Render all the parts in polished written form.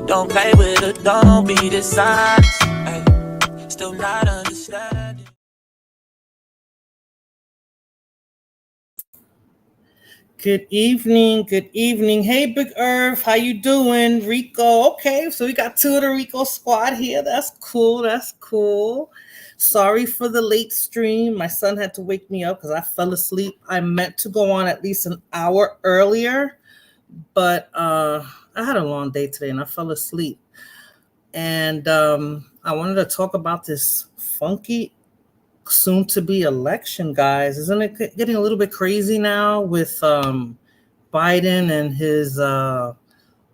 Don't play with it, don't be dishonest. Ay, still not understanding. Good evening. Hey, Big Irv, how you doing? Rico, okay, so we got two of the Rico squad here. That's cool. Sorry for the late stream. My son had to wake me up because I fell asleep. I meant to go on at least an hour earlier, but I had a long day today and I fell asleep. And I wanted to talk about this funky soon to be election, guys. Isn't it getting a little bit crazy now with Biden and his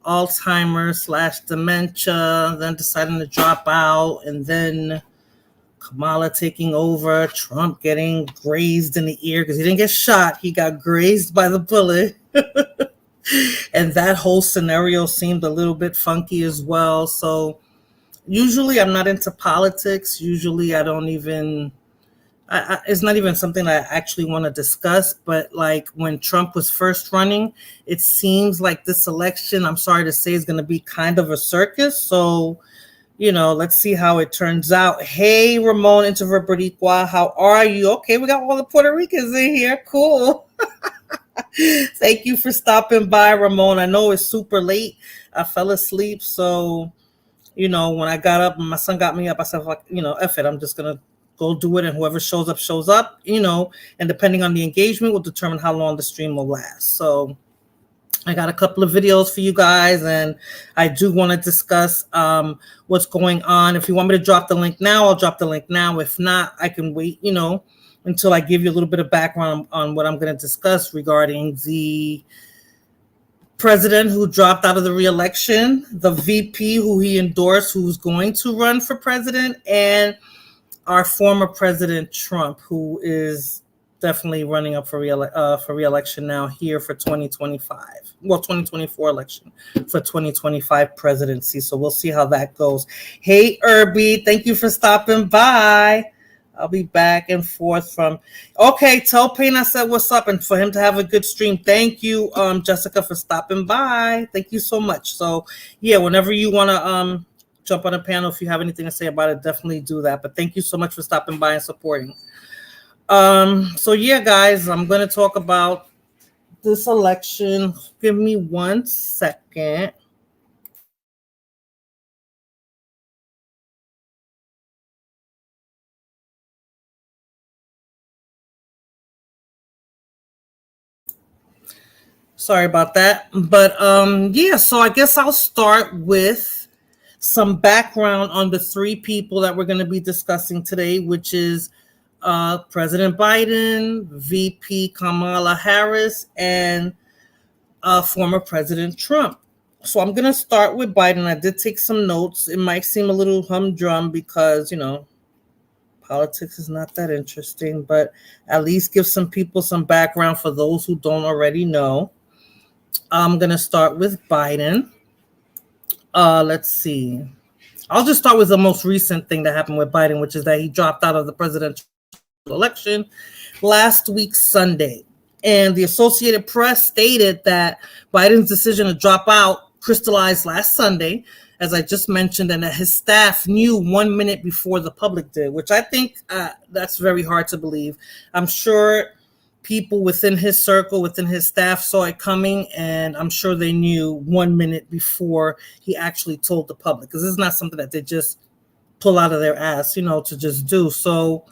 Alzheimer's / dementia, then deciding to drop out, and then Kamala taking over, Trump getting grazed in the ear because he didn't get shot. He got grazed by the bullet. And that whole scenario seemed a little bit funky as well. So usually I'm not into politics. Usually I don't even... it's not even something that I actually want to discuss, but like when Trump was first running, it seems like this election, I'm sorry to say, is going to be kind of a circus. So, let's see how it turns out. Hey, Ramon, Introvert Boricua, how are you? Okay, we got all the Puerto Ricans in here. Cool. Thank you for stopping by, Ramon. I know it's super late. I fell asleep. So, when I got up and my son got me up, I said, F it, I'm just going to go do it, and whoever shows up, and depending on the engagement will determine how long the stream will last. So I got a couple of videos for you guys, and I do want to discuss what's going on. If you want me to drop the link now, I'll drop the link now. If not, I can wait, until I give you a little bit of background on what I'm going to discuss regarding the president who dropped out of the re-election, the VP who he endorsed, who's going to run for president, and our former president Trump, who is definitely running up for re-election now here for 2025. Well, 2024 election for 2025 presidency. So we'll see how that goes. Hey, Irby, thank you for stopping by. I'll be back and forth from... Okay, tell Payne I said what's up and for him to have a good stream. Thank you, Jessica, for stopping by. Thank you so much. So, yeah, whenever you want to... jump on a panel, if you have anything to say about it, definitely do that. But thank you so much for stopping by and supporting. So yeah, guys, I'm going to talk about this election. Give me 1 second. Sorry about that. But yeah, so I guess I'll start with some background on the three people that we're going to be discussing today, which is President Biden, VP Kamala Harris, and former President Trump. So I'm going to start with Biden. I did take some notes. It might seem a little humdrum because, politics is not that interesting, but at least give some people some background for those who don't already know. I'm going to start with Biden. Let's see. I'll just start with the most recent thing that happened with Biden, which is that he dropped out of the presidential election last week, Sunday. And the Associated Press stated that Biden's decision to drop out crystallized last Sunday, as I just mentioned, and that his staff knew 1 minute before the public did, which I think that's very hard to believe. I'm sure people within his circle, within his staff saw it coming, and I'm sure they knew 1 minute before he actually told the public, because this is not something that they just pull out of their ass, to just do. So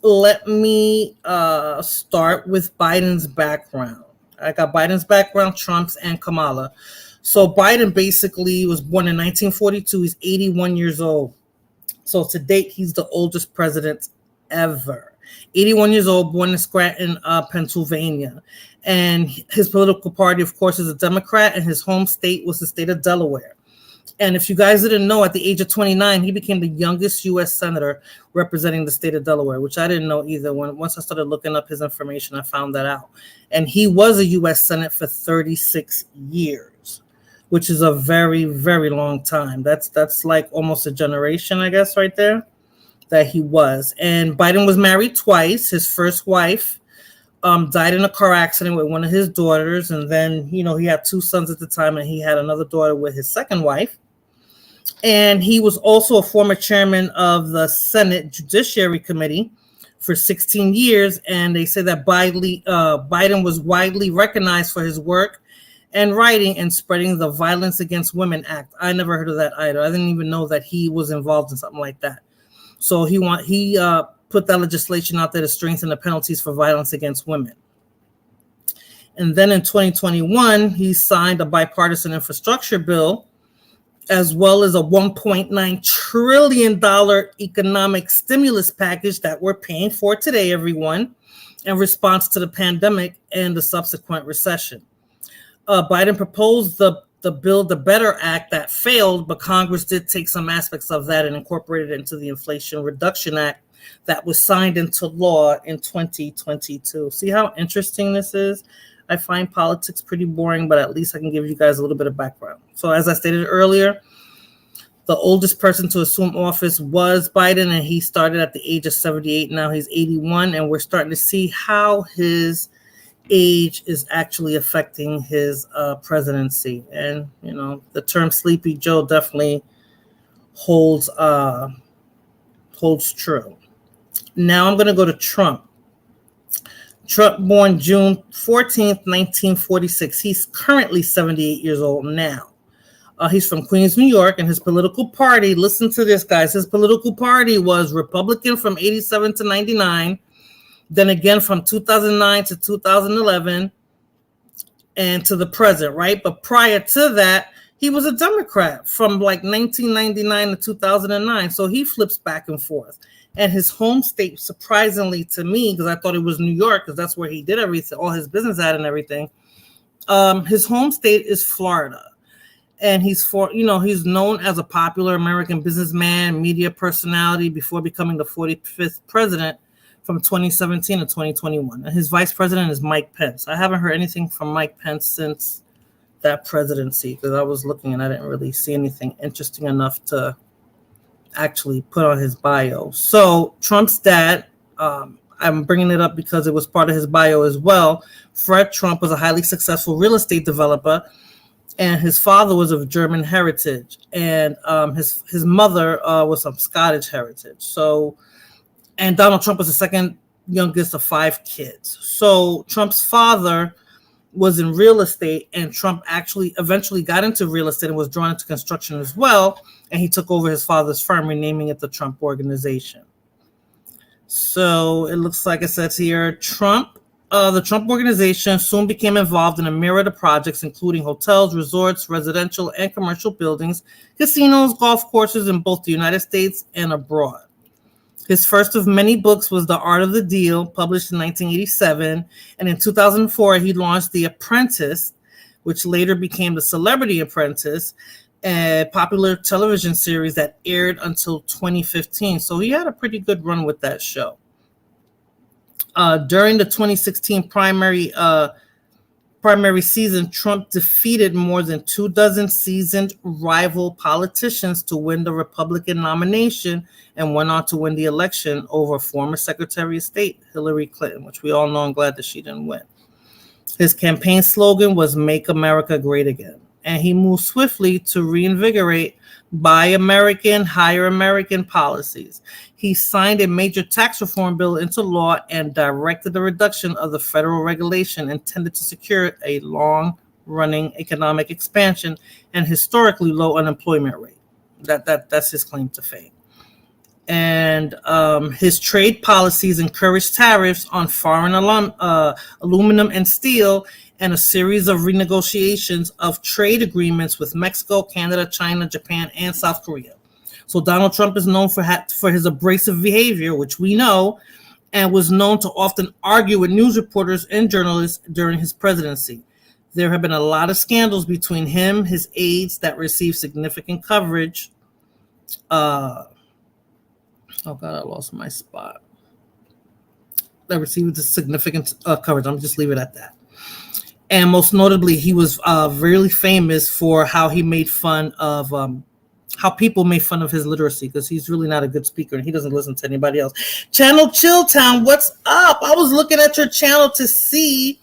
let me start with Biden's background. I got Biden's background, Trump's, and Kamala. So Biden basically was born in 1942. He's 81 years old. So to date, he's the oldest president ever. 81 years old, born in Scranton, Pennsylvania. And his political party, of course, is a Democrat, and his home state was the state of Delaware. And if you guys didn't know, at the age of 29, he became the youngest U.S. senator representing the state of Delaware, which I didn't know either. Once I started looking up his information, I found that out. And he was a U.S. Senate for 36 years, which is a very, very long time. That's like almost a generation, I guess, right there, that he was. And Biden was married twice. His first wife died in a car accident with one of his daughters. And then, he had 2 sons at the time, and he had another daughter with his second wife. And he was also a former chairman of the Senate Judiciary Committee for 16 years. And they say that Biden was widely recognized for his work and writing and spreading the Violence Against Women Act. I never heard of that either. I didn't even know that he was involved in something like that. So he put that legislation out there to strengthen the penalties for violence against women. And then in 2021, he signed a bipartisan infrastructure bill, as well as a $1.9 trillion economic stimulus package that we're paying for today, everyone, in response to the pandemic and the subsequent recession. Biden proposed the Build the Better Act that failed, but Congress did take some aspects of that and incorporated it into the Inflation Reduction Act that was signed into law in 2022. See how interesting this is? I find politics pretty boring, but at least I can give you guys a little bit of background. So as I stated earlier, the oldest person to assume office was Biden, and he started at the age of 78. Now he's 81, and we're starting to see how his age is actually affecting his presidency. And, the term Sleepy Joe definitely holds true. Now I'm going to go to Trump. Trump, born June 14th, 1946. He's currently 78 years old now. He's from Queens, New York, and his political party, listen to this, guys, his political party was Republican from 87 to 99, then again from 2009 to 2011, and to the present, right? But prior to that, he was a Democrat from like 1999 to 2009, so he flips back and forth. And his home state, surprisingly to me, because I thought it was New York, because that's where he did everything, all his business at and everything. His home state is Florida. And he's known as a popular American businessman, media personality before becoming the 45th president from 2017 to 2021. And his vice president is Mike Pence. I haven't heard anything from Mike Pence since that presidency, because I was looking and I didn't really see anything interesting enough to actually put on his bio. So Trump's dad, I'm bringing it up because it was part of his bio as well. Fred Trump was a highly successful real estate developer, and his father was of German heritage, and his mother was of Scottish heritage. So, and Donald Trump was the second youngest of 5 kids. So Trump's father was in real estate, and Trump actually eventually got into real estate and was drawn into construction as well. And he took over his father's firm, renaming it the Trump Organization. So it looks like it says here, the Trump Organization soon became involved in a myriad of projects, including hotels, resorts, residential and commercial buildings, casinos, golf courses in both the United States and abroad. His first of many books was The Art of the Deal, published in 1987. And in 2004, he launched The Apprentice, which later became The Celebrity Apprentice, a popular television series that aired until 2015. So he had a pretty good run with that show. During the 2016 primary season, Trump defeated more than 24 seasoned rival politicians to win the Republican nomination, and went on to win the election over former Secretary of State Hillary Clinton, which we all know. I'm glad that she didn't win. His campaign slogan was "Make America Great Again," and he moved swiftly to reinvigorate Buy American, Hire American policies. He signed a major tax reform bill into law and directed the reduction of the federal regulation intended to secure a long-running economic expansion and historically low unemployment rate. That's his claim to fame. And his trade policies encouraged tariffs on foreign aluminum and steel, and a series of renegotiations of trade agreements with Mexico, Canada, China, Japan, and South Korea. So Donald Trump is known for his abrasive behavior, which we know, and was known to often argue with news reporters and journalists during his presidency. There have been a lot of scandals between him, his aides that received significant coverage. Oh God, I lost my spot. That received significant coverage. I'm just leave it at that. And most notably, he was really famous for how he made fun of how people make fun of his literacy because he's really not a good speaker and he doesn't listen to anybody else. Channel Chilltown, what's up? I was looking at your channel to see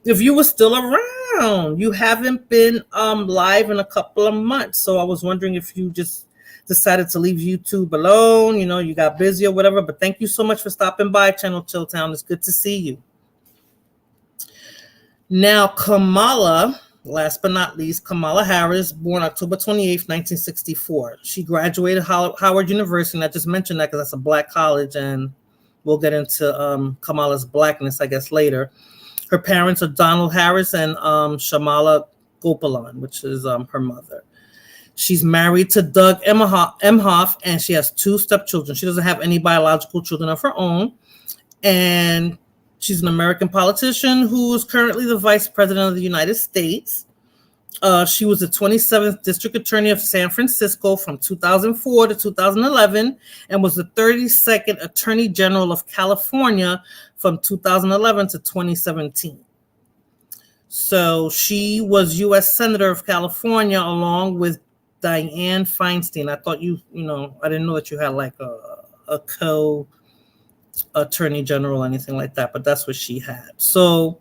if you were still around. You haven't been live in a couple of months, so I was wondering if you just decided to leave YouTube alone. You know, you got busy or whatever. But thank you so much for stopping by, Channel Chilltown. It's good to see you. Now, Kamala, last but not least, Kamala Harris, born October 28th, 1964. She graduated Howard University, and I just mentioned that because that's a black college, and we'll get into Kamala's blackness, I guess, later. Her parents are Donald Harris and Shamala Gopalan, which is her mother. She's married to Doug Emhoff, and she has 2 stepchildren. She doesn't have any biological children of her own, and she's an American politician who is currently the Vice President of the United States. She was the 27th District Attorney of San Francisco from 2004 to 2011 and was the 32nd Attorney General of California from 2011 to 2017. So she was U.S. Senator of California along with Dianne Feinstein. I thought I didn't know that you had like a co-attorney general or anything like that, but that's what she had. So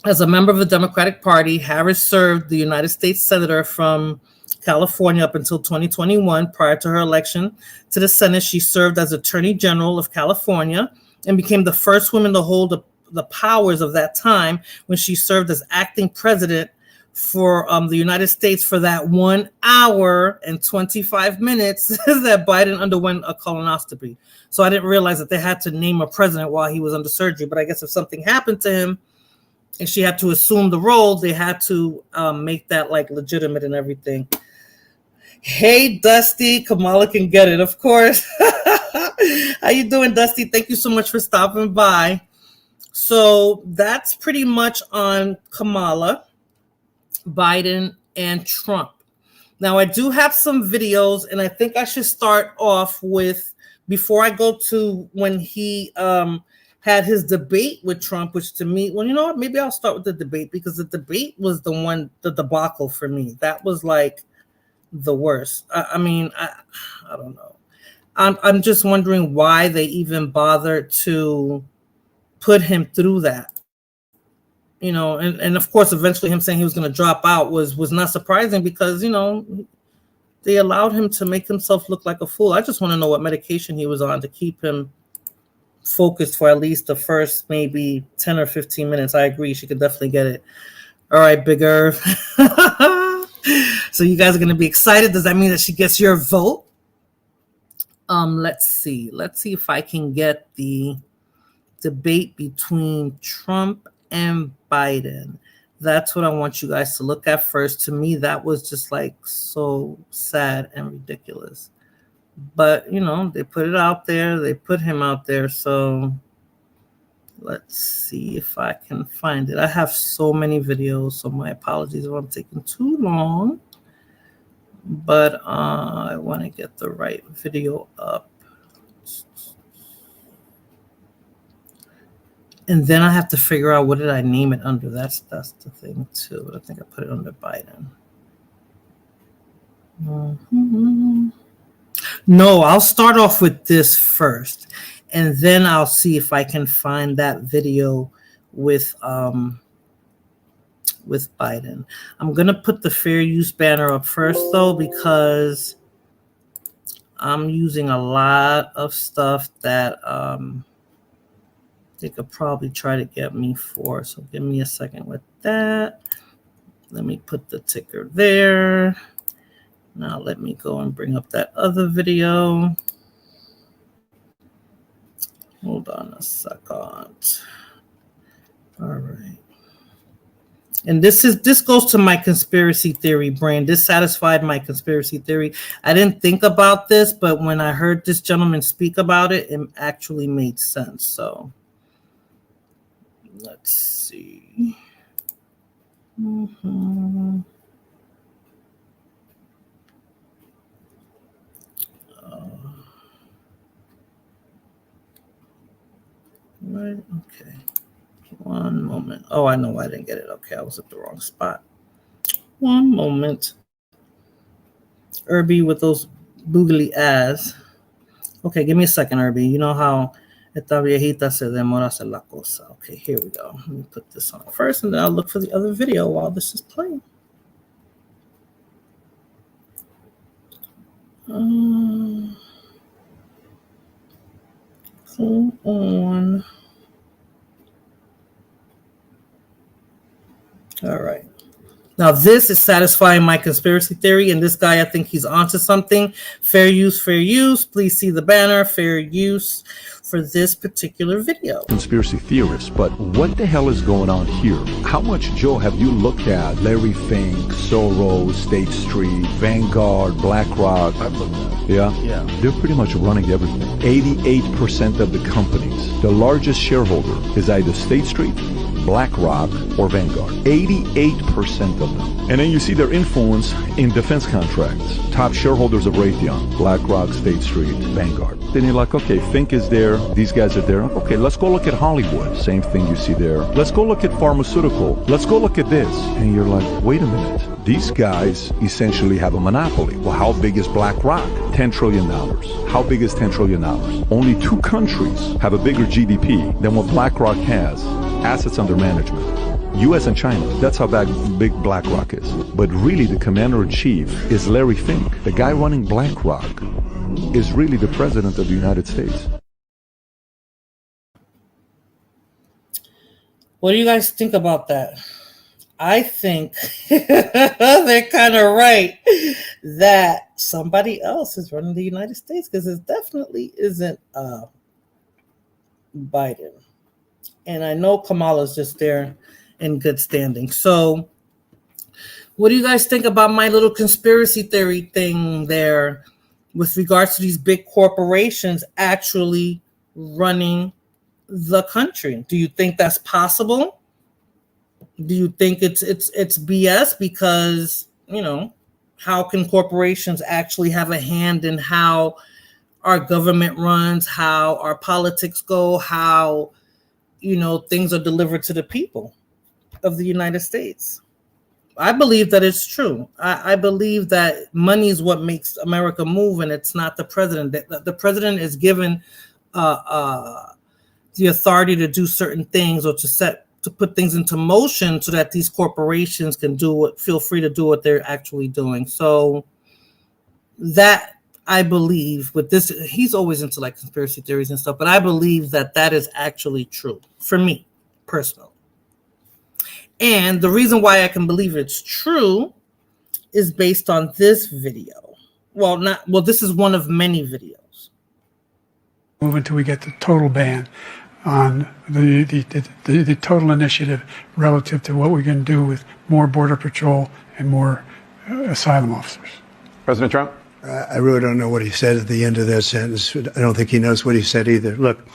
as a member of the Democratic Party, Harris served the United States Senator from California up until 2021. Prior to her election to the Senate, she served as Attorney General of California and became the first woman to hold the powers of that time when she served as acting president for the United States for that 1 hour and 25 minutes that Biden underwent a colonoscopy. So I didn't realize that they had to name a president while he was under surgery. But I guess if something happened to him and she had to assume the role, they had to make that like legitimate and everything. Hey, Dusty, Kamala can get it, of course. How you doing, Dusty? Thank you so much for stopping by. So that's pretty much on Kamala, Biden, and Trump. Now, I do have some videos, and I think I should start off with, before I go to when he had his debate with Trump, which to me, well, you know what? Maybe I'll start with the debate because the debate was the debacle for me. That was like the worst. I don't know. I'm just wondering why they even bothered to put him through that. You know, and of course, eventually him saying he was going to drop out was not surprising because, you know, they allowed him to make himself look like a fool. I just want to know what medication he was on to keep him focused for at least the first maybe 10 or 15 minutes. I agree. She could definitely get it. All right, Big Irv. So you guys are going to be excited. Does that mean that she gets your vote? Let's see. Let's see if I can get the debate between Trump and Biden. That's what I want you guys to look at first. To me, that was just like so sad and ridiculous. But, you know, they put it out there. They put him out there. So let's see if I can find it. I have so many videos, so my apologies if I'm taking too long. But I want to get the right video up. And then I have to figure out what did I name it under. That's the thing too. I think I put it under Biden. Mm-hmm. No, I'll start off with this first, and then I'll see if I can find that video with Biden. I'm gonna put the fair use banner up first though, because I'm using a lot of stuff that they could probably try to get me for. So give me a second with that. Let me put the ticker there. Now let me go and bring up that other video. Hold on a second. All right. And this goes to my conspiracy theory brain. This satisfied my conspiracy theory. I didn't think about this, but when I heard this gentleman speak about it, it actually made sense. So let's see. Mm-hmm. Right. Okay. One moment. Oh, I know why I didn't get it. Okay, I was at the wrong spot. One moment. Irby with those boogly eyes. Okay, give me a second, Irby. You know how esta viejita se demora hacer la cosa. Okay, here we go. Let me put this on first, and then I'll look for the other video while this is playing. Come on. All right. Now, this is satisfying my conspiracy theory, and this guy, I think he's onto something. Fair use, fair use. Please see the banner, fair use, for this particular video. Conspiracy theorists, but what the hell is going on here? How much, Joe, have you looked at Larry Fink, Soros, State Street, Vanguard, BlackRock? I've looked at it. Yeah? Yeah. They're pretty much running everything. 88% of the companies, the largest shareholder is either State Street, BlackRock, or Vanguard. 88% of them. And then you see their influence in defense contracts. Top shareholders of Raytheon, BlackRock, State Street, Vanguard. Then you're like, okay, Fink is there, these guys are there. Okay, let's go look at Hollywood. Same thing you see there. Let's go look at pharmaceutical. Let's go look at this. And you're like, wait a minute. These guys essentially have a monopoly. Well, how big is BlackRock? $10 trillion. How big is $10 trillion? Only 2 countries have a bigger GDP than what BlackRock has. Assets under management. US and China. That's how big BlackRock is. But really, the commander-in-chief is Larry Fink. The guy running BlackRock is really the president of the United States. What do you guys think about that? I think they're kind of right that somebody else is running the United States, because it definitely isn't Biden. And I know Kamala's just there in good standing. So what do you guys think about my little conspiracy theory thing there with regards to these big corporations actually running the country? Do you think that's possible? Do you think it's BS? Because, you know, how can corporations actually have a hand in how our government runs, how our politics go, how, you know, things are delivered to the people of the United States? I believe that it's true. I believe that money is what makes America move, and it's not the president. The president is given the authority to do certain things or to put things into motion so that these corporations can feel free to do what they're actually doing. So that, I believe, with this, he's always into like conspiracy theories and stuff, but I believe that that is actually true for me personally. And the reason why I can believe it's true is based on this video. This is one of many videos. Move until we get the total ban on the total initiative relative to what we can do with more Border Patrol and more asylum officers. President Trump? I really don't know what he said at the end of that sentence. I don't think he knows what he said either. Look,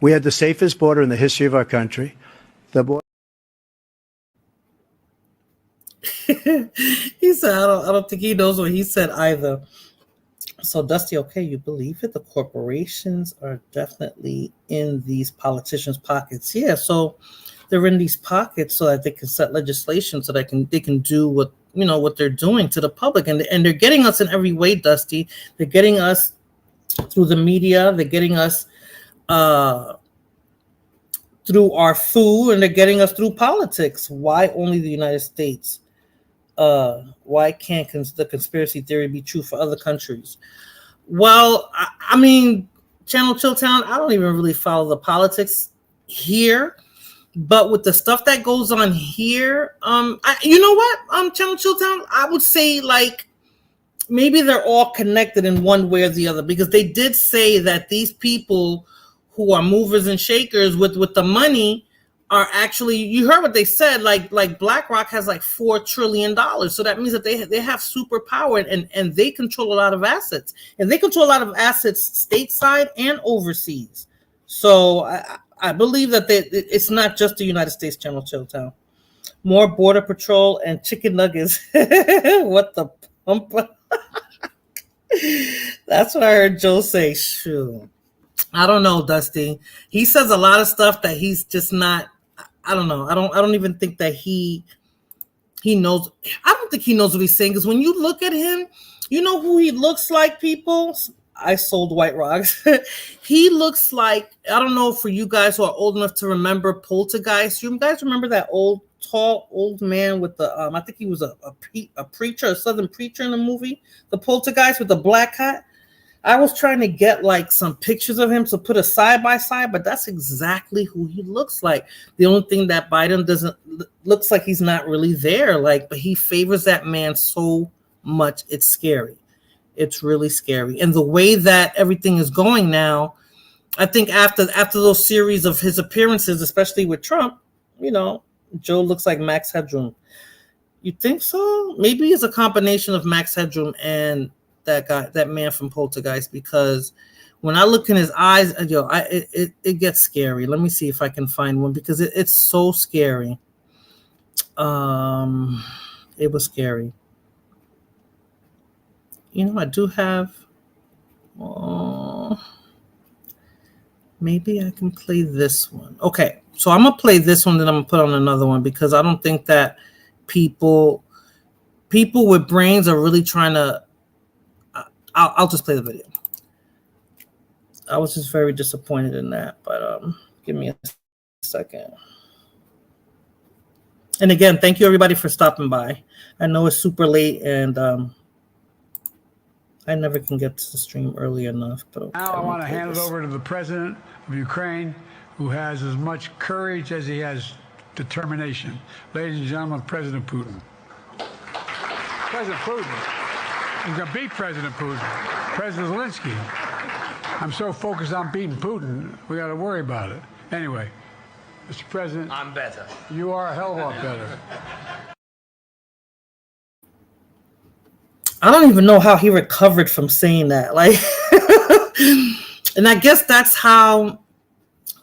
we had the safest border in the history of our country. The border. He said, I don't think he knows what he said either. So, Dusty, okay, you believe it? The corporations are definitely in these politicians' pockets. Yeah, so they're in these pockets so that they can set legislation so that they can do what they're doing to the public. And they're getting us in every way, Dusty. They're getting us through the media. They're getting us through our food, and they're getting us through politics. Why only the United States? Why can't the conspiracy theory be true for other countries? Well, I mean, Channel Chilltown, I don't even really follow the politics here, but with the stuff that goes on here, you know what, Channel Chilltown, I would say like maybe they're all connected in one way or the other, because they did say that these people who are movers and shakers with the money are actually, you heard what they said, like BlackRock has like $4 trillion. So that means that they have superpower, and they control a lot of assets. And they control a lot of assets stateside and overseas. So I believe that it's not just the United States, Channel Chilltown. More Border Patrol and chicken nuggets. What the pump? That's what I heard Joe say. Shoot. I don't know, Dusty. He says a lot of stuff that he's just not. I don't know. I don't even think that he knows. I don't think he knows what he's saying, because when you look at him, you know who he looks like, people? I sold White Rocks. He looks like, I don't know, for you guys who are old enough to remember Poltergeist. You guys remember that tall old man with the, I think he was a preacher, a Southern preacher in the movie, the Poltergeist with the black hat? I was trying to get like some pictures of him to put a side by side, but that's exactly who he looks like. The only thing that Biden looks like he's not really there, like, but he favors that man so much. It's scary. It's really scary. And the way that everything is going now, I think after those series of his appearances, especially with Trump, you know, Joe looks like Max Headroom. You think so? Maybe it's a combination of Max Headroom and that man from Poltergeist, because when I look in his eyes, it gets scary. Let me see if I can find one, because it's so scary. It was scary. You know, I do have. Maybe I can play this one. Okay, so I'm gonna play this one, then I'm gonna put on another one, because I don't think that people with brains are really trying to. I'll just play the video. I was just very disappointed in that, but give me a second. And again, thank you everybody for stopping by. I know it's super late, and I never can get to the stream early enough. But now I want to hand it over to the president of Ukraine, who has as much courage as he has determination. Ladies and gentlemen, President Putin. President Putin. He's going to beat President Putin. President Zelensky. I'm so focused on beating Putin, we got to worry about it. Anyway, Mr. President. I'm better. You are a hell of a lot better. I don't even know how he recovered from saying that. Like, and I guess that's how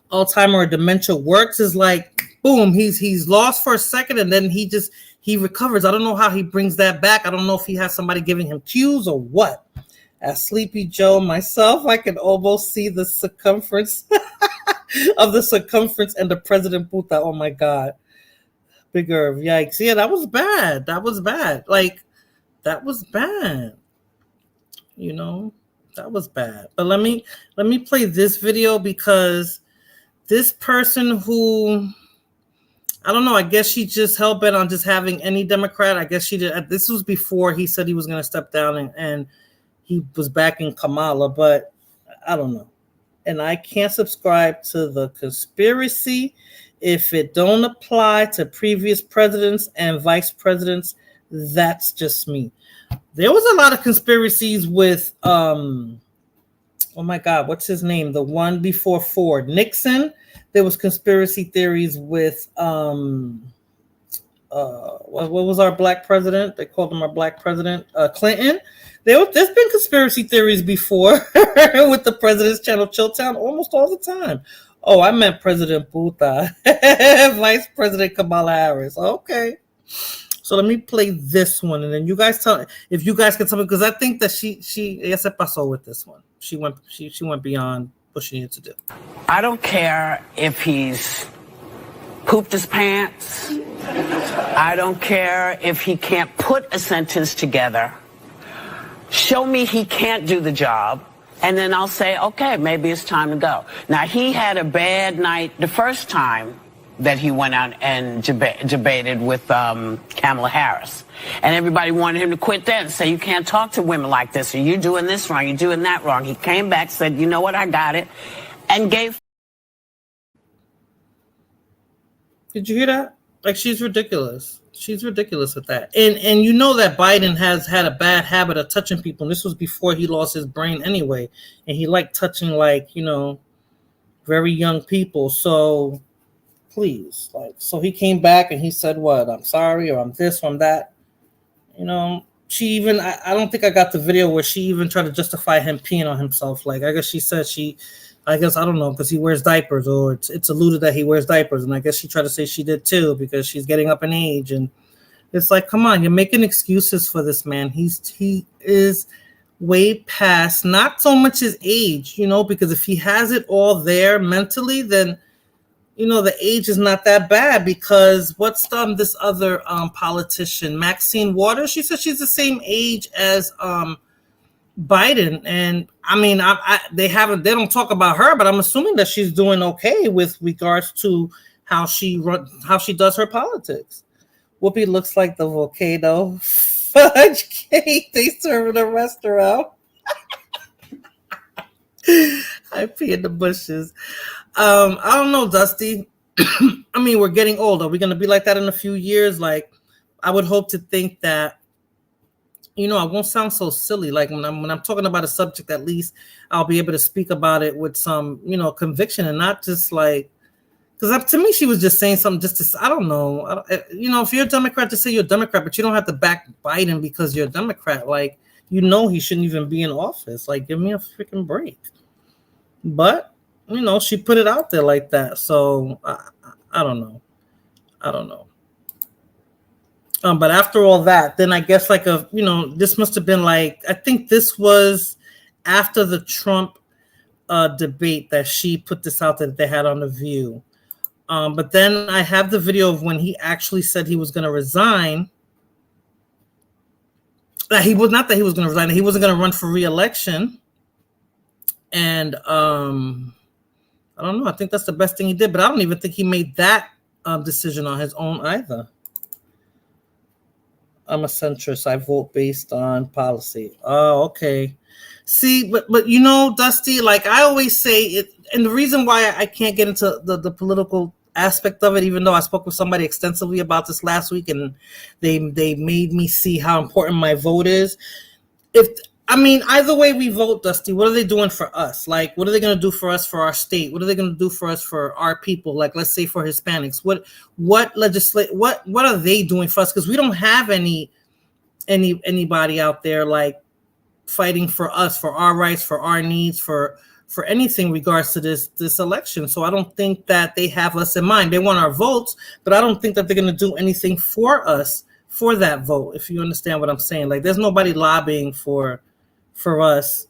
Alzheimer or dementia works, is like, boom, he's lost for a second, and then he recovers. I don't know how he brings that back. I don't know if he has somebody giving him cues or what. As Sleepy Joe myself, I can almost see the circumference of the circumference and the President Puta. Oh my God. Bigger, yikes. Yeah, that was bad. That was bad. Like, that was bad. You know, that was bad. But let me play this video, because this person who, I don't know, I guess she just hell bent on just having any Democrat. I guess she did. This was before he said he was going to step down and he was backing Kamala, but I don't know. And I can't subscribe to the conspiracy if it don't apply to previous presidents and vice presidents. That's just me. There was a lot of conspiracies with, oh my God, what's his name? The one before Ford, Nixon. There was conspiracy theories with, what was our black president? They called him our black president, Clinton. There's been conspiracy theories before with the president's channel, Chilltown, almost all the time. Oh, I meant President Puta, Vice President Kamala Harris. Okay. So let me play this one, and then you guys tell if you guys can tell me, because I think that she se pasó with this one. She went beyond what she needed to do. I don't care if he's pooped his pants. I don't care if he can't put a sentence together. Show me he can't do the job, and then I'll say, okay, maybe it's time to go. Now, he had a bad night the first time that he went out and debated with Kamala Harris. And everybody wanted him to quit then and say, you can't talk to women like this, or you're doing this wrong, you're doing that wrong. He came back, said, you know what, I got it, and gave. Did you hear that? Like, she's ridiculous. She's ridiculous with that. And you know that Biden has had a bad habit of touching people. And this was before he lost his brain anyway. And he liked touching, like, you know, very young people. So please, like, so he came back and he said, what, I'm sorry, or I'm this, or I'm that. You know, she even, I don't think I got the video where she even tried to justify him peeing on himself. Like, I guess she said I don't know, because he wears diapers, or it's alluded that he wears diapers. And I guess she tried to say she did too, because she's getting up in age. And it's like, come on, you're making excuses for this man. He is way past, not so much his age, you know, because if he has it all there mentally, then, the age is not that bad, because what's this other politician, Maxine Waters? She said she's the same age as Biden, and I mean, they don't talk about her, but I'm assuming that she's doing okay with regards to how she does her politics. Whoopi looks like the volcano fudge cake they serve in a restaurant. I pee in the bushes. I don't know, Dusty. I mean, we're getting older. We're going to be like that in a few years. Like, I would hope to think that, I won't sound so silly. Like when I'm talking about a subject, at least I'll be able to speak about it with some, conviction, and not just like, because to me, she was just saying something just to, I don't know. If you're a Democrat, just say you're a Democrat, but you don't have to back Biden because you're a Democrat. Like, he shouldn't even be in office. Like, give me a freaking break. But, she put it out there like that. So I don't know. But after all that, then I guess this must have been I think this was after the Trump debate that she put this out there that they had on The View. But then I have the video of when he actually said he was going to resign. He wasn't going to resign. He wasn't going to run for re-election. And I don't know. I think that's the best thing he did, but I don't even think he made that decision on his own either. I'm a centrist. I vote based on policy. Oh, okay. See, but Dusty, like I always say it, and the reason why I can't get into the political aspect of it, even though I spoke with somebody extensively about this last week, and they made me see how important my vote is. Either way we vote, Dusty, what are they doing for us? Like, what are they going to do for us for our state? What are they going to do for us for our people? Like, let's say for Hispanics, what are they doing for us? Because we don't have anybody out there like fighting for us, for our rights, for our needs, for anything regards to this election. So I don't think that they have us in mind. They want our votes, but I don't think that they're going to do anything for us for that vote. If you understand what I'm saying, like there's nobody lobbying for us,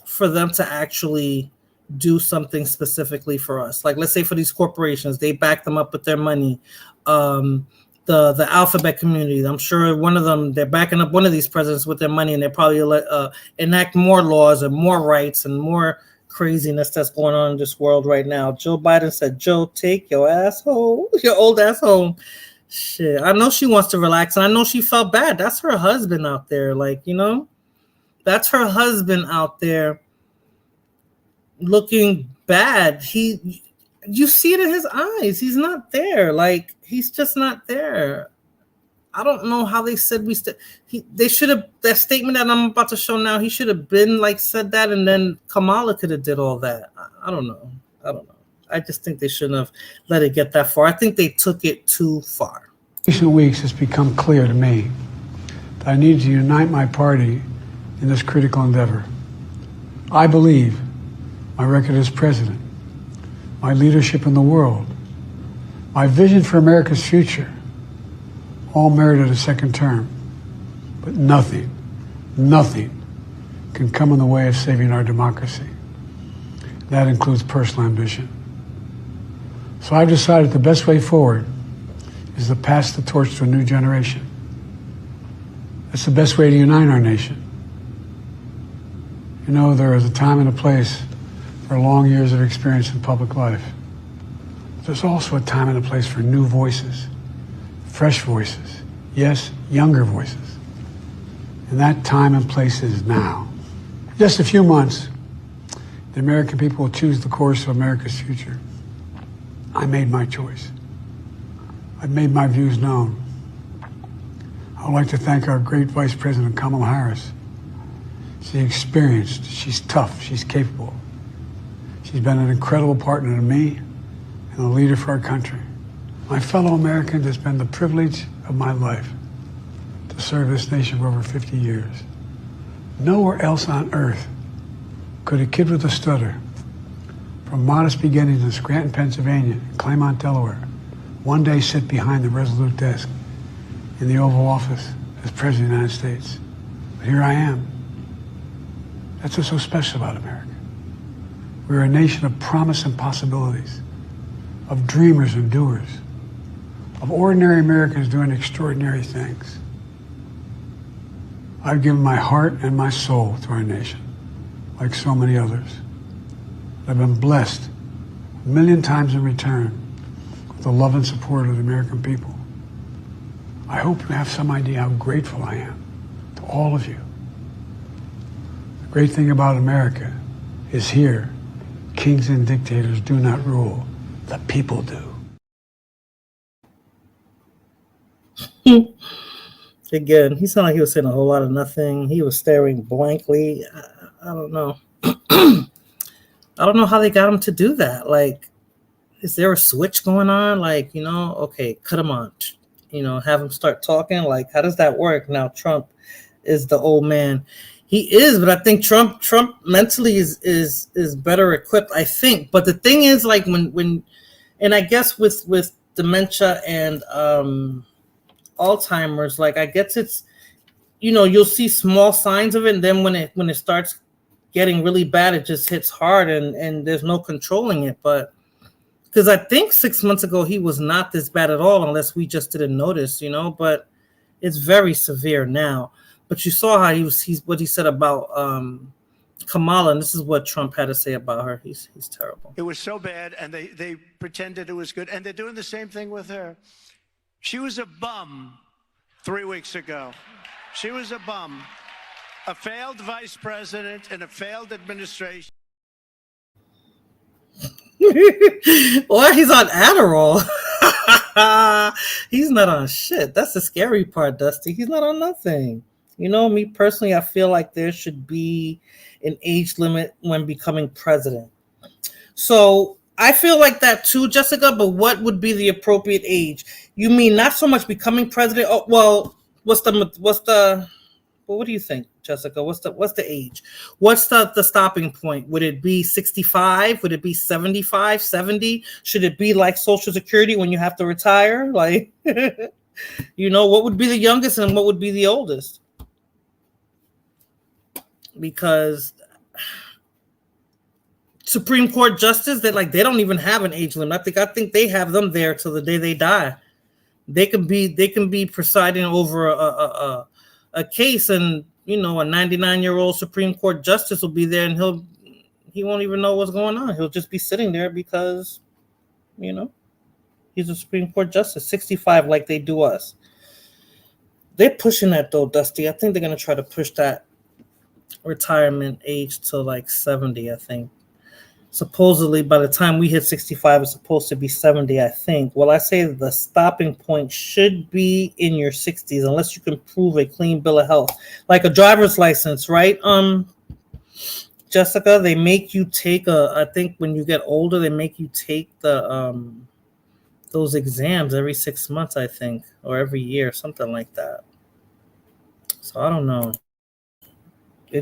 for them to actually do something specifically for us. Like, let's say for these corporations, they back them up with their money. The alphabet community, I'm sure one of them, they're backing up one of these presidents with their money, and they probably enact more laws and more rights and more craziness that's going on in this world right now. Joe Biden said, Joe, take your old ass home. Shit, I know she wants to relax, and I know she felt bad. That's her husband out there. Like, that's her husband out there looking bad. You see it in his eyes. He's not there. Like, he's just not there. I don't know how they said they should have, that statement that I'm about to show now, he should have been said that, and then Kamala could have did all that. I don't know. I just think they shouldn't have let it get that far. I think they took it too far. In recent weeks, it's become clear to me that I need to unite my party in this critical endeavor. I believe my record as president, my leadership in the world, my vision for America's future, all merited a second term. But nothing can come in the way of saving our democracy. That includes personal ambition. So I've decided the best way forward is to pass the torch to a new generation. That's the best way to unite our nation. There is a time and a place for long years of experience in public life. There's also a time and a place for new voices, fresh voices, yes, younger voices. And that time and place is now. In just a few months, the American people will choose the course of America's future. I made my choice. I've made my views known. I would like to thank our great Vice President Kamala Harris. She's experienced, she's tough, she's capable. She's been an incredible partner to me and a leader for our country. My fellow Americans, it's been the privilege of my life to serve this nation for over 50 years. Nowhere else on earth could a kid with a stutter, from modest beginnings in Scranton, Pennsylvania, and Claremont, Delaware, one day sit behind the resolute desk in the Oval Office as President of the United States. But here I am. That's what's so special about America. We're a nation of promise and possibilities, of dreamers and doers, of ordinary Americans doing extraordinary things. I've given my heart and my soul to our nation, like so many others. I've been blessed a million times in return with the love and support of the American people. I hope you have some idea how grateful I am to all of you. The great thing about America is here, kings and dictators do not rule, the people do. Again, he sounded like he was saying a whole lot of nothing. He was staring blankly. I don't know. I don't know how they got him to do that. Like, is there a switch going on? Like, okay, cut him on. Have him start talking. Like, how does that work? Now Trump is the old man. He is, but I think Trump mentally is better equipped, I think. But the thing is, like, when and I guess with dementia and Alzheimer's, like, I guess it's, you'll see small signs of it, and then when it starts getting really bad, it just hits hard, and there's no controlling it. But because I think 6 months ago he was not this bad at all, unless we just didn't notice, but it's very severe now. But you saw how he's what he said about Kamala, and this is what Trump had to say about her. He's terrible. It was so bad, and they pretended it was good, and they're doing the same thing with her. She was a bum 3 weeks ago. She was a bum, a failed vice president in a failed administration. Or he's on Adderall. He's not on shit. That's the scary part, Dusty. He's not on nothing. Me personally, I feel like there should be an age limit when becoming president. So I feel like that too, Jessica, but what would be the appropriate age? You mean not so much becoming president? Oh, well, what do you think, Jessica? What's the age? What's the stopping point? Would it be 65? Would it be 75, 70? Should it be like Social Security when you have to retire? Like, what would be the youngest and what would be the oldest? Because Supreme Court justice, they don't even have an age limit. I think they have them there till the day they die. They can be presiding over a case, and a 99-year-old Supreme Court justice will be there, and he won't even know what's going on. He'll just be sitting there because he's a Supreme Court justice, 65, like they do us. They're pushing that though, Dusty. I think they're gonna try to push that retirement age to like 70. I think supposedly by the time we hit 65, it's supposed to be 70. I think. Well, I say the stopping point should be in your 60s, unless you can prove a clean bill of health, like a driver's license, right? Jessica, they make you take I think when you get older, they make you take the those exams every 6 months, I think, or every year, something like that. So I don't know. I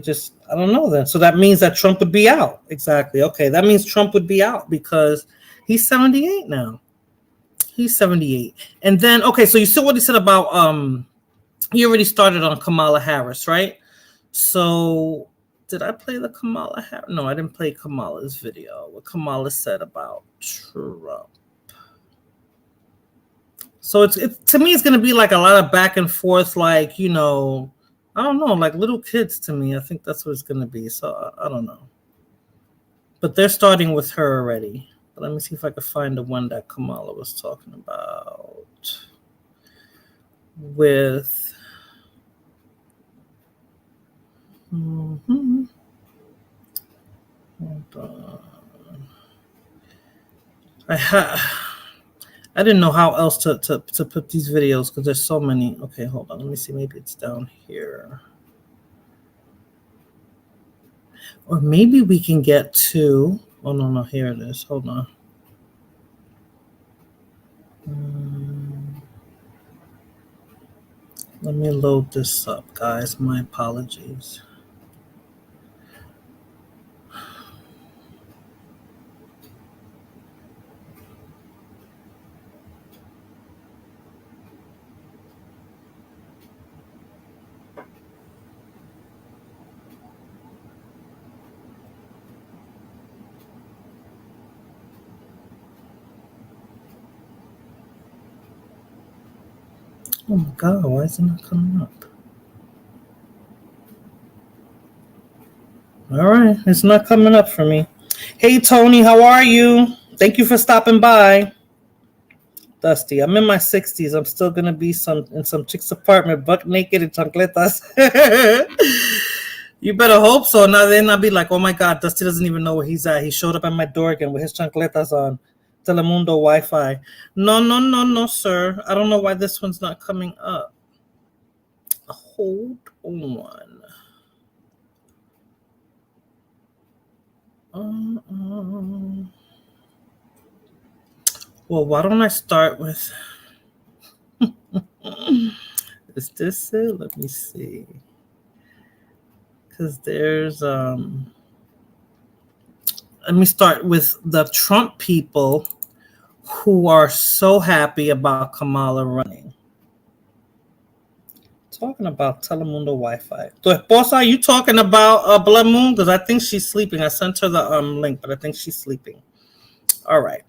don't know then. So that means that Trump would be out. Exactly. Okay. That means Trump would be out because he's 78 now. He's 78. And then, okay, so you saw what he said about, he already started on Kamala Harris, right? So did I play the Kamala Harris? No, I didn't play Kamala's video. What Kamala said about Trump. So it's to me, it's going to be like a lot of back and forth, like, I don't know, like little kids to me. I think that's what it's going to be. So I don't know. But they're starting with her already. But let me see if I can find the one that Kamala was talking about with. Hold on. I didn't know how else to put these videos because there's so many. Okay, hold on. Let me see. Maybe it's down here. Or maybe we can get to... Oh, no. Here it is. Hold on. Let me load this up, guys. My apologies. Oh my God, why is it not coming up? All right, it's not coming up for me. Hey, Tony, how are you? Thank you for stopping by. Dusty, I'm in my 60s. I'm still going to be in some chick's apartment, buck naked in chancletas. You better hope so. Now then I'll be like, oh my God, Dusty doesn't even know where he's at. He showed up at my door again with his chancletas on. Telemundo Wi-Fi. No, sir. I don't know why this one's not coming up. Hold on. Well, why don't I start with... Is this it? Let me see. Because there's... Let me start with the Trump people who are so happy about Kamala running. Talking about Telemundo Wi-Fi. Tu esposa, are you talking about Blood Moon? Because I think she's sleeping. I sent her the link, but I think she's sleeping. All right.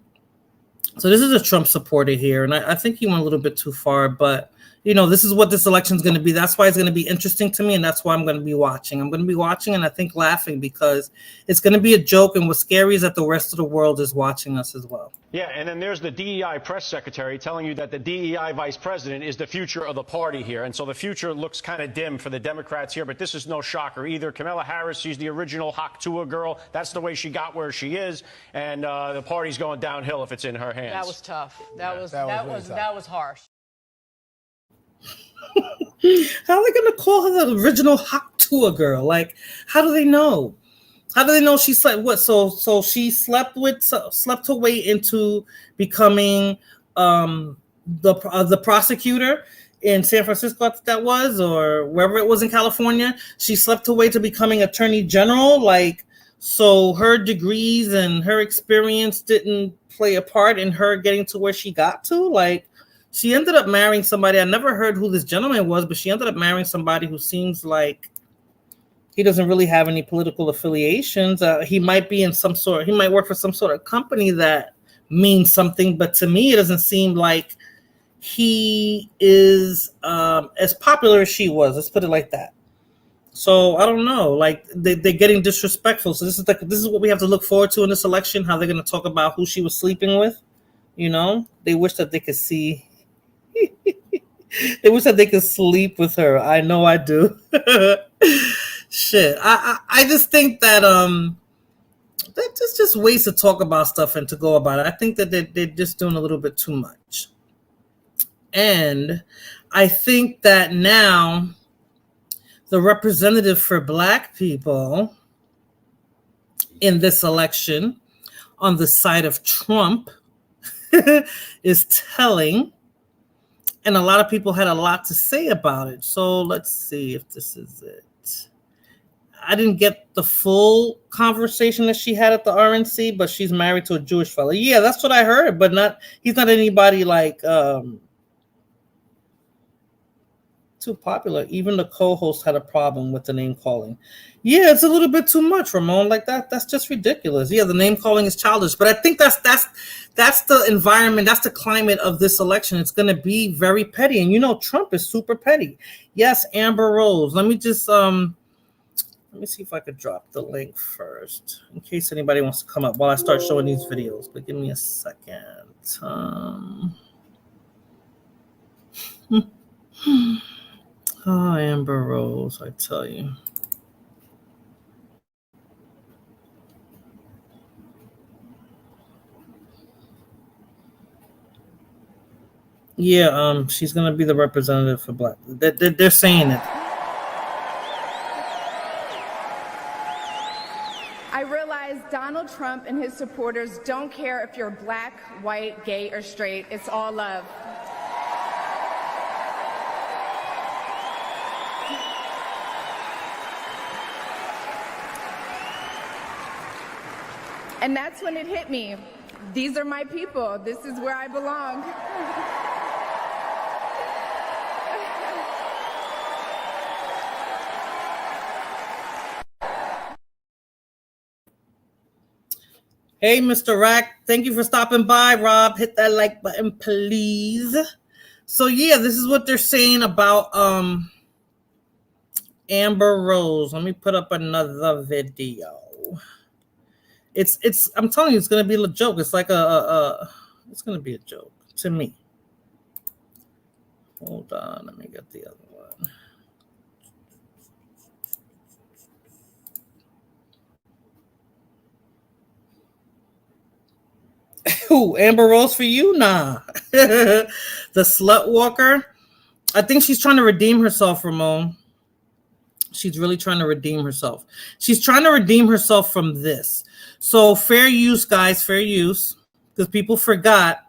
So this is a Trump supporter here, and I think he went a little bit too far, but this is what this election is going to be. That's why it's going to be interesting to me, and that's why I'm going to be watching. I'm going to be watching and I think laughing because it's going to be a joke, and what's scary is that the rest of the world is watching us as well. Yeah, and then there's the DEI press secretary telling you that the DEI vice president is the future of the party here. And so the future looks kind of dim for the Democrats here, but this is no shocker either. Kamala Harris, she's the original Haktua girl. That's the way she got where she is, and the party's going downhill if it's in her hands. That was tough. That was harsh. How are they going to call her the original Haktua girl? Like, how do they know? How do they know she slept? What? So she slept her way into becoming the prosecutor in San Francisco, that was, or wherever it was in California. She slept her way to becoming attorney general. Like, so her degrees and her experience didn't play a part in her getting to where she got to. Like, she ended up marrying somebody. I never heard who this gentleman was, but she ended up marrying somebody who seems like he doesn't really have any political affiliations. He might be he might work for some sort of company that means something, but to me, it doesn't seem like he is as popular as she was. Let's put it like that. So I don't know. Like, they're getting disrespectful. So this is what we have to look forward to in this election. How they're going to talk about who she was sleeping with. They wish that they could see. They wish that they could sleep with her. I know I do. Shit. I just think that that's just ways to talk about stuff and to go about it. I think that they're just doing a little bit too much. And I think that now the representative for Black people in this election on the side of Trump is telling, and a lot of people had a lot to say about it. So let's see if this is it. I didn't get the full conversation that she had at the RNC, but she's married to a Jewish fella. Yeah, that's what I heard, but he's not anybody like too popular. Even the co-host had a problem with the name calling. Yeah, it's a little bit too much, Ramon. Like that's just ridiculous. Yeah, the name calling is childish, but I think that's the environment, that's the climate of this election. It's going to be very petty, and Trump is super petty. Yes, Amber Rose. Let me just let me see if I could drop the link first in case anybody wants to come up while I start showing these videos. But give me a second. Oh, Amber Rose, I tell you. Yeah, she's gonna be the representative for Black. They're saying it. I realize Donald Trump and his supporters don't care if you're Black, white, gay, or straight. It's all love. And that's when it hit me. These are my people. This is where I belong. Hey, Mr. Rack, thank you for stopping by. Rob, hit that like button, please. So yeah, this is what they're saying about Amber Rose. Let me put up another video. It's I'm telling you, it's gonna be a joke. It's like it's gonna be a joke to me. Hold on, let me get the other one. Who, Amber Rose for you? Nah. The slut walker. I think she's trying to redeem herself, Ramon. She's really trying to redeem herself. She's trying to redeem herself from this. So fair use, guys, fair use. Because people forgot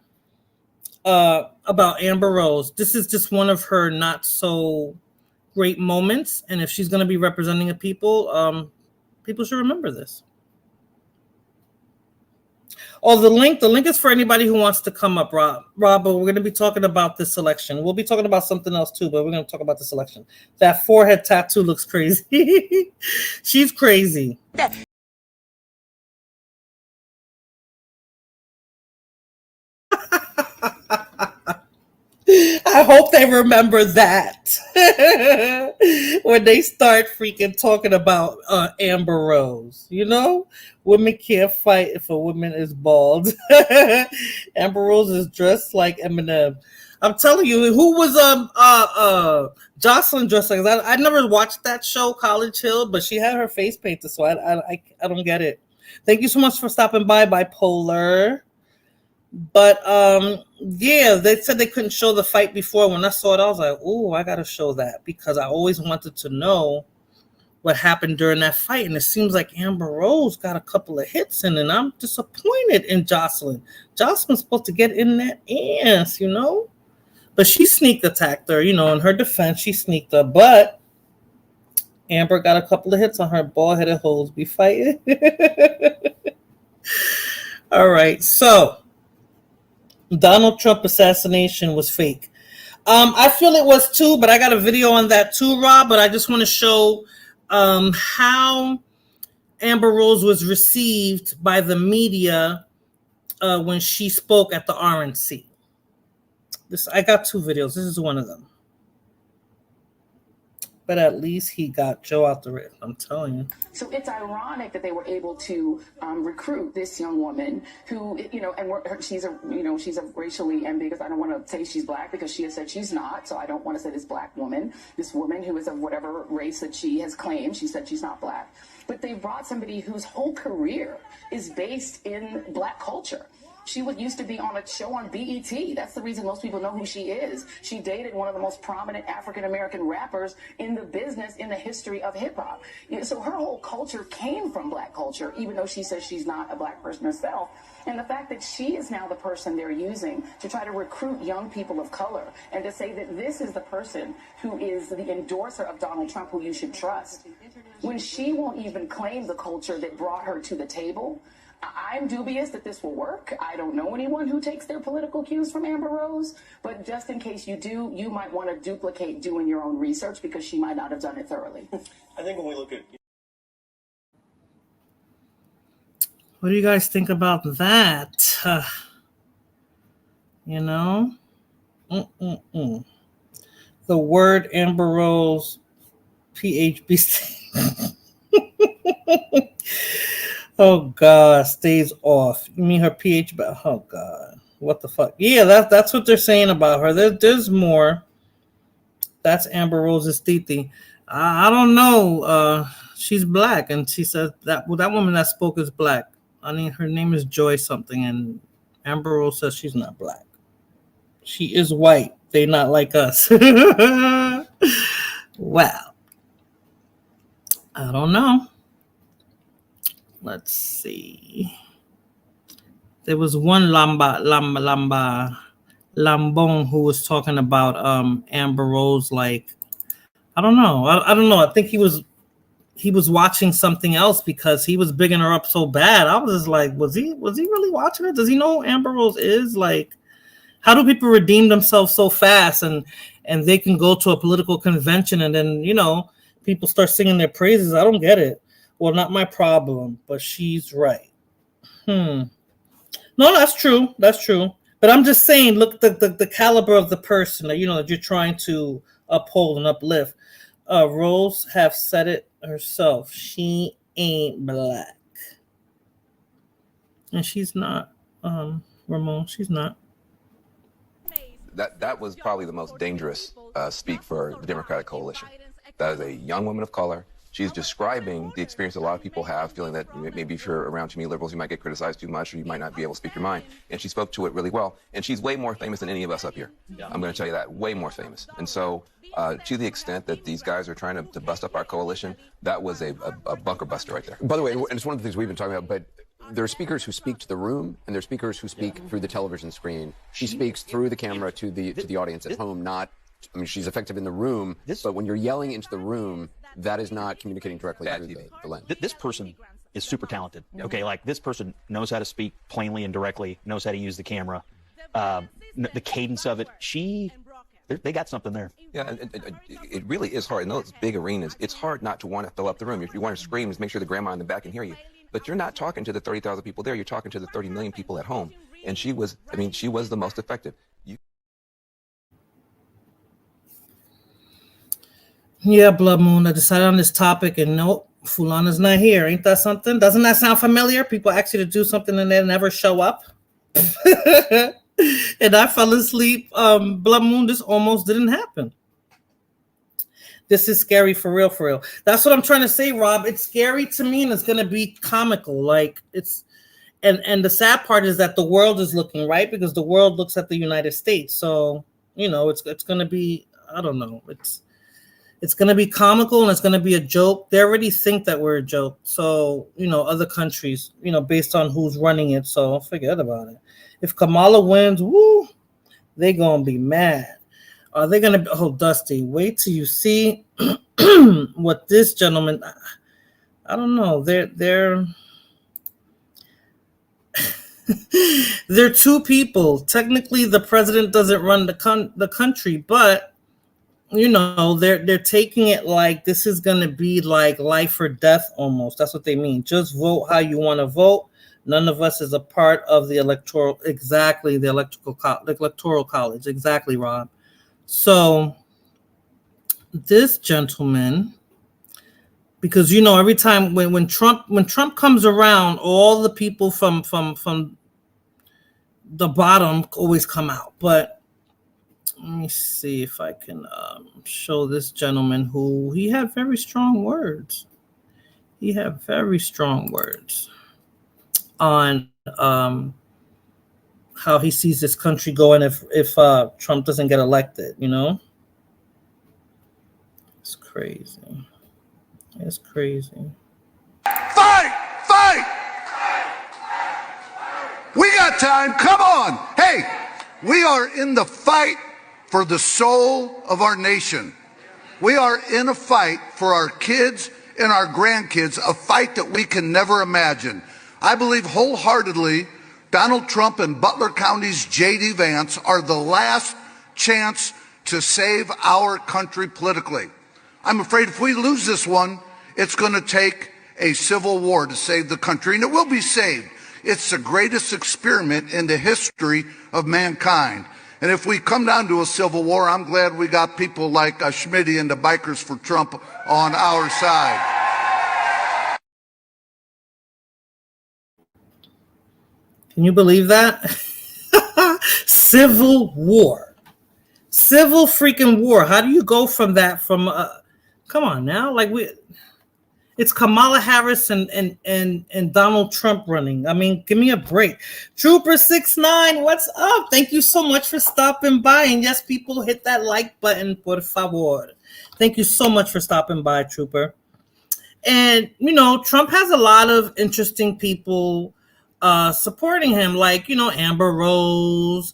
about Amber Rose. This is just one of her not so great moments. And if she's going to be representing a people, people should remember this. Oh, the link is for anybody who wants to come up, Rob, but we're going to be talking about this election. We'll be talking about something else too, but we're going to talk about this election. That forehead tattoo looks crazy. She's crazy. I hope they remember that when they start freaking talking about Amber Rose. You know, women can't fight if a woman is bald. Amber Rose is dressed like Eminem. I'm telling you, who was Jocelyn dressed like that? I never watched that show, College Hill, but she had her face painted, so I don't get it. Thank you so much for stopping by, Bipolar. But yeah, they said they couldn't show the fight before. When I saw it, I was like, "Oh, I gotta show that," because I always wanted to know what happened during that fight. And it seems like Amber Rose got a couple of hits in, and I'm disappointed in Jocelyn. Jocelyn's supposed to get in that ass, you know, but she sneak attacked her. You know, in her defense, she sneaked her, but Amber got a couple of hits on her. Bald-headed hoes be fighting. All right, so. Donald Trump assassination was fake. I feel it was too, but I got a video on that too, Rob. But I just want to show how Amber Rose was received by the media when she spoke at the RNC. I got two videos. This is one of them. But at least he got Joe out the red. I'm telling you. So it's ironic that they were able to recruit this young woman who, you know, and she's a racially ambiguous. I don't want to say she's black because she has said she's not. So I don't want to say this black woman, this woman who is of whatever race that she has claimed. She said she's not black. But they brought somebody whose whole career is based in black culture. She used to be on a show on BET. That's the reason most people know who she is. She dated one of the most prominent African-American rappers in the business, in the history of hip-hop. So her whole culture came from black culture, even though she says she's not a black person herself. And the fact that she is now the person they're using to try to recruit young people of color and to say that this is the person who is the endorser of Donald Trump who you should trust, when she won't even claim the culture that brought her to the table, I'm dubious that this will work. I don't know anyone who takes their political cues from Amber Rose, but just in case you do, you might want to duplicate doing your own research because she might not have done it thoroughly. I think when we look at... What do you guys think about that? You know? The word Amber Rose, PHB. Oh God, stays off. You mean her PH? Oh God, what the fuck? Yeah, that's what they're saying about her. There's more. That's Amber Rose's titi. I don't know. She's black, and she says that woman that spoke is black. I mean, her name is Joy something, and Amber Rose says she's not black. She is white. They not like us. Well, I don't know. Let's see. There was one Lambon who was talking about Amber Rose. Like, I don't know. I don't know. I think he was watching something else because he was bigging her up so bad. I was just like, was he really watching it? Does he know who Amber Rose is? Like, how do people redeem themselves so fast and they can go to a political convention and then, you know, people start singing their praises? I don't get it. Well, not my problem, but she's right. No, that's true. That's true. But I'm just saying, look, the caliber of the person that that you're trying to uphold and uplift. Rose have said it herself. She ain't black, and she's not. Ramon, she's not. That was probably the most dangerous speak for the Democratic coalition. That is a young woman of color. She's describing the experience a lot of people have, feeling that maybe if you're around too many liberals, you might get criticized too much, or you might not be able to speak your mind. And she spoke to it really well. And she's way more famous than any of us up here. Yeah. I'm going to tell you that, way more famous. And so to the extent that these guys are trying to bust up our coalition, that was a bunker buster right there. By the way, and it's one of the things we've been talking about, but there are speakers who speak to the room, and there are speakers who speak through the television screen. She speaks through the camera to the audience at home, not... I mean, she's effective in the room, but when you're yelling into the room, that is not communicating directly through the lens. This person is super talented. Okay, like this person knows how to speak plainly and directly, knows how to use the camera, the cadence of it. They got something there. Yeah, it really is hard. In those big arenas, it's hard not to want to fill up the room. If you want to scream, just make sure the grandma in the back can hear you. But you're not talking to the 30,000 people there. You're talking to the 30 million people at home. And she was the most effective. Yeah, Blood Moon, I decided on this topic, and nope, Fulana's not here. Ain't that something? Doesn't that sound familiar? People ask you to do something and they never show up. And I fell asleep. Blood Moon, this almost didn't happen. This is scary for real, for real. That's what I'm trying to say, Rob. It's scary to me, and it's going to be comical. Like, it's... And the sad part is that the world is looking, right? Because the world looks at the United States. So, it's going to be... I don't know. It's going to be comical, and it's going to be a joke. They already think that we're a joke. So, other countries, based on who's running it. So forget about it. If Kamala wins, woo, they're going to be mad. Are they going to be, Dusty, wait till you see what this gentleman, I don't know. They're two people. Technically, the president doesn't run the country, but they're taking it like this is going to be like life or death almost. That's what they mean. Just vote how you want to vote. None of us is a part of the electoral college. Exactly, Rob. So this gentleman, because every time when Trump comes around, all the people from the bottom always come out. But let me see if I can show this gentleman who he had very strong words. He had very strong words on how he sees this country going if Trump doesn't get elected. It's crazy. It's crazy. Fight! We got time. Come on. Hey, we are in the fight for the soul of our nation. We are in a fight for our kids and our grandkids, a fight that we can never imagine. I believe wholeheartedly Donald Trump and Butler County's J.D. Vance are the last chance to save our country politically. I'm afraid if we lose this one, it's going to take a civil war to save the country, and it will be saved. It's the greatest experiment in the history of mankind. And if we come down to a civil war, I'm glad we got people like Schmitty and the Bikers for Trump on our side. Can you believe that? Civil war. Civil freaking war. How do you go from that come on now? It's Kamala Harris and Donald Trump running. I mean, give me a break. Trooper 69, what's up? Thank you so much for stopping by. And yes, people, hit that like button, por favor. Thank you so much for stopping by, Trooper. And, Trump has a lot of interesting people supporting him, like, Amber Rose.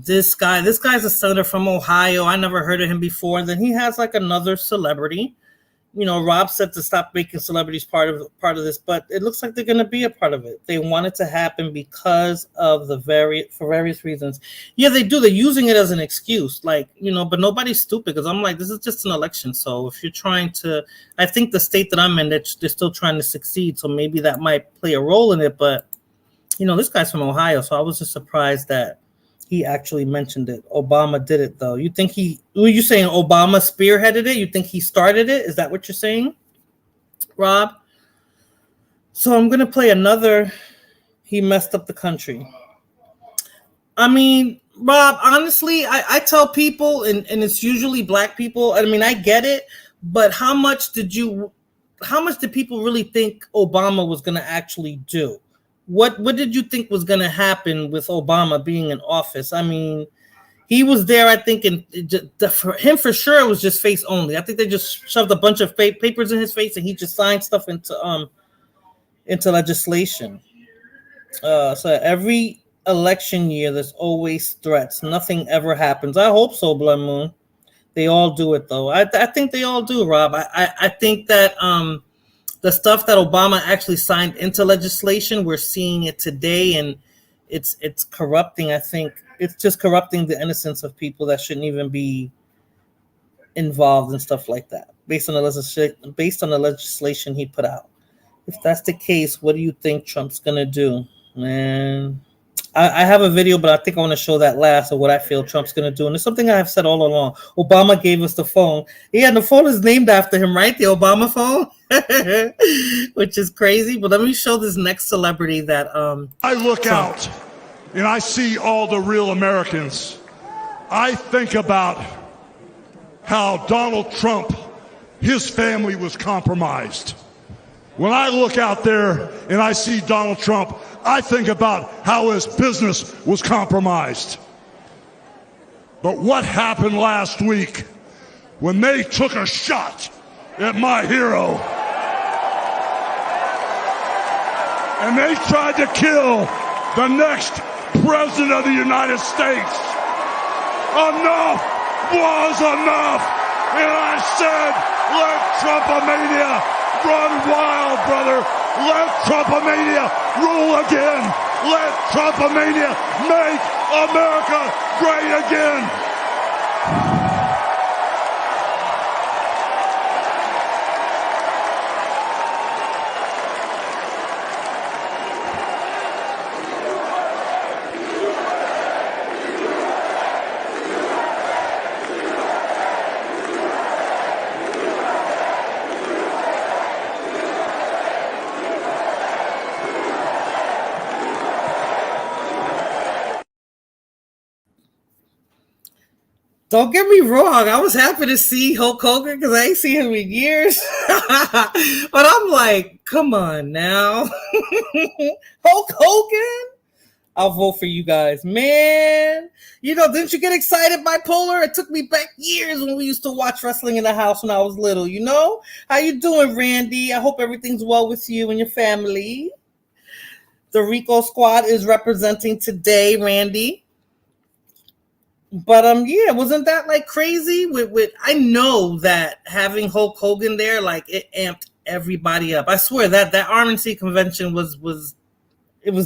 This guy's a senator from Ohio. I never heard of him before. And then he has like another celebrity. Rob said to stop making celebrities part of this, but it looks like they're going to be a part of it. They want it to happen because of for various reasons. Yeah, they do. They're using it as an excuse, but nobody's stupid, because I'm like, this is just an election. So if you're trying to, I think the state that I'm in, they're still trying to succeed. So maybe that might play a role in it, but This guy's from Ohio, so I was just surprised that he actually mentioned it. Obama did it, though. You think were you saying Obama spearheaded it? You think he started it? Is that what you're saying, Rob? So I'm going to play another. He messed up the country. I mean, Rob, honestly, I tell people, and it's usually black people. I mean, I get it, but how much did people really think Obama was going to actually do? What did you think was going to happen with Obama being in office? I mean, he was there, I think, and for him, for sure, it was just face only. I think they just shoved a bunch of papers in his face, and he just signed stuff into legislation. So every election year, there's always threats. Nothing ever happens. I hope so, Blood Moon. They all do it, though. I think they all do, Rob. I think that the stuff that Obama actually signed into legislation, we're seeing it today, and it's corrupting. I think it's just corrupting the innocence of people that shouldn't even be involved in stuff like that, based on the legislation he put out. If that's the case, what do you think Trump's gonna do? Man, I have a video, but I think I want to show that last of what I feel Trump's going to do. And it's something I have said all along. Obama gave us the phone. Yeah, and the phone is named after him, right? The Obama phone, which is crazy. But let me show this next celebrity that I look out and I see all the real Americans. I think about how Donald Trump, his family was compromised. When I look out there and I see Donald Trump, I think about how his business was compromised. But what happened last week when they took a shot at my hero and they tried to kill the next president of the United States? Enough was enough. And I said, let Trumpomania run wild, brother. Let Trumpomania rule again. Let Trumpomania make America great again. Don't get me wrong. I was happy to see Hulk Hogan because I ain't seen him in years. But I'm like, come on now. Hulk Hogan? I'll vote for you guys. Man, didn't you get excited, Bipolar? It took me back years when we used to watch wrestling in the house when I was little, How you doing, Randy? I hope everything's well with you and your family. The Rico Squad is representing today, Randy. But yeah, wasn't that like crazy? With I know that having Hulk Hogan there, like it amped everybody up. I swear that RNC convention was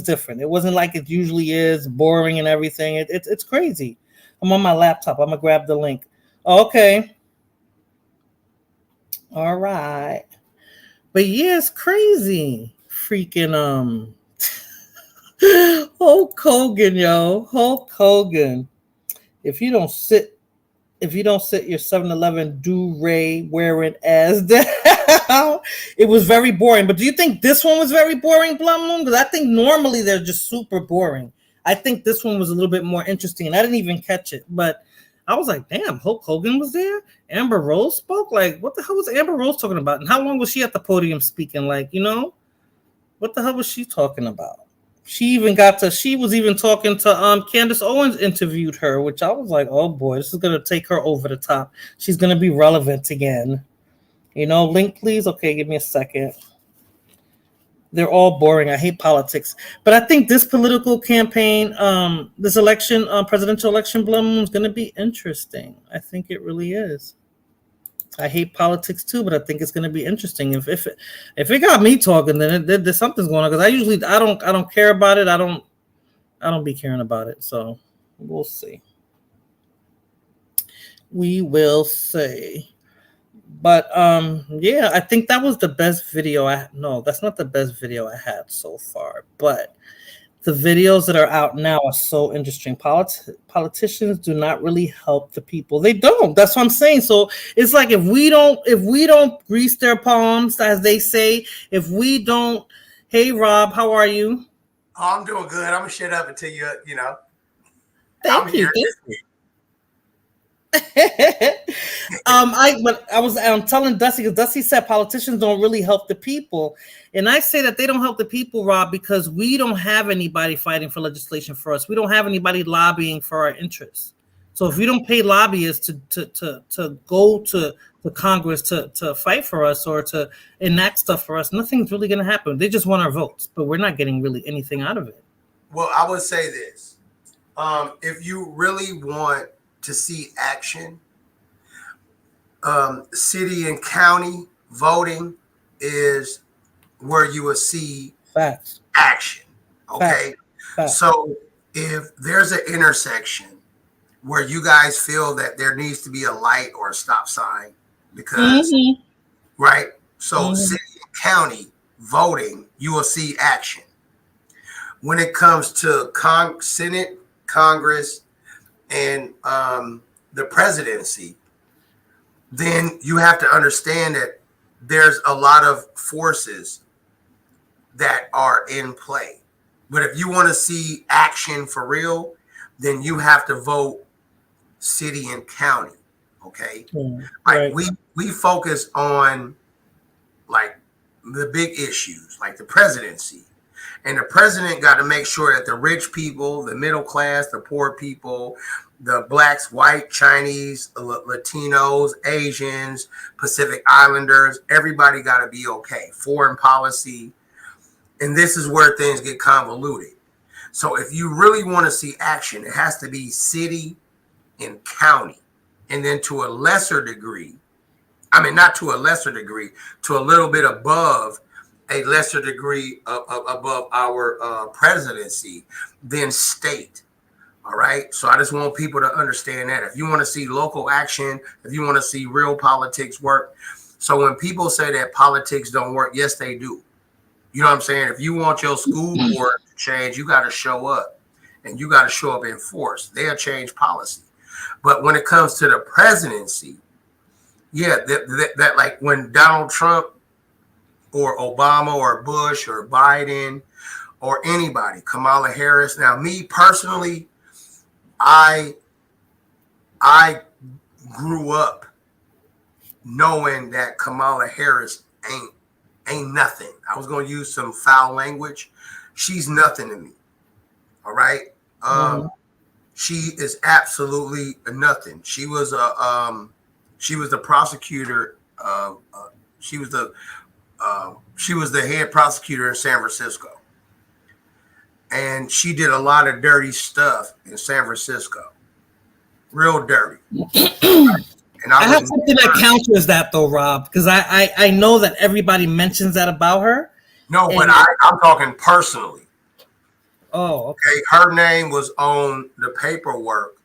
different. It wasn't like it usually is, boring and everything. It's crazy. I'm on my laptop. I'm gonna grab the link. Okay. All right. But yeah, it's crazy. Freaking Hulk Hogan, yo. Hulk Hogan. If you don't sit your 7-Eleven do-ray wearing ass down, it was very boring. But do you think this one was very boring, Blum Moon? Because I think normally they're just super boring. I think this one was a little bit more interesting, and I didn't even catch it. But I was like, damn, Hulk Hogan was there? Amber Rose spoke? Like, what the hell was Amber Rose talking about? And how long was she at the podium speaking? Like, what the hell was she talking about? She was even talking to Candace Owens interviewed her, which I was like, oh boy, this is gonna take her over the top. She's gonna be relevant again. Link please. Okay, give me a second. They're all boring. I hate politics. But I think this political campaign, this election, presidential election, Bloom, is gonna be interesting. I think it really is. I hate politics too, but I think it's going to be interesting. If it got me talking, then there's something's going on. Because I don't care about it. I don't be caring about it. So we'll see. We will see. But yeah, I think that was the best video. No, that's not the best video I had so far. But the videos that are out now are so interesting. Politicians do not really help the people. They don't. That's what I'm saying. So it's like if we don't grease their palms, as they say, if we don't. Hey, Rob, how are you? Oh, I'm doing good. I'm gonna shut up until you know. Thank you. I was telling Dusty, because Dusty said politicians don't really help the people, and I say that they don't help the people, Rob, because we don't have anybody fighting for legislation for us. We don't have anybody lobbying for our interests. So if we don't pay lobbyists to go to Congress to fight for us or to enact stuff for us, nothing's really going to happen. They just want our votes, but we're not getting really anything out of it. Well, I would say this: if you really want to see action, city and county voting is where you will see facts action. Okay, Facts. So if there's an intersection where you guys feel that there needs to be a light or a stop sign, because right, so city and county voting, you will see action. When it comes to Senate, Congress, and the presidency, then you have to understand that there's a lot of forces that are in play. But if you want to see action for real, then you have to vote city and county. Okay. Like we focus on like the big issues, like the presidency. And the president got to make sure that the rich people, the middle class, the poor people, the blacks, white, Chinese, Latinos, Asians, Pacific Islanders, everybody got to be okay. Foreign policy. And this is where things get convoluted. So if you really want to see action, it has to be city and county. And then to a lesser degree, I mean, not to a lesser degree, to a little bit above a lesser degree above our presidency, then state. All right. So I just want people to understand that if you want to see local action, if you want to see real politics work. So when people say that politics don't work, yes, they do. You know what I'm saying? If you want your school board to change, you got to show up, and you got to show up in force. They'll change policy. But when it comes to the presidency, yeah, that like when Donald Trump or Obama or Bush or Biden or anybody, Kamala Harris. Now, me personally, I grew up knowing that Kamala Harris ain't nothing. I was going to use some foul language. She's nothing to me. All right. She is absolutely nothing. She was the prosecutor. She was the head prosecutor in San Francisco. And she did a lot of dirty stuff in San Francisco. Real dirty. And I have something that counters that though, Rob, because I know that everybody mentions that about her. No, but I'm talking personally. Oh, okay. Her name was on the paperwork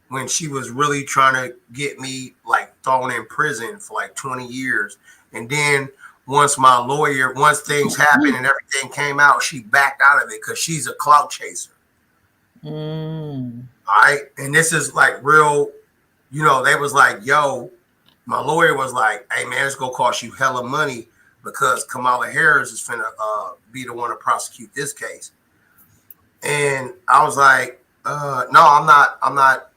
when she was really trying to get me like thrown in prison for like 20 years. And then once things happened and everything came out, she backed out of it because she's a clout chaser. All right. And this is like real, they was like, yo, my lawyer was like, hey man, it's gonna cost you hella money because Kamala Harris is finna be the one to prosecute this case. And I was like, no, I'm not.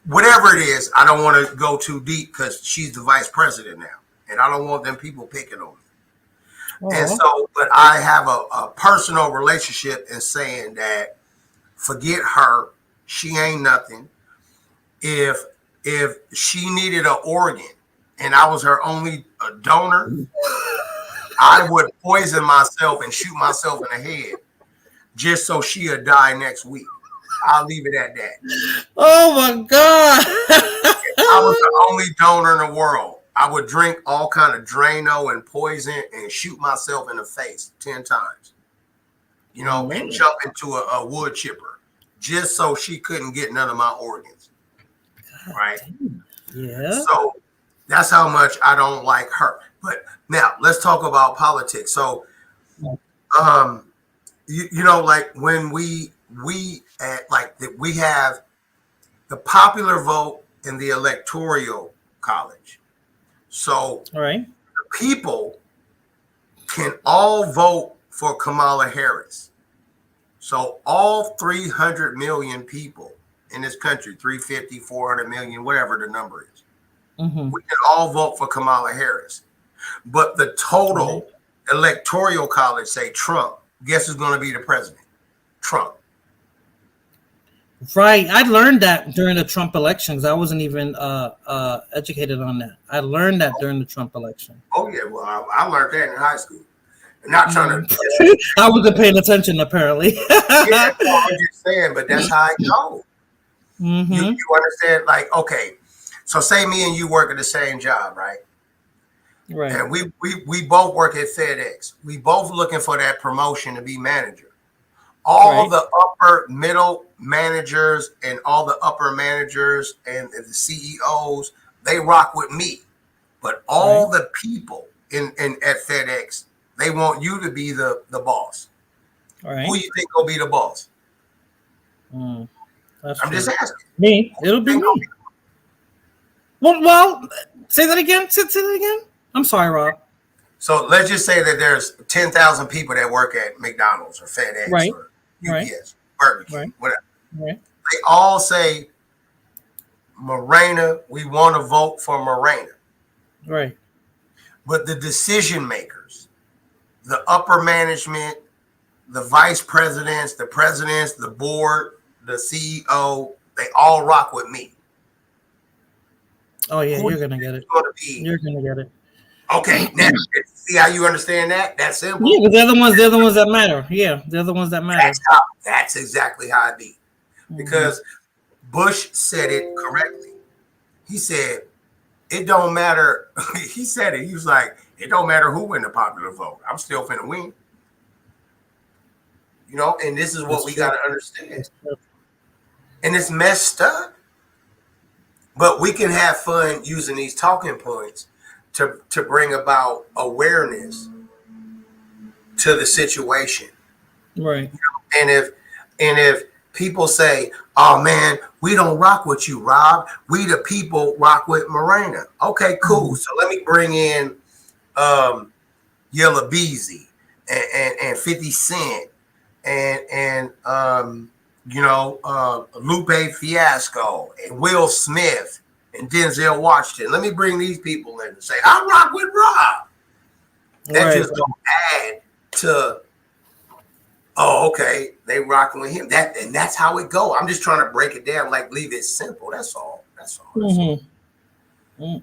Whatever it is, I don't want to go too deep because she's the vice president now. And I don't want them people picking on me. And so, but I have a personal relationship in saying that forget her. She ain't nothing. If she needed an organ and I was her only donor, I would poison myself and shoot myself in the head just so she'll die next week. I'll leave it at that. Oh my God. I was the only donor in the world. I would drink all kind of Drano and poison and shoot myself in the face 10 times, and jump into a wood chipper just so she couldn't get none of my organs. God, right. Yeah. So that's how much I don't like her. But now let's talk about politics. So, you know, like when we have the popular vote in the electoral college. So right, the people can all vote for Kamala Harris. So all 300 million people in this country, 350, 400 million, whatever the number is, we can all vote for Kamala Harris. But the total electoral college say Trump. Guess who's going to be the president? Trump. Right. I learned that during the Trump elections. I wasn't even educated on that. I learned that during the Trump election. Oh, yeah. Well, I learned that in high school. Not trying to. I wasn't paying attention, apparently. Yeah, I'm just saying, but that's how it goes. You understand? Like, okay, so say me and you work at the same job, right? Right. And we both work at FedEx. We both looking for that promotion to be manager. All the upper middle managers and all the upper managers and the CEOs, they rock with me. But all the people in at FedEx, they want you to be the boss. All right. Who you think will be the boss? I'm just asking. Me. It'll be me. Well, say that again. Say that again. I'm sorry, Rob. So let's just say that there's 10,000 people that work at McDonald's or FedEx or UPS, Burger King, whatever. Right. They all say, Morena, we want to vote for Morena. Right. But the decision makers, the upper management, the vice presidents, the board, the CEO, they all rock with me. Oh, yeah, you're going to get it. You're going to get it. Okay, now see how you understand that? That's simple. Yeah, but they're the ones that matter. Yeah, they're the ones that matter. That's exactly how it be. Because Bush said it correctly. He said, it don't matter. He said it. He was like, it don't matter who win the popular vote. I'm still finna win. You know, and this is what we got to understand. And it's messed up. But we can have fun using these talking points to bring about awareness to the situation. Right. You know, and if people say, oh man, we don't rock with you, Rob. We the people rock with Morena. Okay, cool. So let me bring in Yella Beezy and 50 Cent and Lupe Fiasco and Will Smith and Denzel Washington. Let me bring these people in and say, I rock with Rob. That just don't add to, oh, okay, they rocking with him. That's how it go. I'm just trying to break it down, like leave it simple. That's all. You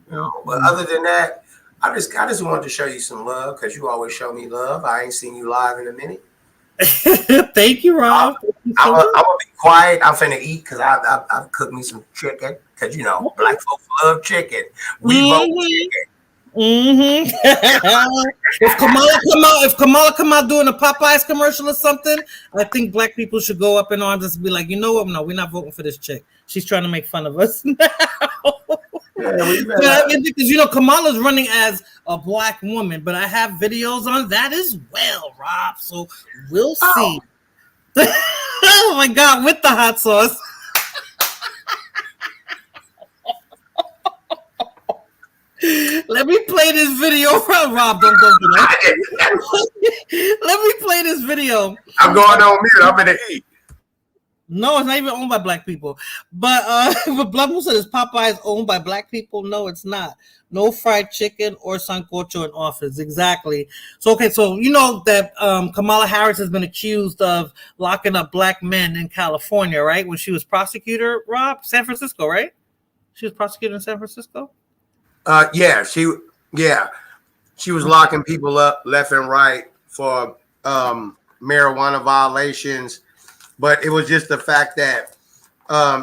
know, but other than that, I just wanted to show you some love because you always show me love. I ain't seen you live in a minute. Thank you, Rob. I'm gonna be quiet. I'm finna eat because I've cooked me some chicken. Because you know, black folks love chicken. We vote chicken. If Kamala come out doing a Popeyes commercial or something, I think black people should go up in arms and be like, you know what? No, we're not voting for this chick. She's trying to make fun of us now. Because you know, Kamala's running as a black woman, but I have videos on that as well, Rob. So we'll see. Oh my God, with the hot sauce. Let me play this video. Rob, don't do that. Let me play this video. I'm going on mute. I'm gonna eat. No, it's not even owned by black people. But Blood Moon said, is Popeyes owned by black people? No, it's not. No fried chicken or sancocho in office. Exactly. So, okay, so you know that Kamala Harris has been accused of locking up black men in California, right? When she was prosecutor, Rob? San Francisco, right? She was prosecutor in San Francisco? She was locking people up left and right for marijuana violations, but it was just the fact that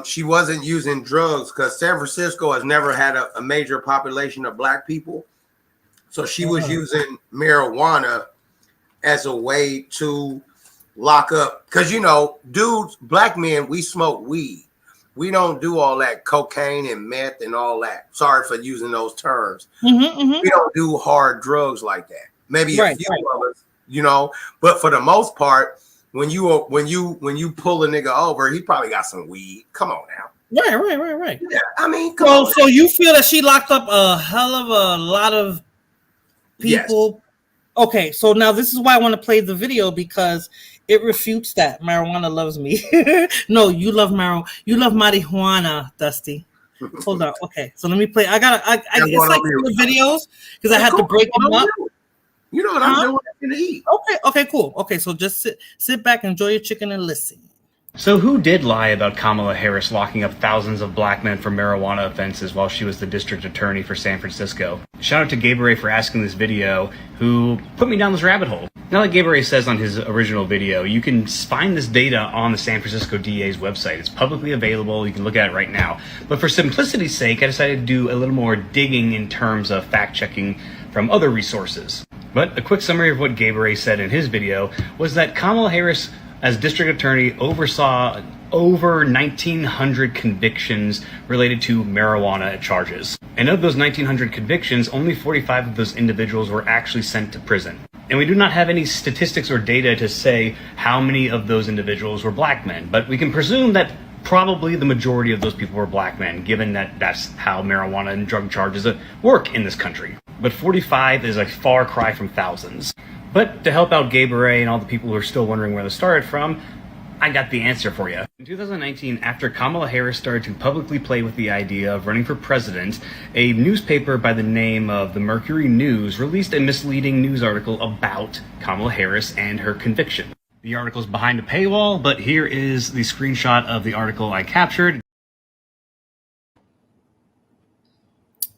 she wasn't using drugs because San Francisco has never had a major population of black people, so she was using marijuana as a way to lock up, because you know, dudes, black men, we smoke weed. We don't do all that cocaine and meth and all that. Sorry for using those terms. We don't do hard drugs like that. Maybe a few of us, you know, but for the most part, when you pull a nigga over, he probably got some weed. Come on now. Right. Yeah, I mean, come on. So you feel that she locked up a hell of a lot of people? Yes. Okay, so now this is why I want to play the video, because it refutes that marijuana loves me. No, you love marijuana. You love marijuana, Dusty. Hold on. Okay, so let me play. It's like the videos because I had to break them up. You know what I'm doing to eat. Okay, cool. Okay, so just sit back, enjoy your chicken, and listen. So who did lie about Kamala Harris locking up thousands of black men for marijuana offenses while she was the district attorney for San Francisco? Shout out to Gabriel for asking this video, who put me down this rabbit hole. Now, like Gabriel says on his original video, you can find this data on the San Francisco DA's website. It's publicly available. You can look at it right now. But for simplicity's sake, I decided to do a little more digging in terms of fact-checking from other resources. But a quick summary of what Gabriel said in his video was that Kamala Harris, as district attorney, oversaw over 1,900 convictions related to marijuana charges. And of those 1,900 convictions, only 45 of those individuals were actually sent to prison. And we do not have any statistics or data to say how many of those individuals were black men, but we can presume that probably the majority of those people were black men, given that that's how marijuana and drug charges work in this country. But 45 is a far cry from thousands. But to help out Gabriel and all the people who are still wondering where this started from, I got the answer for you. In 2019, after Kamala Harris started to publicly play with the idea of running for president, a newspaper by the name of the Mercury News released a misleading news article about Kamala Harris and her conviction. The article is behind a paywall, but here is the screenshot of the article I captured.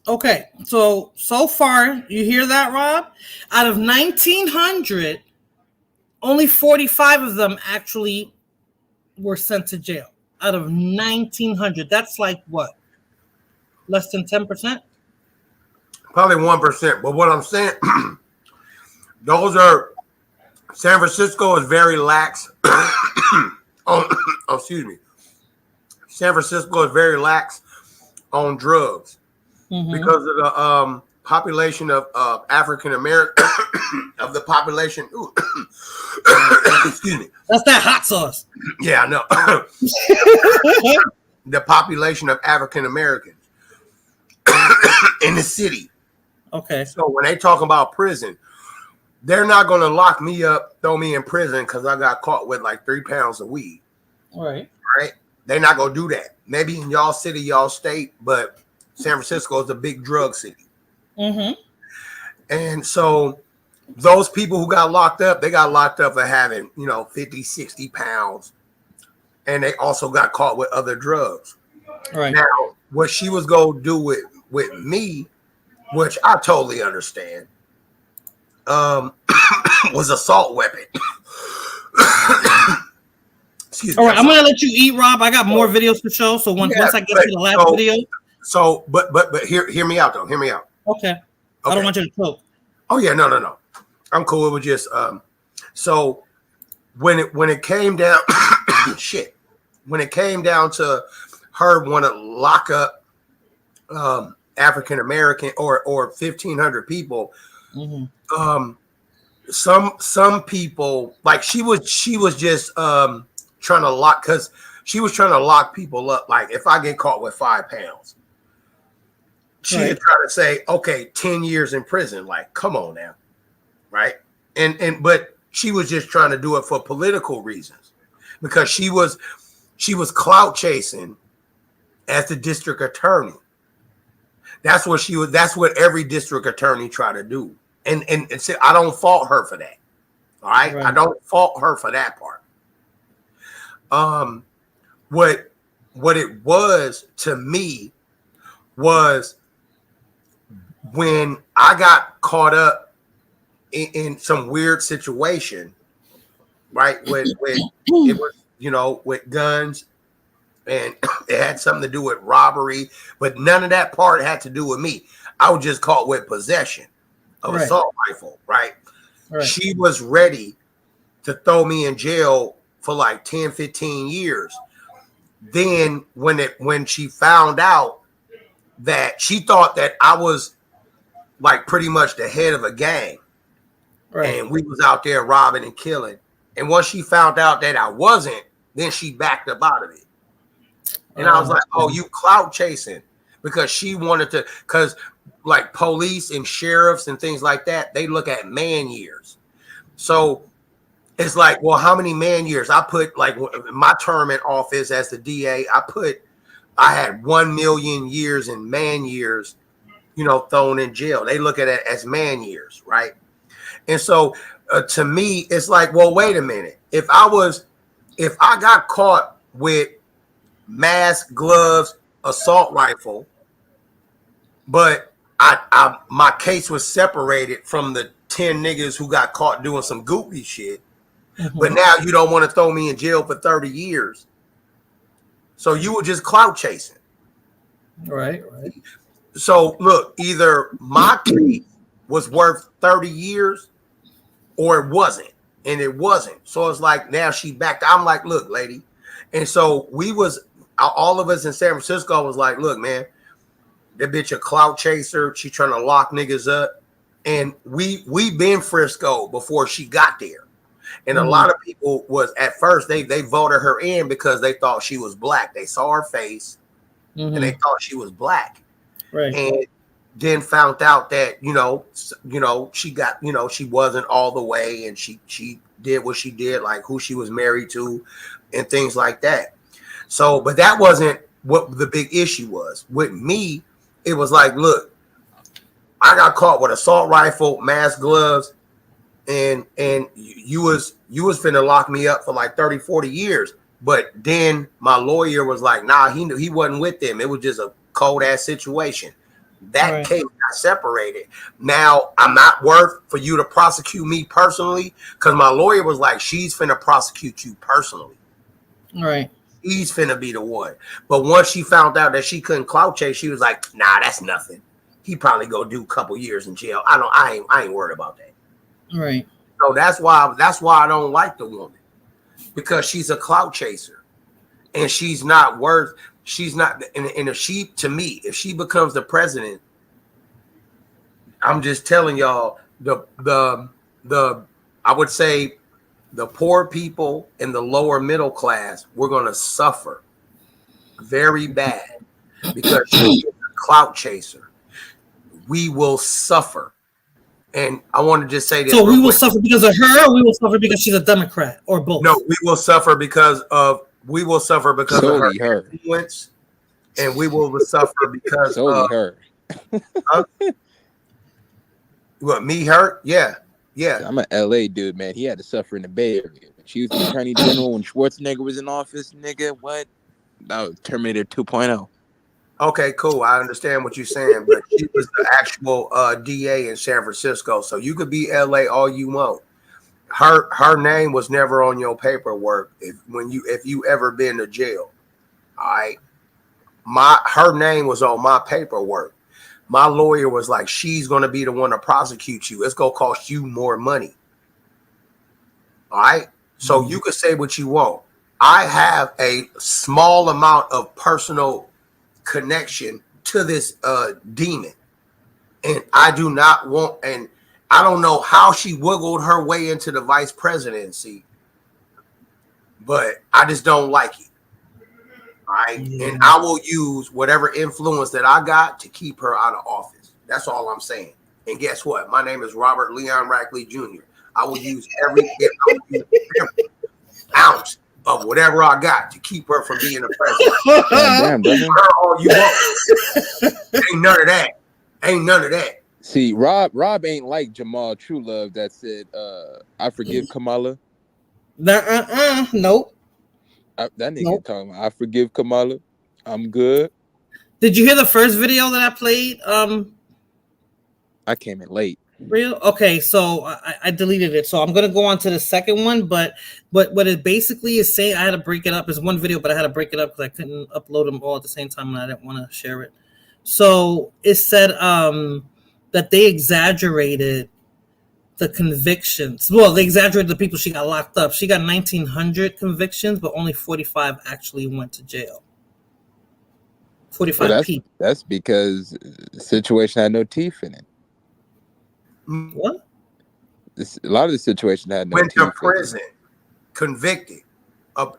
Okay, so far, you hear that, Rob? Out of 1,900, only 45 of them actually were sent to jail. Out of 1,900, that's like what? Less than 10%? Probably 1%. But what I'm saying, those are, San Francisco is very lax. Excuse me. San Francisco is very lax on drugs. Mm-hmm. Because of the population of African American of the population. Excuse me. That's that hot sauce. Yeah, I know. The population of African Americans in the city. Okay. So when they talk about prison, they're not going to lock me up, throw me in prison because I got caught with like 3 pounds of weed. Right. They're not going to do that. Maybe in y'all city, y'all state, but San Francisco is a big drug city. Mm-hmm. And so those people who got locked up, they got locked up for having, 50, 60 pounds. And they also got caught with other drugs. Right. Now, what she was going to do with me, which I totally understand, was assault weapon. Excuse me. All right, I'm going to let you eat, Rob. I got more videos to show. So once I get to the last video. So, but hear me out though. Hear me out. Okay. I don't want you to choke. Oh yeah, no. I'm cool with just So when it came down, when it came down to her want to lock up African American or 1,500 people, mm-hmm. Some people, like she was just trying to lock, because she was trying to lock people up. Like if I get caught with 5 pounds. She had tried to say, okay, 10 years in prison. Like, come on now. Right. But she was just trying to do it for political reasons, because she was clout chasing as the district attorney. That's what she was. That's what every district attorney try to do. And say, I don't fault her for that. All right. I don't fault her for that part. What it was to me was, when I got caught up in some weird situation, right? With it was, with guns, and it had something to do with robbery, but none of that part had to do with me. I was just caught with possession of an assault rifle, right? She was ready to throw me in jail for like 10, 15 years. Then when she found out that, she thought that I was like pretty much the head of a gang, and we was out there robbing and killing, And once she found out that I wasn't, then she backed up out of it. And I was like, oh, you clout chasing, because she wanted to, because like police and sheriffs and things like that, they look at man years. So it's like, well, how many man years? I put, like, my term in office as the DA, I had 1 million years in man years, you know, thrown in jail. They look at it as man years, right? And so to me, it's like, well, wait a minute. If I got caught with mask, gloves, assault rifle, but my case was separated from the 10 niggas who got caught doing some goofy shit, but now you don't want to throw me in jail for 30 years. So you were just clout chasing. Right. So look, either my case was worth 30 years or it wasn't. And it wasn't. So it's like, now she backed. I'm like, look, lady. And so all of us in San Francisco was like, look, man, that bitch a clout chaser. She trying to lock niggas up. And we been Frisco before she got there. And a lot of people was, at first, they voted her in because they thought she was black. They saw her face and they thought she was black. Right. And then found out that, you know, she got, you know, she wasn't all the way, and she did what she did, like who she was married to and things like that. So, but that wasn't what the big issue was. With me, it was like, look, I got caught with assault rifle, mask, gloves, and you was finna lock me up for like 30, 40 years. But then my lawyer was like, nah, he knew he wasn't with them. It was just a cold ass situation. That case got separated. Now I'm not worth for you to prosecute me personally, because my lawyer was like, she's finna prosecute you personally. Right. He's finna be the one. But once she found out that she couldn't clout chase, she was like, nah, that's nothing. He probably go do a couple years in jail. I ain't worried about that. Right. So that's why I don't like the woman, because she's a clout chaser, and she's not. And if she becomes the president, I'm just telling y'all, I would say the poor people and the lower middle class, we're gonna suffer very bad because she's a clout chaser. We will suffer. And I want to just say this. So we will suffer because of her, or we will suffer because she's a Democrat, or both? No, we will suffer because of her influence, and we will suffer because of her. What, me hurt? Yeah. I'm an LA dude, man. He had to suffer in the Bay Area. She was the attorney general when Schwarzenegger was in office, nigga. What? That was Terminator 2.0. Okay, cool. I understand what you're saying, but she was the actual DA in San Francisco, so you could be LA all you want. Her name was never on your paperwork if you ever been to jail. All right, her name was on my paperwork. My lawyer was like, she's going to be the one to prosecute you. It's going to cost you more money. All right, so you could say what you want. I have a small amount of personal connection to this demon, and I do not want, and I don't know how she wiggled her way into the vice presidency, but I just don't like it. All right, and I will use whatever influence that I got to keep her out of office. That's all I'm saying. And guess what? My name is Robert Leon Rackley Jr. I will use every ounce of whatever I got to keep her from being the president. Damn, brother. Her all you want. Ain't none of that. See, Rob ain't like Jamal Truelove that said, I forgive Kamala. Nope. That nigga talking about, I forgive Kamala. I'm good. Did you hear the first video that I played? I came in late. Real? Okay, so I deleted it. So I'm gonna go on to the second one, but what it basically is saying, I had to break it up. It's one video, but I had to break it up because I couldn't upload them all at the same time, and I didn't want to share it. So it said that they exaggerated the convictions. Well, they exaggerated the people she got locked up. She got 1,900 convictions, but only 45 actually went to jail. 45 people. That's because the situation had no teeth in it. What? A lot of the situation had no went teeth to prison. convicted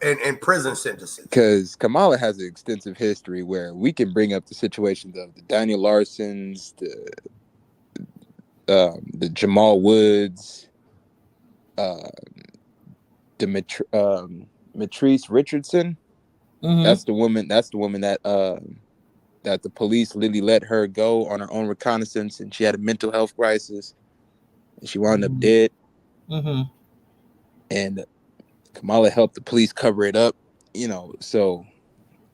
in prison sentences. Because Kamala has an extensive history where we can bring up the situations of the Daniel Larsons, the Jamal Woods, Matrice Richardson. Mhm. That's the woman that that the police literally let her go on her own reconnaissance, and she had a mental health crisis, and she wound up dead. Mm-hmm. And Kamala helped the police cover it up, you know. So,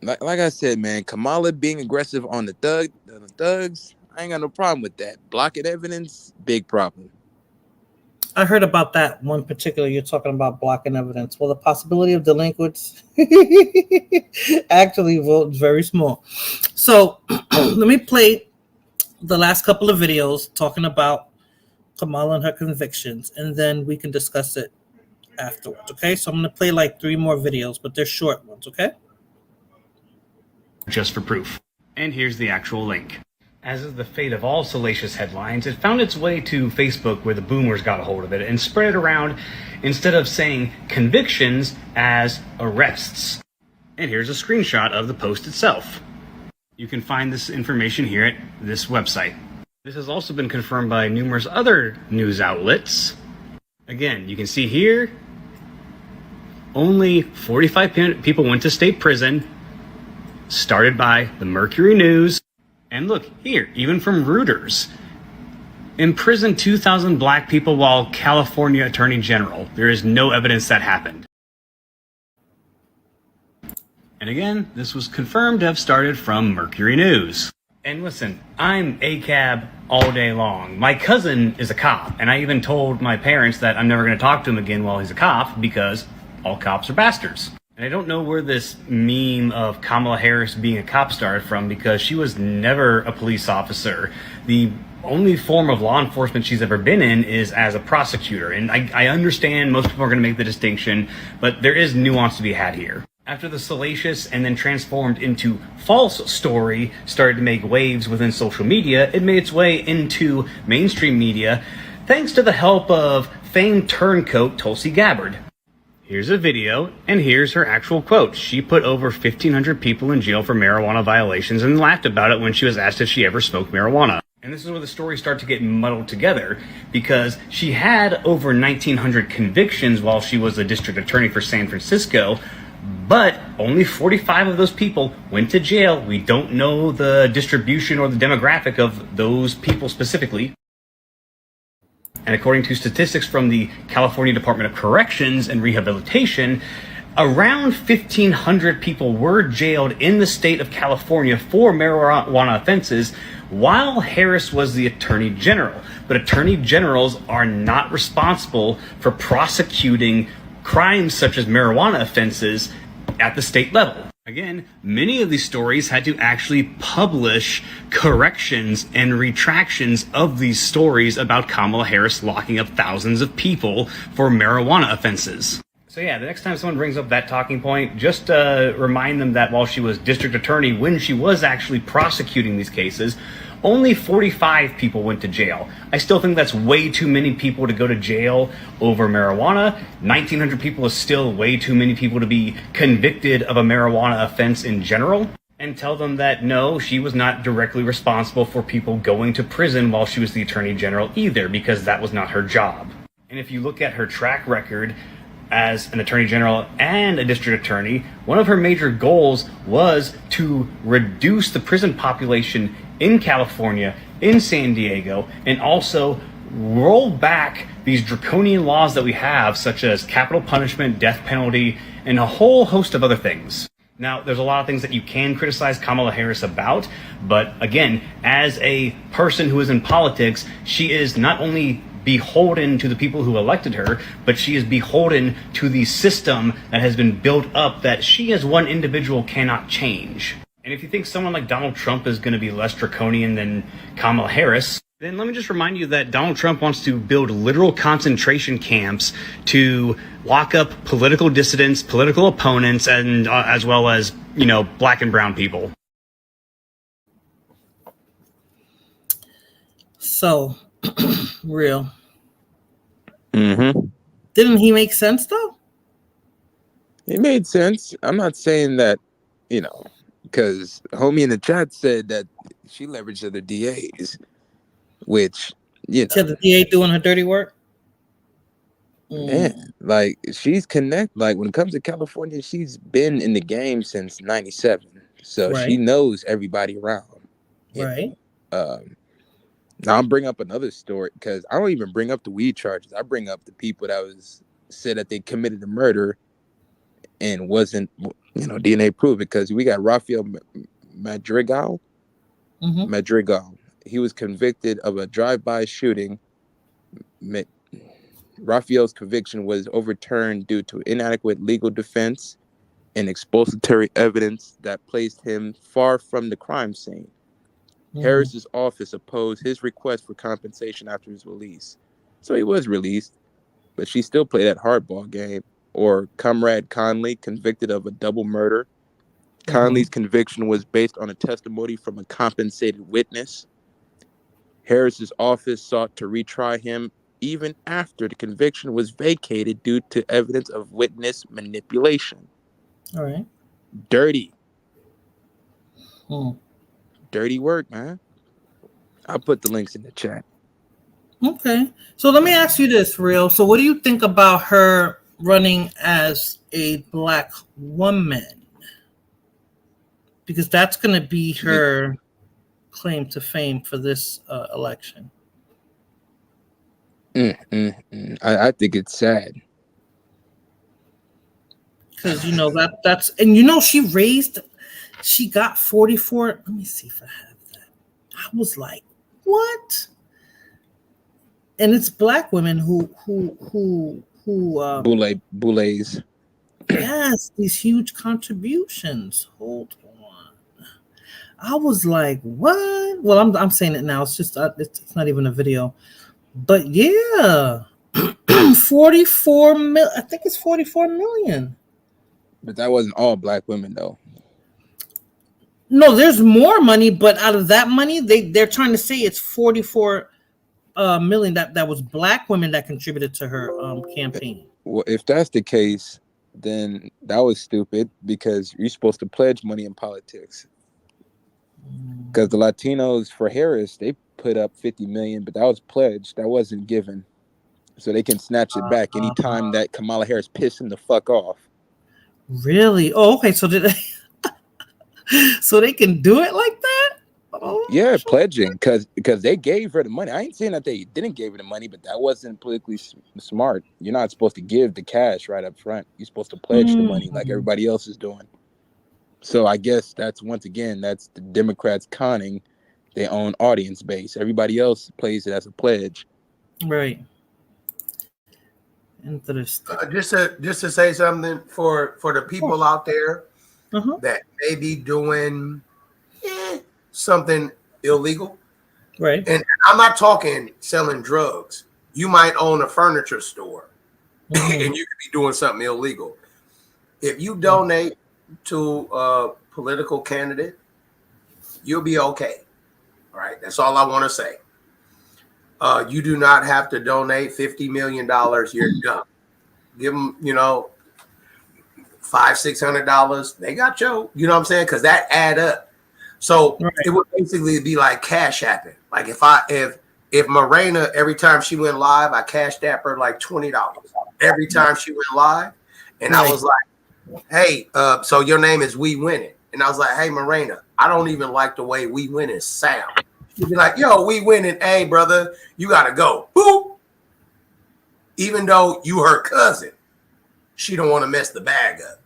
like I said, man, Kamala being aggressive on the thugs, I ain't got no problem with that. Blocking evidence, big problem. I heard about that one particular. You're talking about blocking evidence. Well, the possibility of delinquents actually was very small. So let me play the last couple of videos talking about Kamala and her convictions, and then we can discuss it afterwards. Okay, so I'm going to play like 3 more videos, but they're short ones. Okay, just for proof. And here's the actual link. As is the fate of all salacious headlines, it found its way to Facebook, where the boomers got a hold of it and spread it around instead of saying convictions as arrests. And here's a screenshot of the post itself. You can find this information here at this website. This has also been confirmed by numerous other news outlets. Again, you can see here, only 45 people went to state prison, started by the Mercury News. And look, here, even from Reuters. Imprisoned 2,000 black people while California Attorney General. There is no evidence that happened. And again, this was confirmed to have started from Mercury News. And listen, I'm ACAB all day long. My cousin is a cop, and I even told my parents that I'm never going to talk to him again while he's a cop, because all cops are bastards. And I don't know where this meme of Kamala Harris being a cop started from, because she was never a police officer. The only form of law enforcement she's ever been in is as a prosecutor. And I understand most people are going to make the distinction, but there is nuance to be had here. After the salacious and then transformed into false story started to make waves within social media, it made its way into mainstream media thanks to the help of famed turncoat Tulsi Gabbard. Here's a video, and here's her actual quote. She put over 1,500 people in jail for marijuana violations and laughed about it when she was asked if she ever smoked marijuana. And this is where the stories start to get muddled together, because she had over 1,900 convictions while she was the district attorney for San Francisco, but only 45 of those people went to jail. We don't know the distribution or the demographic of those people specifically. And according to statistics from the California Department of Corrections and Rehabilitation, around 1,500 people were jailed in the state of California for marijuana offenses while Harris was the Attorney General. But Attorney Generals are not responsible for prosecuting crimes such as marijuana offenses at the state level. Again, many of these stories had to actually publish corrections and retractions of these stories about Kamala Harris locking up thousands of people for marijuana offenses. So yeah, the next time someone brings up that talking point, just remind them that while she was district attorney, when she was actually prosecuting these cases, only 45 people went to jail. I still think that's way too many people to go to jail over marijuana. 1,900 people is still way too many people to be convicted of a marijuana offense in general. And tell them that no, she was not directly responsible for people going to prison while she was the Attorney General either, because that was not her job. And if you look at her track record as an Attorney General and a District Attorney, one of her major goals was to reduce the prison population in California, in San Diego, and also roll back these draconian laws that we have, such as capital punishment, death penalty, and a whole host of other things. Now, there's a lot of things that you can criticize Kamala Harris about, but again, as a person who is in politics, she is not only beholden to the people who elected her, but she is beholden to the system that has been built up that she as one individual cannot change. And if you think someone like Donald Trump is going to be less draconian than Kamala Harris, then let me just remind you that Donald Trump wants to build literal concentration camps to lock up political dissidents, political opponents, and as well as, black and brown people. So, real. Mm-hmm. Didn't he make sense though? It made sense. I'm not saying that, because homie in the chat said that she leveraged other DAs, which, She had the DA doing her dirty work. Man, like she's like when it comes to California, she's been in the game since '97, so she knows everybody around. Right. Now I'm bring up another story because I don't even bring up the weed charges. I bring up the people that said that they committed a murder and wasn't, DNA proof, because we got Rafael Madrigal. Madrigal. He was convicted of a drive-by shooting. Rafael's conviction was overturned due to inadequate legal defense and expository evidence that placed him far from the crime scene. Harris's office opposed his request for compensation after his release. So he was released, but she still played that hardball game. Or Comrade Conley, convicted of a double murder. Conley's conviction was based on a testimony from a compensated witness. Harris's office sought to retry him even after the conviction was vacated due to evidence of witness manipulation. All right. Dirty. Dirty work, man. I'll put the links in the chat. Okay. So let me ask you this, Real. So what do you think about her running as a black woman? Because that's going to be her claim to fame for this election. I think it's sad. Because, that's, and she got 44. Let me see if I have that. I was like, what? And it's black women who Boulets. Yes, these huge contributions. Hold on. I was like, what? Well, I'm saying it now. It's just it's not even a video. But yeah, 44 mil. I think it's 44 million. But that wasn't all black women, though. No, there's more money, but out of that money, they're trying to say it's 44 million that was black women that contributed to her campaign. Well, if that's the case, then that was stupid, because you're supposed to pledge money in politics. Because the Latinos for Harris, they put up 50 million, but that was pledged. That wasn't given. So they can snatch it back anytime that Kamala Harris pissed him the fuck off. Really? Oh, okay. So so they can do it like that? Oh, yeah, pledging, because they gave her the money. I ain't saying that they didn't give her the money, but that wasn't politically smart. You're not supposed to give the cash right up front. You're supposed to pledge the money like everybody else is doing. So I guess that's the Democrats conning their own audience base. Everybody else plays it as a pledge. Right. Interesting. Just to say something for the people out there that may be doing something illegal. Right. And I'm not talking selling drugs. You might own a furniture store and you could be doing something illegal. If you donate to a political candidate, you'll be okay. All right. That's all I want to say. You do not have to donate $50 million. You're done. Give them, $500-$600. They got you. You know what I'm saying? Because that add up. So it would basically be like Cash Apping. Like if Morena, every time she went live, I cashed app her like $20 every time she went live, and I was like, "Hey, so your name is We Winning," and I was like, "Hey, Morena, I don't even like the way We Winning sound." She'd be like, "Yo, We Winning, hey brother, you gotta go." Boop. Even though you her cousin, she don't want to mess the bag up.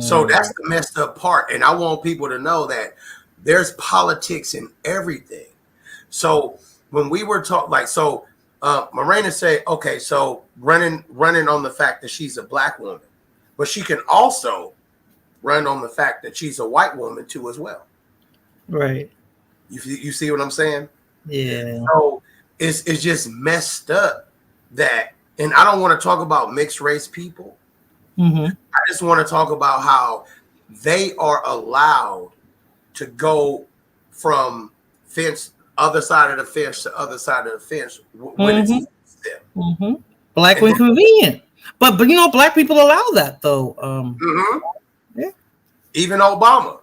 So that's the messed up part. And I want people to know that there's politics in everything. So when we were talking, Morena say, okay, so running on the fact that she's a black woman, but she can also run on the fact that she's a white woman too as well. Right. You see what I'm saying? Yeah. So it's just messed up that, and I don't want to talk about mixed race people. I just want to talk about how they are allowed to go from other side of the fence to other side of the fence when it's them. Black women convenient. But you know, black people allow that though. Yeah. Even Obama.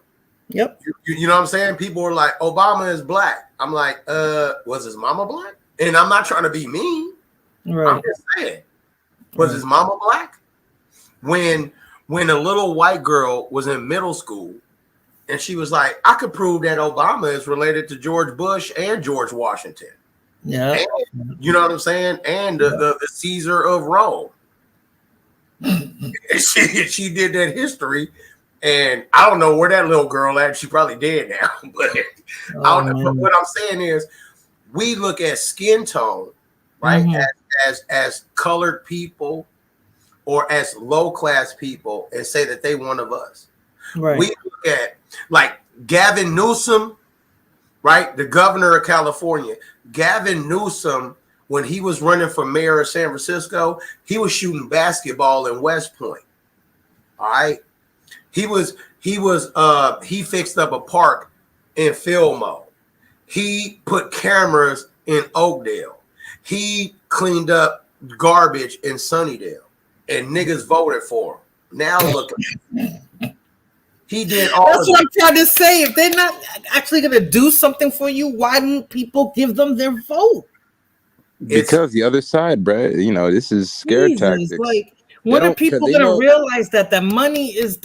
Yep. You know what I'm saying? People are like, Obama is black. I'm like, was his mama black? And I'm not trying to be mean. Right. I'm just saying, was his mama black? When a little white girl was in middle school and she was like, I could prove that Obama is related to George Bush and George Washington. Yeah. And, you know what I'm saying? And the Caesar of Rome. she did that history. And I don't know where that little girl at. She probably dead now. But I don't know. But what I'm saying is, we look at skin tone, right, as colored people or as low class people, and say that they one of us. Right. We look at like Gavin Newsom, right, the governor of California. Gavin Newsom, when he was running for mayor of San Francisco, he was shooting basketball in West Point. All right. He fixed up a park in Fillmore. He put cameras in Oakdale. He cleaned up garbage in Sunnydale, and niggas voted for him. Now look at him. He did all. That's what I'm trying to say. If they're not actually going to do something for you, why don't people give them their vote? Because the other side, bro, you know, this is scare tactics. Like, when are people going to realize that money is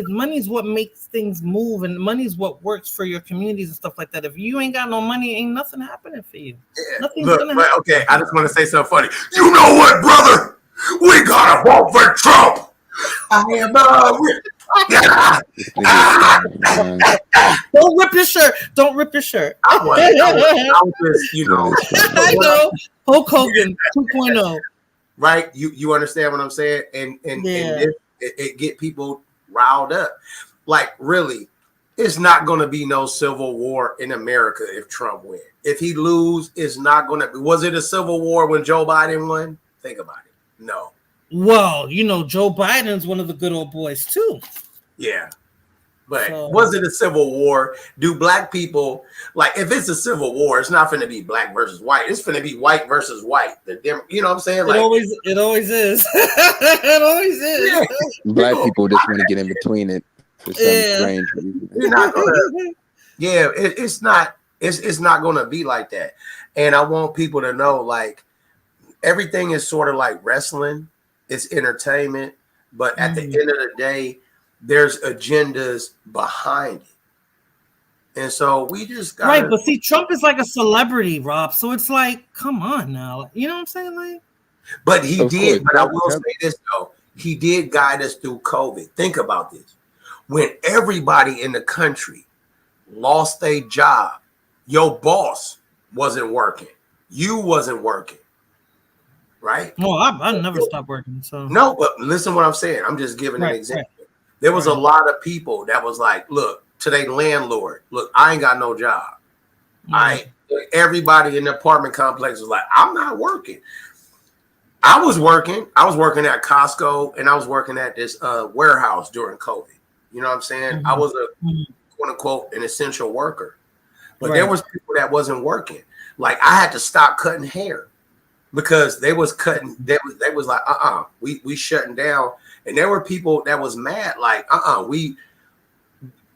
money is what makes things move, and money is what works for your communities and stuff like that. If you ain't got no money, ain't nothing happening for you. Yeah. Nothing's Look, gonna happen. okay, I just want to say something funny. You know what, brother? We gotta vote for Trump. I am Don't rip your shirt. Don't rip your shirt. I was just, you know. I know. Hulk Hogan 2.0. Right? You understand what I'm saying? And it get people riled up. Like, really, it's not going to be no civil war in America if Trump wins. If he lose, it's not going to be. Was it a civil war when Joe Biden won? Think about it. No. Well, you know, Joe Biden's one of the good old boys too. Yeah. But was it a civil war? Do black people, like, if it's a civil war, it's not going to be black versus white. It's going to be white versus white. You know what I'm saying? Like, it always is. It always is. Yeah. Black people just want to get in between it for some strange reason. You're not gonna, yeah, it's not going to be like that. And I want people to know, like, everything is sort of like wrestling. It's entertainment. But at the end of the day, there's agendas behind it. And so we just got right. But see, Trump is like a celebrity, Rob. So it's like, come on now. You know what I'm saying? Like, but he did. But I will say this, though. He did guide us through COVID. Think about this. When everybody in the country lost their job, your boss wasn't working. You wasn't working. Right? Well, I never stopped working. So no, but listen what I'm saying. I'm just giving an example. Right. There was a lot of people that was like, look, to their landlord, look, I ain't got no job. Everybody in the apartment complex was like, I'm not working. I was working at Costco, and I was working at this warehouse during COVID. You know what I'm saying? I was a quote unquote an essential worker. But there was people that wasn't working. Like, I had to stop cutting hair because they was cutting, they was like, we shutting down. And there were people that was mad, like, we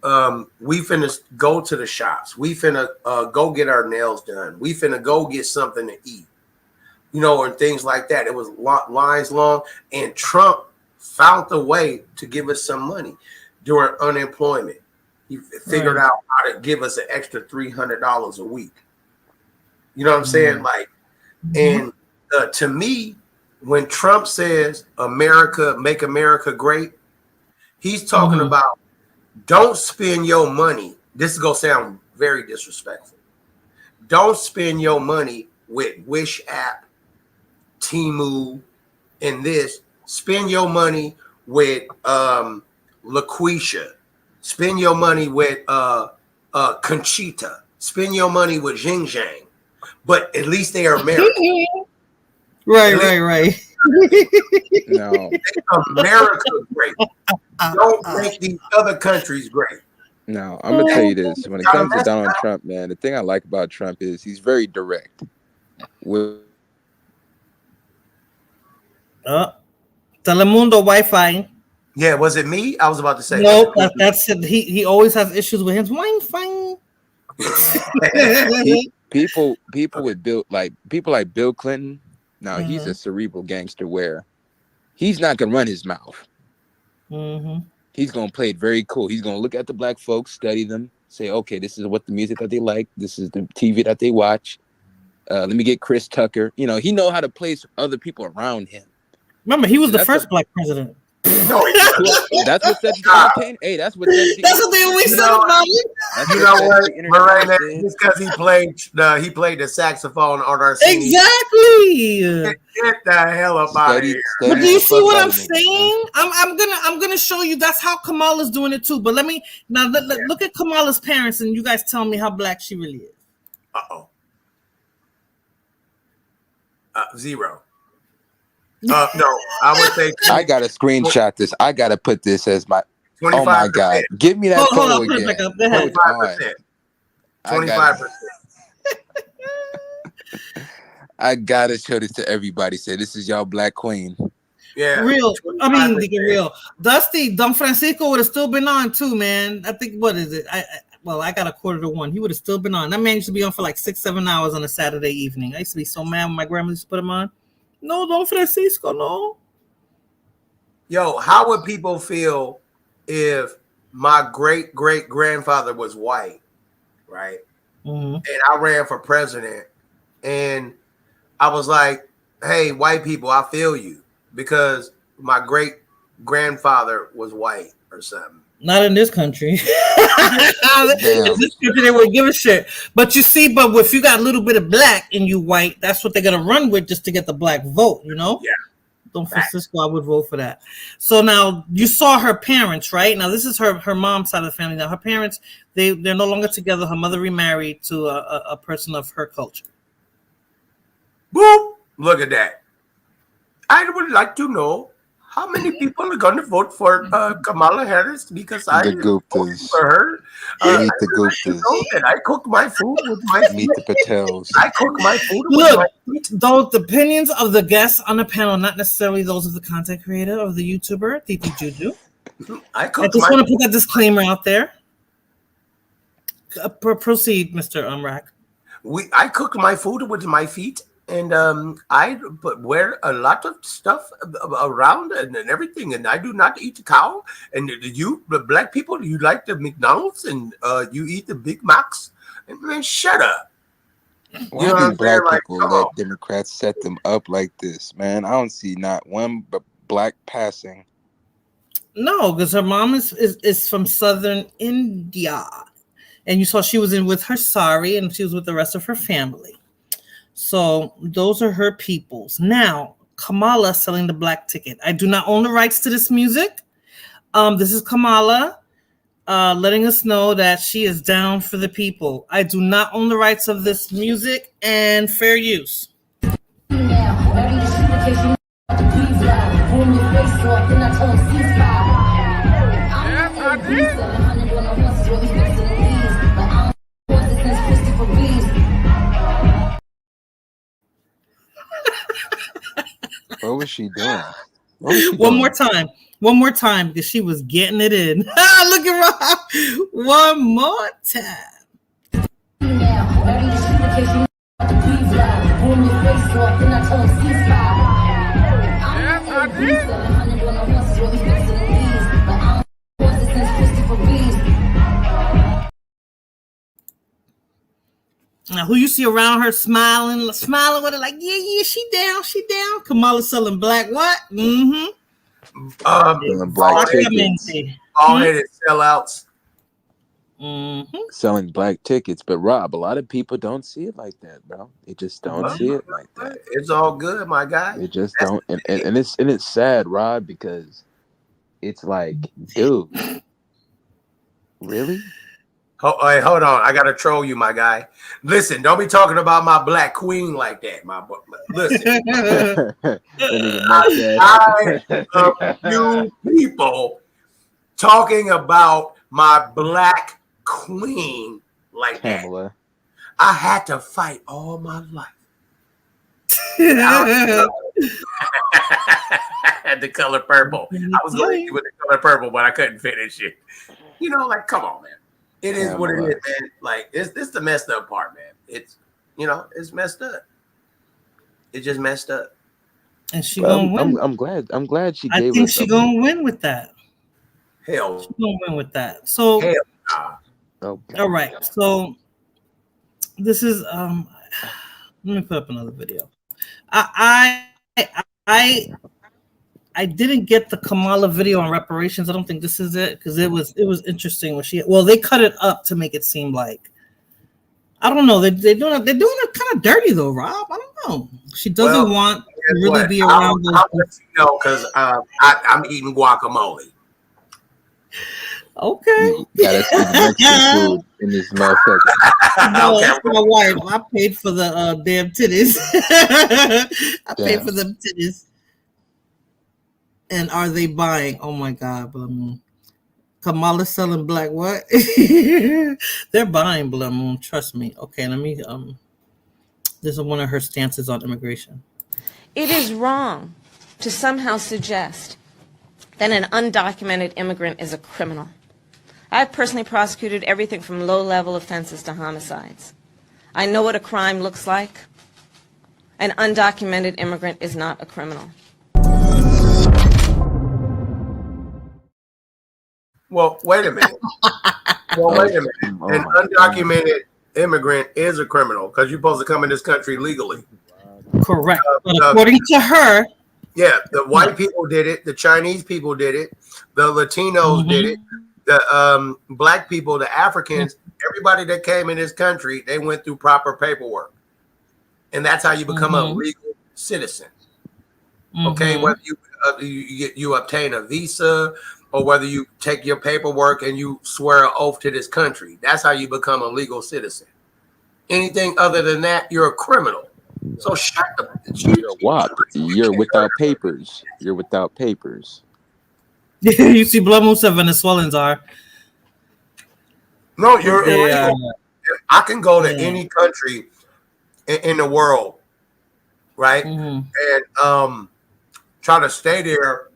finna go to the shops. We finna go get our nails done. We finna go get something to eat, you know, and things like that. It was lines long, and Trump found a way to give us some money during unemployment. He figured out how to give us an extra $300 a week. You know what I'm saying? Like, and to me, when Trump says America, make America great, he's talking about don't spend your money. This is going to sound very disrespectful. Don't spend your money with Wish app, Temu, and this. Spend your money with LaQuisha. Spend your money with Conchita. Spend your money with Xing Zhang. But at least they are American. Right. No. Make America great. Don't make these other countries great. No, I'm gonna tell you this. When it comes to Donald Trump, man, the thing I like about Trump is he's very direct. Telemundo Wi-Fi. Yeah, was it me? I was about to say. Nope, that's it. He always has issues with his Wi-Fi. People with people like Bill Clinton. Now he's a cerebral gangster where he's not gonna run his mouth. He's gonna play it very cool. He's gonna look at the black folks, study them, say, okay, this is what the music that they like. This is the TV that they watch. Let me get Chris Tucker. You know, he know how to place other people around him. Remember, he was the first black president. No, that's what sets the entertainment. Hey, that's what they always said about you. You know what, Miranda? It's because he played the saxophone on our scene. Exactly. Get the hell up out of here. But do you see what I'm saying? I'm gonna show you. That's how Kamala's doing it too. But let me now look at Kamala's parents, and you guys tell me how black she really is. Zero. No, I would say I gotta screenshot this. I gotta put this as my 25%. Oh my god. Give me that photo again. 25%. 25%. I gotta show this to everybody. Say this is y'all black queen. Yeah. Real. I mean, to get real. Dusty, Don Francisco would have still been on too, man. I think what is it? I got 1:45. He would have still been on. That man used to be on for like 6-7 hours on a Saturday evening. I used to be so mad when my grandma used to put him on. No, Don Francisco, no. Yo, how would people feel if my great grandfather was white, right? And I ran for president, and I was like, "Hey, white people, I feel you," because my great grandfather was white or something. Not in this country. In this country, they would give a shit. But you see, if you got a little bit of black and you white, that's what they're gonna run with just to get the black vote, you know? Yeah. Don Francisco, I would vote for that. So now you saw her parents, right? Now this is her mom's side of the family. Now her parents, they're no longer together. Her mother remarried to a person of her culture. Boop! Look at that. I would like to know how many people are going to vote for Kamala Harris because I voted for her. Meet the Guptas. And I cook my food with my feet. Meet the Patels. I cook my food with my feet. Though the opinions of the guests on the panel, not necessarily those of the content creator of the YouTuber, Titi Juju. I just want to put that disclaimer out there. Proceed, Mr. Rack. I cook my food with my feet. And I wear a lot of stuff around and everything, and I do not eat cow. And you, the black people, you like the McDonald's and you eat the Big Macs. And man, shut up. Why do black people let Democrats set them up like this, man? I don't see not one but black passing. No, because her mom is from southern India, and you saw she was in with her sari, and she was with the rest of her family. So those are her peoples. Now, Kamala selling the black ticket. I do not own the rights to this music. This is Kamala letting us know that she is down for the people. I do not own the rights of this music and fair use. What was she doing? One more time, because she was getting it in. Look at Rob. One more time. Now, who you see around her smiling with her like, yeah, she down. Kamala selling black what? Selling black tickets. All-headed sellouts. Selling black tickets. But Rob, a lot of people don't see it like that, bro. They just don't see it like that. It's all good, my guy. They just don't. And it's sad, Rob, because it's like, dude, really? Hey, hold on. I got to troll you, my guy. Listen, don't be talking about my black queen like that. Listen. You people talking about my black queen like Pamela. That. I had to fight all my life. The Color Purple. I was going with The Color Purple, but I couldn't finish it. You know, like, come on, man. It is what it is, man. Like, it's the messed up part, man. It's, you know, it's messed up. It just messed up. And she gonna win. I'm glad she I gave think us. she gonna win with that. Hell, she gonna win with that. So, hell nah. All right. So this is let me put up another video. I didn't get the Kamala video on reparations. I don't think this is it because it was interesting when they cut it up to make it seem like, I don't know, they're doing it kind of dirty though, Rob. I don't know. She doesn't want to really be around those. I'll let you know because I'm eating guacamole. Okay. Gotta see the Mexican food in this motherfucker. No, that's my wife. I paid for the damn titties. I paid for them titties. And are they buying? Oh my God, Blood Moon. Kamala selling black what? They're buying Blood Moon. Trust me. Okay, let me this is one of her stances on immigration. It is wrong to somehow suggest that an undocumented immigrant is a criminal. I've personally prosecuted everything from low-level offenses to homicides. I know what a crime looks like. An undocumented immigrant is not a criminal. Well, wait a minute. An undocumented immigrant is a criminal because you're supposed to come in this country legally. Correct. But according to her, yeah, the white people did it. The Chinese people did it. The Latinos did it. The black people, the Africans, everybody that came in this country, they went through proper paperwork. And that's how you become a legal citizen. Okay, whether you obtain a visa or whether you take your paperwork and you swear an oath to this country, that's how you become a legal citizen. Anything other than that, you're a criminal. So shut up. You're without papers. You're without papers. You see, Blood Moon said Venezuelans are. No, you're illegal. I can go to any country in the world, right? And try to stay there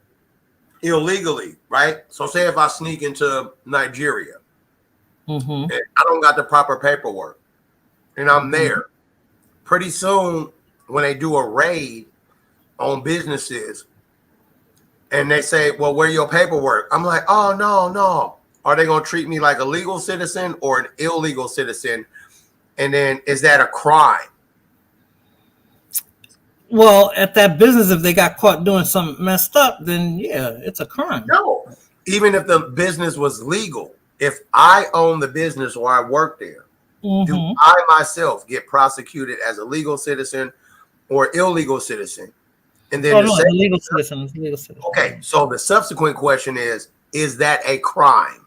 illegally, right? So say if I sneak into Nigeria and I don't got the proper paperwork and I'm there, pretty soon when they do a raid on businesses and they say, well, where your paperwork? I'm like, oh, no. Are they going to treat me like a legal citizen or an illegal citizen? And then is that a crime? Well, at that business, if they got caught doing something messed up, then yeah, it's a crime. No, even if the business was legal, if I own the business or I work there, do I myself get prosecuted as a legal citizen or illegal citizen? And then legal citizen. Okay, so the subsequent question is that a crime?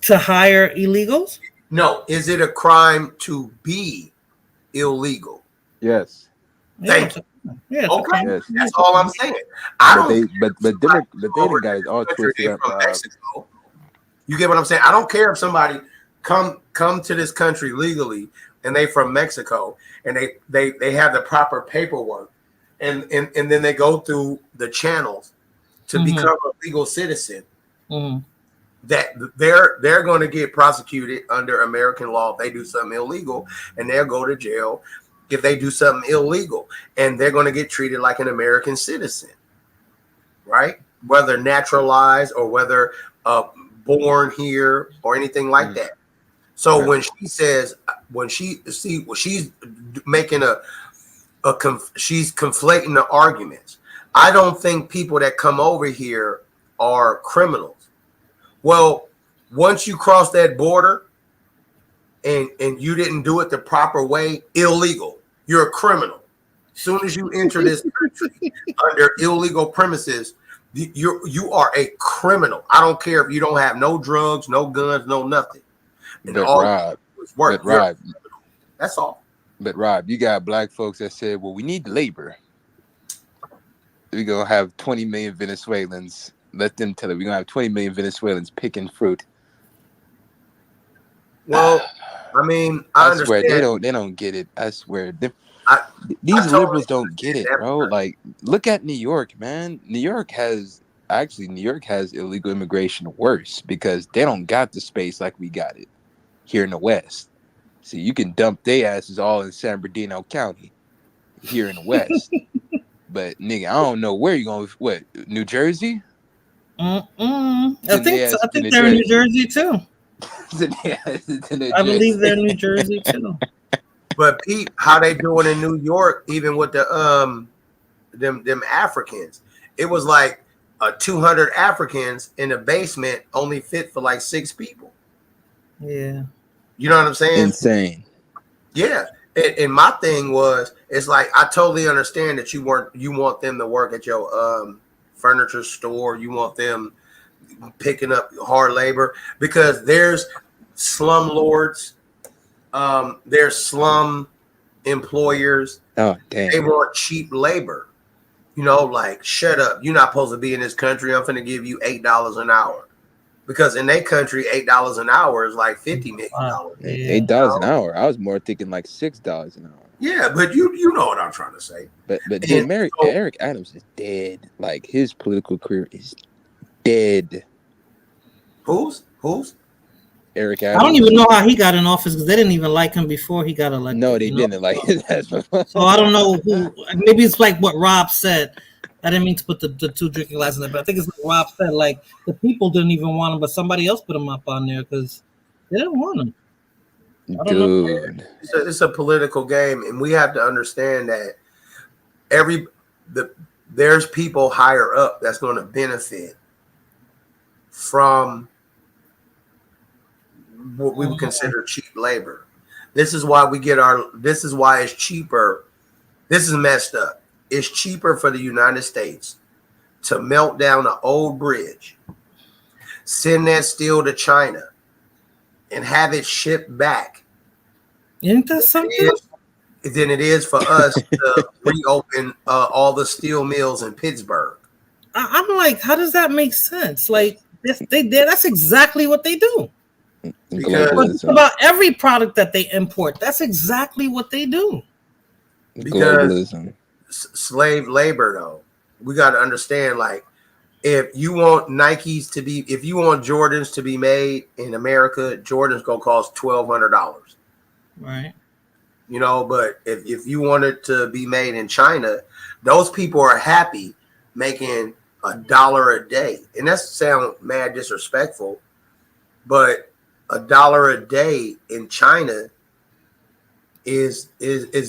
To hire illegals? No, is it a crime to be illegal? Yes. Thank you. Yeah, okay, yes. That's all I'm saying. But they didn't got it all twisted up. Mexico. You get what I'm saying? I don't care if somebody come to this country legally and they from Mexico and they have the proper paperwork and then they go through the channels to become a legal citizen. That they're going to get prosecuted under American law if they do something illegal, and they'll go to jail if they do something illegal, and they're going to get treated like an American citizen, right? Whether naturalized or whether born here or anything like that. So when she says, she's making she's conflating the arguments. I don't think people that come over here are criminals. Well, once you cross that border and you didn't do it the proper way, illegal, you're a criminal. As soon as you enter this country under illegal premises, you are a criminal. I don't care if you don't have no drugs, no guns, no nothing. And Rob, that's all. But Rob, you got black folks that said, well, we need labor. We're going to have 20 million Venezuelans. Let them tell it. We're going to have 20 million Venezuelans picking fruit. Well, I mean, I understand. Swear, they don't get it. I swear. These liberals don't get it, bro. Like, look at New York, man. New York has illegal immigration worse because they don't got the space like we got it here in the West. See, you can dump their asses all in San Bernardino County here in the West. But nigga, I don't know where you're going. What, New Jersey? I think they're in New Jersey too. I believe they're in New Jersey too. But Pete, how they doing in New York? Even with the them Africans, it was like 200 Africans in a basement, only fit for like 6 people. Yeah, you know what I'm saying? Insane. Yeah, and my thing was, it's like I totally understand that you want them to work at your furniture store. You want them picking up hard labor because there's slumlords. There's slum employers. Oh, damn. They want cheap labor. You know, like, shut up. You're not supposed to be in this country. I'm finna give you $8 an hour. Because in their country, $8 an hour is like $50 million. $8 an hour. I was more thinking like $6 an hour. Yeah, but you know what I'm trying to say. But then Eric Adams is dead. Like, his political career is dead. Who's? Eric Adams. I don't even know how he got in office because they didn't even like him before he got elected. No, they didn't like his ass. So I don't know who. Maybe it's like what Rob said. I didn't mean to put the 2 drinking glasses in there, but I think it's what Rob said. Like, the people didn't even want him, but somebody else put him up on there because they didn't want him. Dude, it's a political game, and we have to understand that there's people higher up that's going to benefit from what we would consider cheap labor. This is why this is why it's cheaper. This is messed up. It's cheaper for the United States to melt down an old bridge, send that steel to China, and have it shipped back. Isn't that something? Than it is for us to reopen all the steel mills in Pittsburgh. I'm like, how does that make sense? Like, that's exactly what they do. Because about every product that they import, that's exactly what they do. Because slave labor, though, we got to understand, like, if you want if you want Jordans to be made in America, Jordans gonna cost $1,200. Right. You know, but if you want it to be made in China, those people are happy making $1 a day. And that sounds mad disrespectful, but $1 a day in China is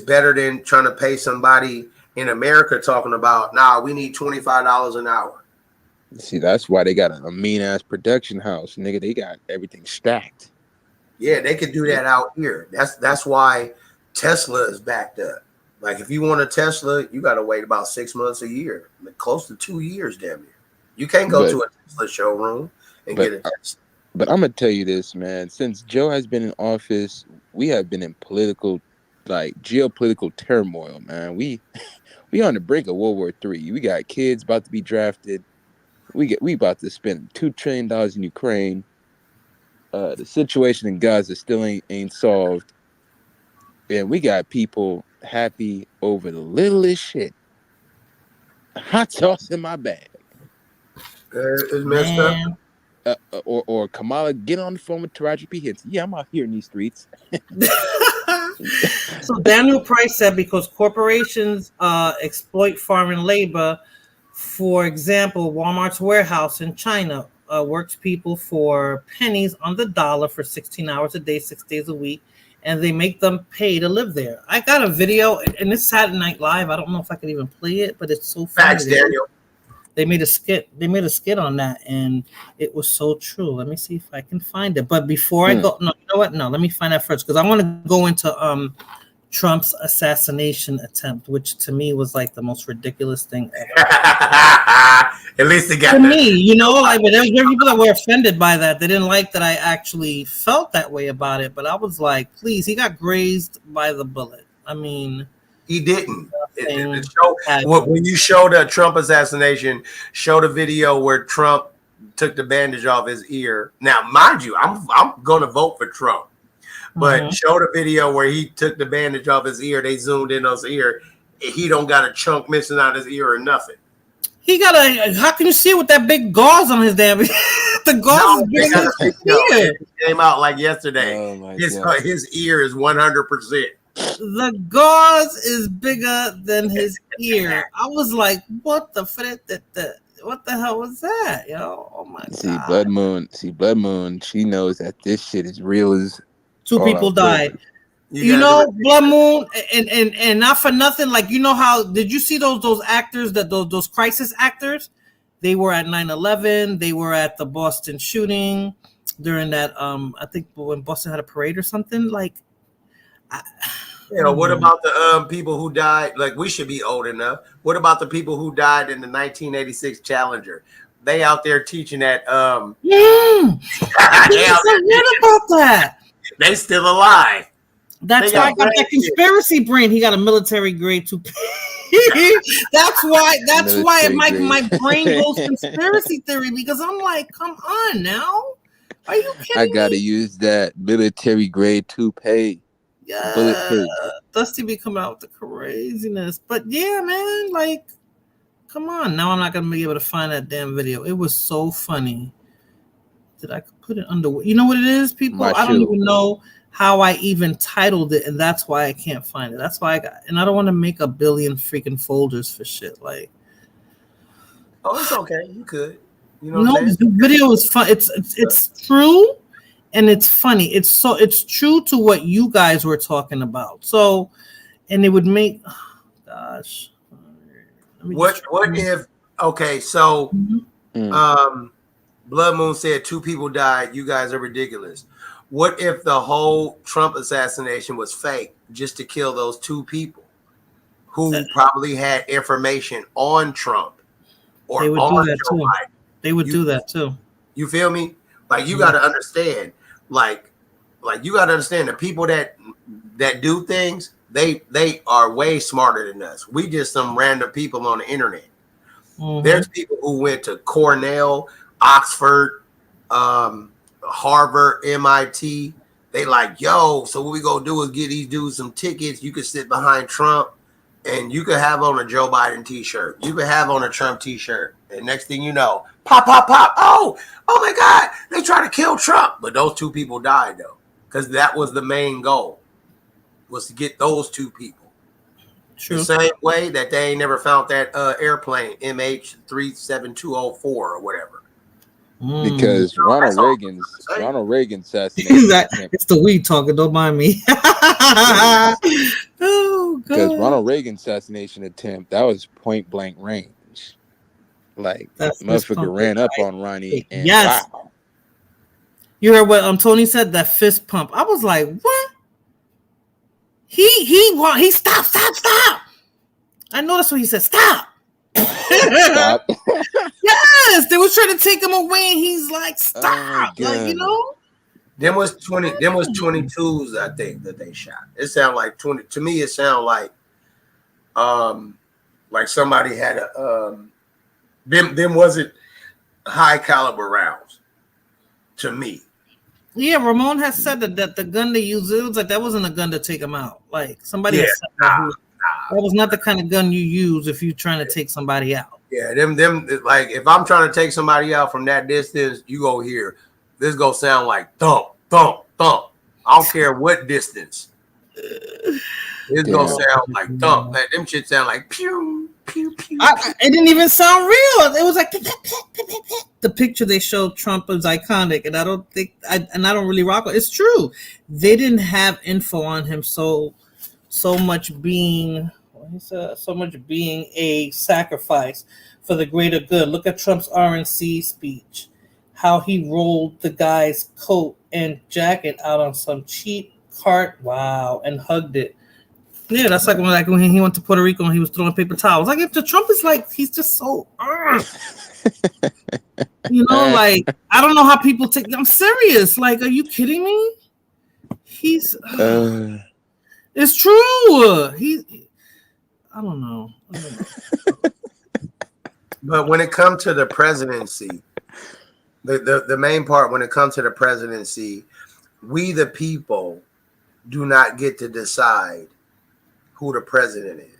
better than trying to pay somebody in America talking about, we need $25 an hour. See, that's why they got a mean ass production house, nigga. They got everything stacked. Yeah, they could do that out here. That's why Tesla is backed up. Like, if you want a Tesla, you got to wait about 6 months, a year, close to 2 years, damn near. You can't go to a Tesla showroom and get a Tesla. But I'm gonna tell you this, man. Since Joe has been in office, we have been in geopolitical turmoil, man. We on the brink of World War III. We got kids about to be drafted. We about to spend $2 trillion in Ukraine. The situation in Gaza still ain't solved. And we got people happy over the littlest shit. Hot sauce in my bag. It's messed up. Or Kamala, get on the phone with Taraji P. Henson. Yeah, I'm out here in these streets. So Daniel Price said because corporations exploit foreign labor, for example, Walmart's warehouse in China works people for pennies on the dollar for 16 hours a day, 6 days a week, and they make them pay to live there. I got a video, and it's Saturday Night Live. I don't know if I can even play it, but it's so funny. Facts, Daniel. They made a skit. They made a skit on that, and it was so true. Let me see if I can find it. But before I go, no, you know what? No, let me find that first because I want to go into Trump's assassination attempt, which to me was like the most ridiculous thing ever. At least it got to me, you know, like, but there were people that were offended by that. They didn't like that I actually felt that way about it. But I was like, please, he got grazed by the bullet. I mean, he didn't. When you show the Trump assassination, show the video where Trump took the bandage off his ear. Now, mind you, I'm going to vote for Trump, But show the video where he took the bandage off his ear. They zoomed in on his ear. He don't got a chunk missing out his ear or nothing. He got a. How can you see it with that big gauze on his damn? The gauze is big. It came out like yesterday. Oh his ear is 100%. The gauze is bigger than his ear. I was like, what the what the hell was that, yo? Oh my god. Blood Moon, she knows that this shit is real as 2 people died. You know, Blood Moon, and not for nothing, like, you know how, did you see those actors, that those crisis actors? They were at 9/11, they were at the Boston shooting during that, I think when Boston had a parade or something, like, what about the people who died? Like, we should be old enough. What about the people who died in the 1986 Challenger? They out there teaching that. I forget about that. They still alive. That's why I got that conspiracy brain. He got a military grade too. That's why my brain goes conspiracy theory, because I'm like, come on now. Are you kidding me? I gotta use that military grade toupee. Yeah, Dusty be coming out with the craziness, but yeah, man, like, come on. Now I'm not gonna be able to find that damn video. It was so funny. Did I put it under? You know what it is, people? I don't even know how I even titled it, and that's why I can't find it. That's why and I don't want to make a billion freaking folders for shit. Like, oh, it's okay. You could. You know, the video is fun. It's true. And it's funny. It's true to what you guys were talking about. So, and it would make, gosh. What if? Okay, so, Blood Moon said 2 people died. You guys are ridiculous. What if the whole Trump assassination was fake, just to kill those 2 people who probably had information on Trump or on Joe Biden? They would do that too. You feel me? Like, you got to understand. Like you got to understand, the people that do things, they are way smarter than us. We just some random people on the internet. There's people who went to Cornell, Oxford, Harvard, MIT. They like, yo, so what we gonna do is get these dudes some tickets. You could sit behind Trump, and you could have on a Joe Biden t-shirt. You could have on a Trump t-shirt. And next thing you know, pop, pop, pop. Oh my God, they try to kill Trump. But those 2 people died, though, because that was the main goal, was to get those 2 people. True. The same way that they ain't never found that airplane, MH37204 or whatever. Because Ronald Reagan's assassination. It's the weed talking, don't mind me. Oh, God. Because Ronald Reagan's assassination attempt, that was point blank range. Like, motherfucker ran up on Ronnie. And yes. Wow. You heard what Tony said? That fist pump. I was like, what? He stop. I noticed what he said. Stop. Stop. Yes, they was trying to take him away, and he's like, stop. Like, you know. Them was 22s, I think, that they shot. It sounded like 20. To me, it sounded like somebody had a them wasn't high caliber rounds to me. Yeah, Ramon has said that the gun they used, it was like that wasn't a gun to take him out. Like, somebody said that was not the kind of gun you use if you're trying to take somebody out. Yeah, them like, if I'm trying to take somebody out from that distance, you go here. This gonna sound like thump, thump, thump. I don't care what distance. It's gonna sound like thump. Like, them shit sound like pew, pew, pew. It didn't even sound real. It was like the picture they showed Trump was iconic, and I don't really rock it. It's true. They didn't have info on him so much being a sacrifice for the greater good. Look at Trump's RNC speech. How he rolled the guy's coat and jacket out on some cheap cart, and hugged it. Yeah, that's like when he went to Puerto Rico and he was throwing paper towels. Like, if the Trump is like, he's just so, you know, like, I don't know how people take. I'm serious. Like, are you kidding me? He's, it's true. I don't know. But when it comes to the presidency, the main part, when it comes to the presidency, we the people do not get to decide who the president is.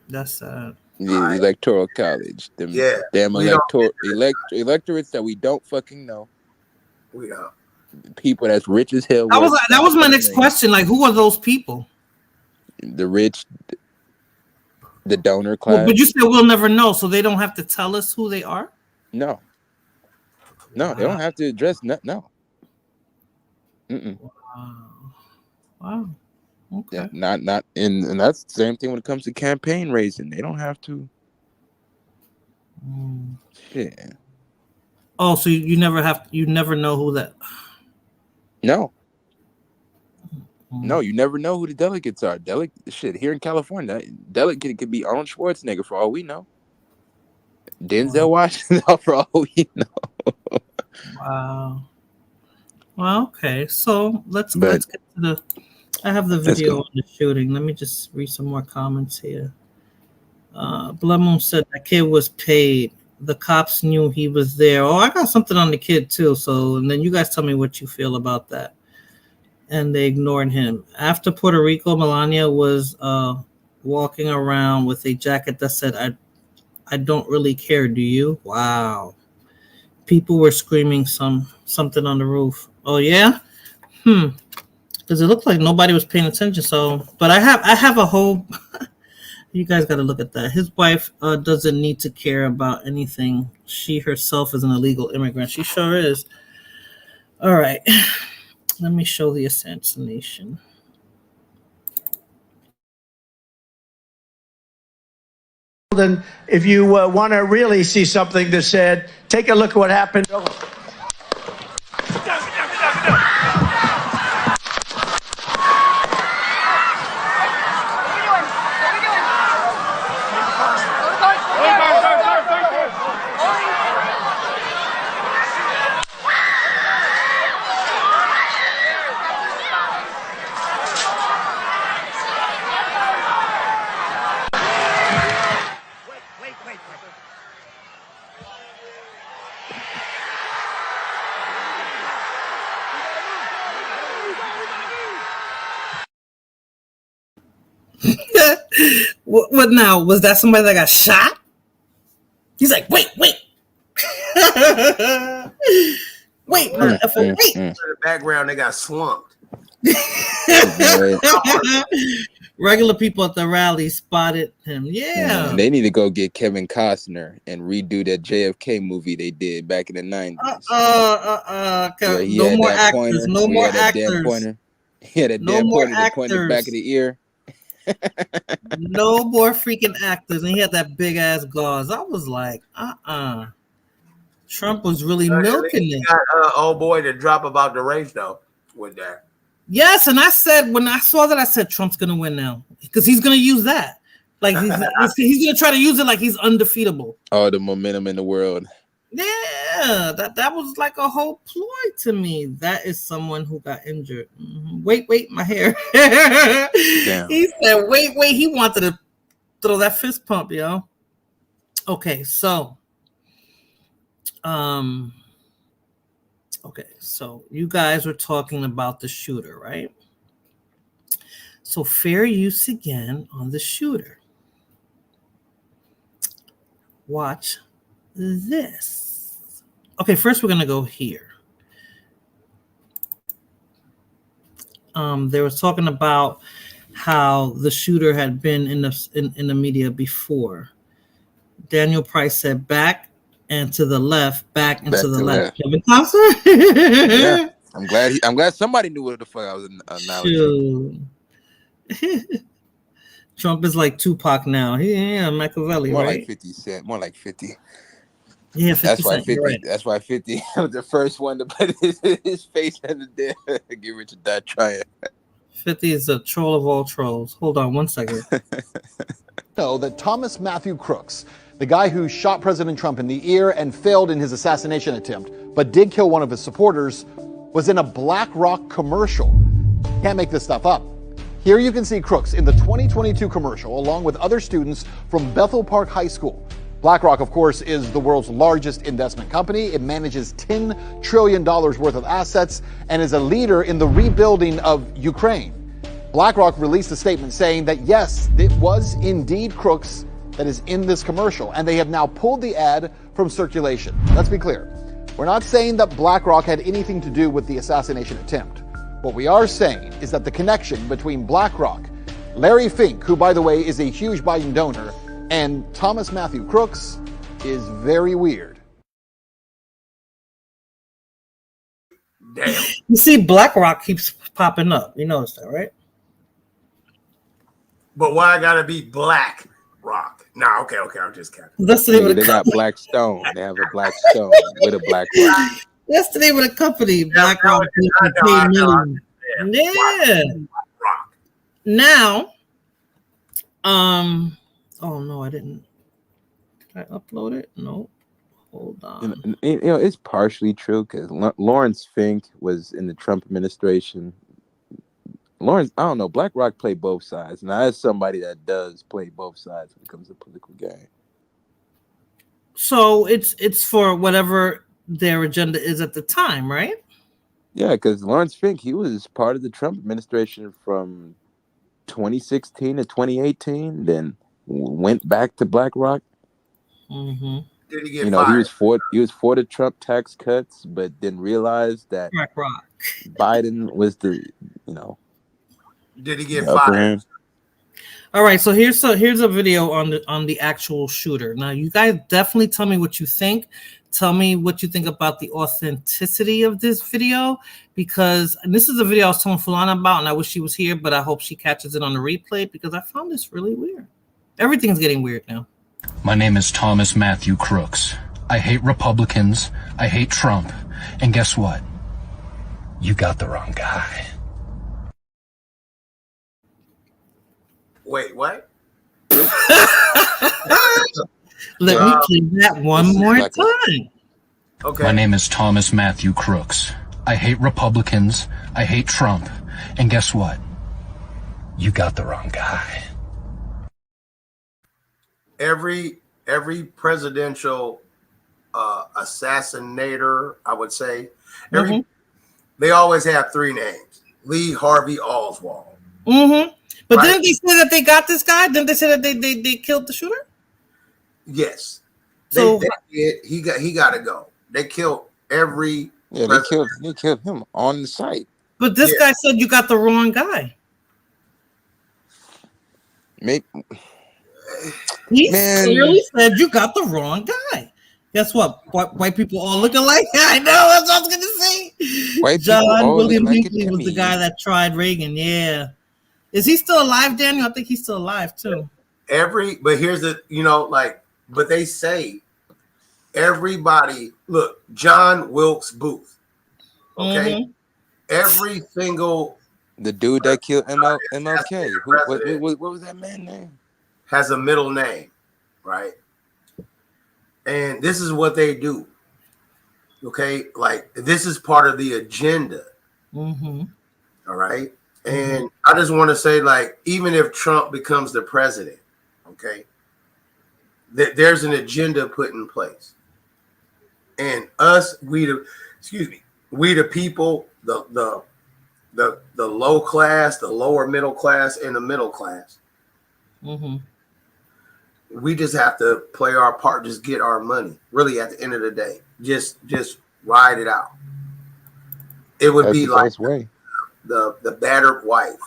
That's sad. The electoral college. Them damn electorates that we don't fucking know. We don't. People that's rich as hell. That was my next question. Like, who are those people? The rich, the donor class. Well, but you said we'll never know, so they don't have to tell us who they are? No, they don't have to address no. Wow. Okay. Yeah, not and that's the same thing when it comes to campaign raising. They don't have to. Yeah. Oh, so you never know who that. No, you never know who the delegates are. Shit, here in California, delegate could be Arnold Schwarzenegger for all we know. Denzel Washington for all we know. Wow. Well, okay. So let's get to the. I have the video on the shooting. Let me just read some more comments here. Blood Moon said that kid was paid. The cops knew he was there. Oh, I got something on the kid too. So, and then you guys tell me what you feel about that. And they ignored him. After Puerto Rico, Melania was walking around with a jacket that said, I don't really care, do you? Wow. People were screaming something on the roof. Oh yeah? Because it looked like nobody was paying attention. So, but I have a whole you guys got to look at that. His wife doesn't need to care about anything. She herself is an illegal immigrant. She sure is. All right. Let me show the assassination. Then if you want to really see something that said, take a look at what happened. What now? Was that somebody that got shot? He's like, wait. Wait. In the background, they got slumped. Regular people at the rally spotted him. Yeah. They need to go get Kevin Costner and redo that JFK movie they did back in the 90s. No more actors. No more actors. He had that damn pointer that pointed back of the ear. No more freaking actors. And he had that big ass gauze. I was like, Trump was really milking it. Got old boy to drop about the race though with that. Yes, and I said when I saw that, I said Trump's gonna win now because he's gonna use that. Like he's gonna try to use it like he's undefeatable. All the momentum in the world. Yeah, that was like a whole ploy to me. That is someone who got injured. Wait, my hair. Damn. He said, wait. He wanted to throw that fist pump, yo. Okay, so, you guys were talking about the shooter, right? So fair use again on the shooter. Watch this. Okay, first we're gonna go here. They were talking about how the shooter had been in the media before. Daniel Price said back and to the left, back and to the left. Kevin Costner. Yeah, I'm glad somebody knew what the fuck I was announcing. Trump is like Tupac now. Yeah, Machiavelli, more right? Like 50 Cent, more like 50. Yeah, 50 that's why Cent, 50. Right. That's why 50 was the first one to put his face in the Get Rich or Die Trying. 50 is a troll of all trolls. Hold on 1 second. Know that Thomas Matthew Crooks, the guy who shot President Trump in the ear and failed in his assassination attempt, but did kill one of his supporters, was in a BlackRock commercial. Can't make this stuff up. Here you can see Crooks in the 2022 commercial, along with other students from Bethel Park High School. BlackRock, of course, is the world's largest investment company. It manages $10 trillion worth of assets and is a leader in the rebuilding of Ukraine. BlackRock released a statement saying that yes, it was indeed Crooks that is in this commercial, and they have now pulled the ad from circulation. Let's be clear. We're not saying that BlackRock had anything to do with the assassination attempt. What we are saying is that the connection between BlackRock, Larry Fink, who, by the way, is a huge Biden donor, and Thomas Matthew Crooks is very weird. Damn. You see, BlackRock keeps popping up. You notice that, right? But why I gotta be Black Rock? Nah, okay, I'm just kidding. That's the name of the They got company. Black Stone. They have a Black Stone with a Black rock. That's the name of the company. BlackRock. I know. Yeah. Now, oh no, I didn't. Did I upload it? No. Hold on. And, you know, it's partially true because Lawrence Fink was in the Trump administration. Lawrence, I don't know. BlackRock played both sides. Now, as somebody that does play both sides when it comes to political game. So it's for whatever their agenda is at the time, right? Yeah, because Lawrence Fink, he was part of the Trump administration from 2016 to 2018, then went back to BlackRock. Mm-hmm. Did he get You know, fired? he was for the Trump tax cuts, but then realized that BlackRock. Biden was the, you know, Did he get the upper fired? hand. All right, so here's a video on the actual shooter. Now, you guys definitely tell me what you think. Tell me what you think about the authenticity of this video, because this is a video I was telling Fulana about, and I wish she was here, but I hope she catches it on the replay because I found this really weird. Everything's getting weird now. My name is Thomas Matthew Crooks. I hate Republicans. I hate Trump. And guess what? You got the wrong guy. Wait, what? Let me play that one more time. Okay. My name is Thomas Matthew Crooks. I hate Republicans. I hate Trump. And guess what? You got the wrong guy. Every presidential assassinator, I would say, they always have three names: Lee Harvey Oswald. Mm-hmm. But Right. didn't they say that they got this guy? Didn't they say that they killed the shooter? Yes. So- they did. He got to go. They killed every. Yeah, they killed him on the site. But this guy said you got the wrong guy. Maybe. He Man. clearly said you got the wrong guy. Guess what? White people all look alike. I know that's what I was gonna say. White people John all look William like Hinckley to was the me. guy that tried Reagan. Yeah. Is he still alive, Daniel? I think he's still alive too. But here's the, but they say everybody, look, John Wilkes Booth. Okay. Mm-hmm. Every single The dude that killed MLK. President. What was that man's name? has a middle name, right? And this is what they do. Okay. Like, this is part of the agenda. Mm-hmm. All right. And I just want to say, like, even if Trump becomes the president, okay, there's an agenda put in place. And us, we the people, the low class, the lower middle class, and the middle class, Mm-hmm. we just have to play our part, just get our money. Really, at the end of the day, just ride it out. It would That's be the like best way. the battered wife.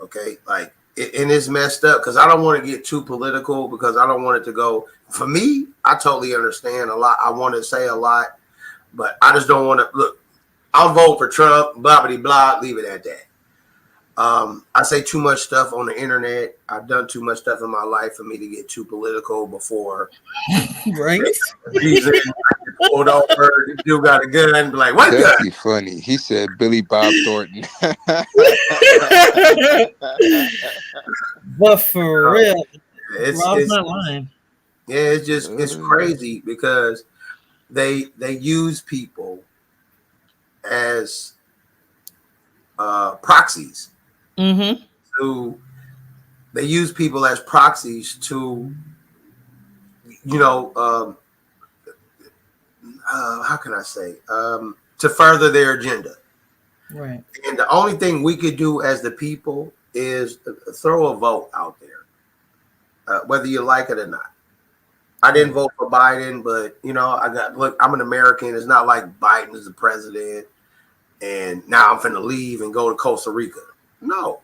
Okay, like and it's messed up because I don't want to get too political because I don't want it to go. For me, I totally understand a lot. I want to say a lot, but I just don't want to look. I'll vote for Trump. Blah blah blah. Leave it at that. I say too much stuff on the internet. I've done too much stuff in my life for me to get too political before. Right? Reason pulled over. This dude got a gun. Be like, what gun? That'd be funny. He said Billy Bob Thornton. But for real, It's Rob's not lying. Yeah, it's crazy because they use people as proxies. Mm-hmm. They use people as proxies to, how can I say, to further their agenda. Right. And the only thing we could do as the people is throw a vote out there, whether you like it or not. I didn't vote for Biden, but I'm an American. It's not like Biden is the president, and now I'm finna leave and go to Costa Rica. No,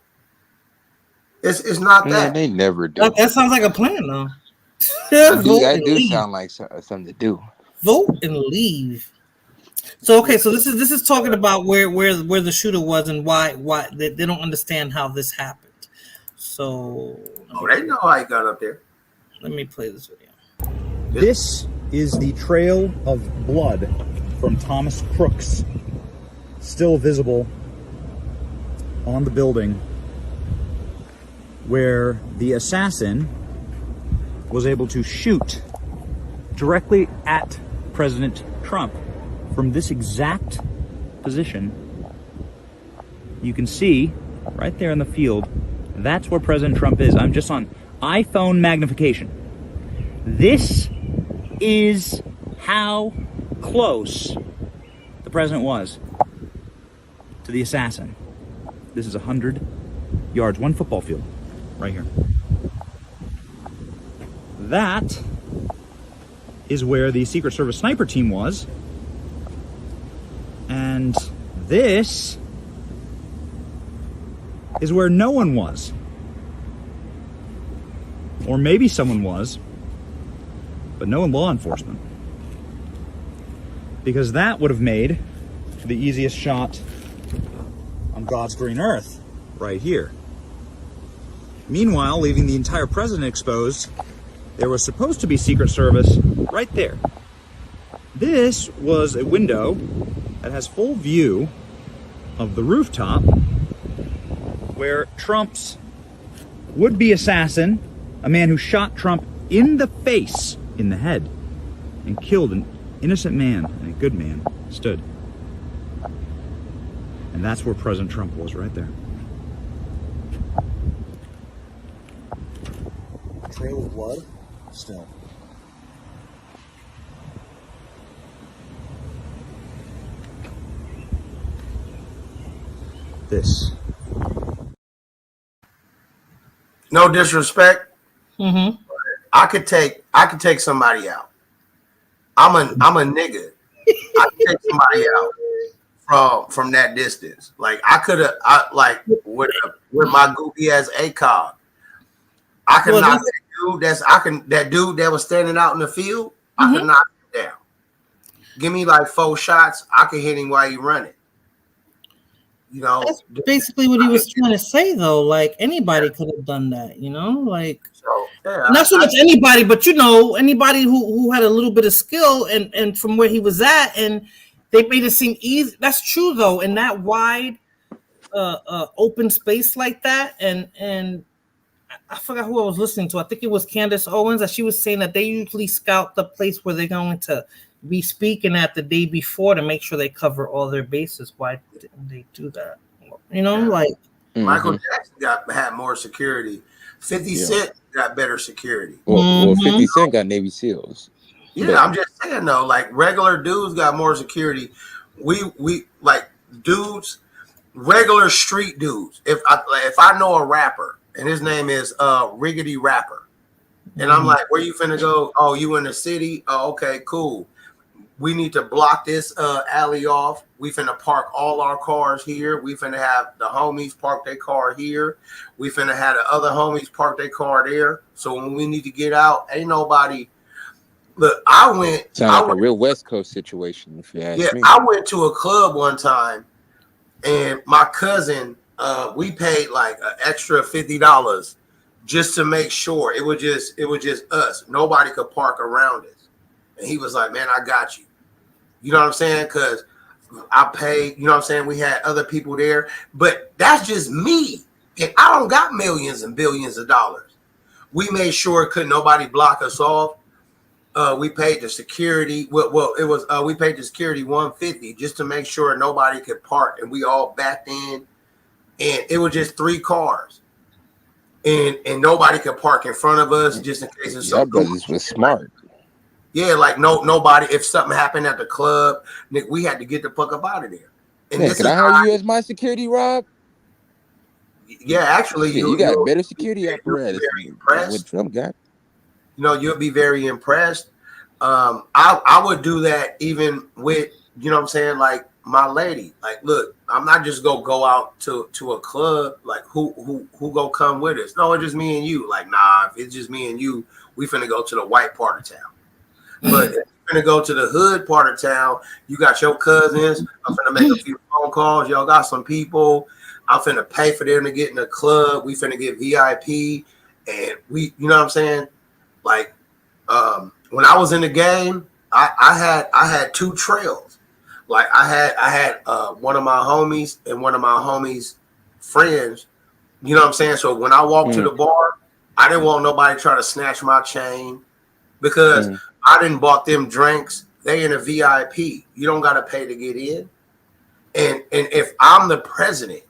it's not that. They never do. That sounds like a plan, though. That do sound like something to do. Vote and leave. So so this is talking about where the shooter was and why they don't understand how this happened. So they know how he got up there. Let me play this video. This is the trail of blood from Thomas Crooks, still visible on the building where the assassin was able to shoot directly at President Trump from this exact position. You can see right there in the field, that's where President Trump is. I'm just on iPhone magnification. This is how close the president was to the assassin. This is 100 yards, one football field, right here. That is where the Secret Service sniper team was. And this is where no one was. Or maybe someone was, but no law enforcement. Because that would have made the easiest shot on God's green earth, right here. Meanwhile, leaving the entire president exposed, there was supposed to be Secret Service right there. This was a window that has full view of the rooftop where Trump's would-be assassin, a man who shot Trump in the face, in the head, and killed an innocent man, and a good man, stood. And that's where President Trump was, right there. Trail of blood, still. This. No disrespect. Mm-hmm. I could take somebody out. I'm a nigga. I could take somebody out from that distance. Like I could have, with my goofy ass ACOG, I could knock that dude that was standing out in the field. I could knock him down. Give me like 4 shots. I could hit him while he running. That's basically what he was trying to say, though. Like anybody could have done that, like not so much anybody, but anybody who had a little bit of skill and from where he was at, and they made it seem easy. That's true, though, in that wide open space like that, and I forgot who I was listening to. I think it was Candace Owens, that she was saying that they usually scout the place where they're going to be speaking at the day before to make sure they cover all their bases. Why didn't they do that? Michael Jackson had more security. 50 Cent got better security. Well, 50 Cent got Navy SEALs. Yeah, but I'm just saying though, like regular dudes got more security. We like dudes, regular street dudes. If I know a rapper and his name is Riggedy Rapper, and I'm like, where you finna go? Oh, you in the city? Oh, okay, cool. We need to block this alley off. We finna park all our cars here. We finna have the homies park their car here. We finna have the other homies park their car there. So when we need to get out, ain't nobody. Look, I went a real West Coast situation, if you ask me. I went to a club one time, and my cousin, we paid like an extra $50 just to make sure it was just us. Nobody could park around us. And he was like, man, I got you. You know what I'm saying? Because I paid, you know what I'm saying? We had other people there. But that's just me. And I don't got millions and billions of dollars. We made sure couldn't nobody block us off. We paid the security. We paid the security $150 just to make sure nobody could park. And we all backed in. And it was just 3 cars. And nobody could park in front of us just in case of something. Y'all brothers was smart. Yeah, like nobody. If something happened at the club, Nick, we had to get the fuck up out of there. And Man, this can is I how hire you as my security, Rob? yeah, actually, Shit, you got you'll better security be apparatus very than impressed. what Trump got. You know, you'll be very impressed. I would do that even with, you know what I'm saying, like my lady. Like, look, I'm not just gonna go out to a club. Like, who go come with us? No, it's just me and you. Like, nah, if it's just me and you, we finna go to the white part of town. But if you're finna go to the hood part of town, you got your cousins. I'm finna make a few phone calls. Y'all got some people. I'm finna pay for them to get in the club. We finna get VIP, and we, you know what I'm saying? Like, when I was in the game, I had two trails. Like I had one of my homies and one of my homies' friends. You know what I'm saying? So when I walked to the bar, I didn't want nobody trying to snatch my chain because I didn't bought them drinks. They in a VIP. You don't gotta pay to get in. And if I'm the president,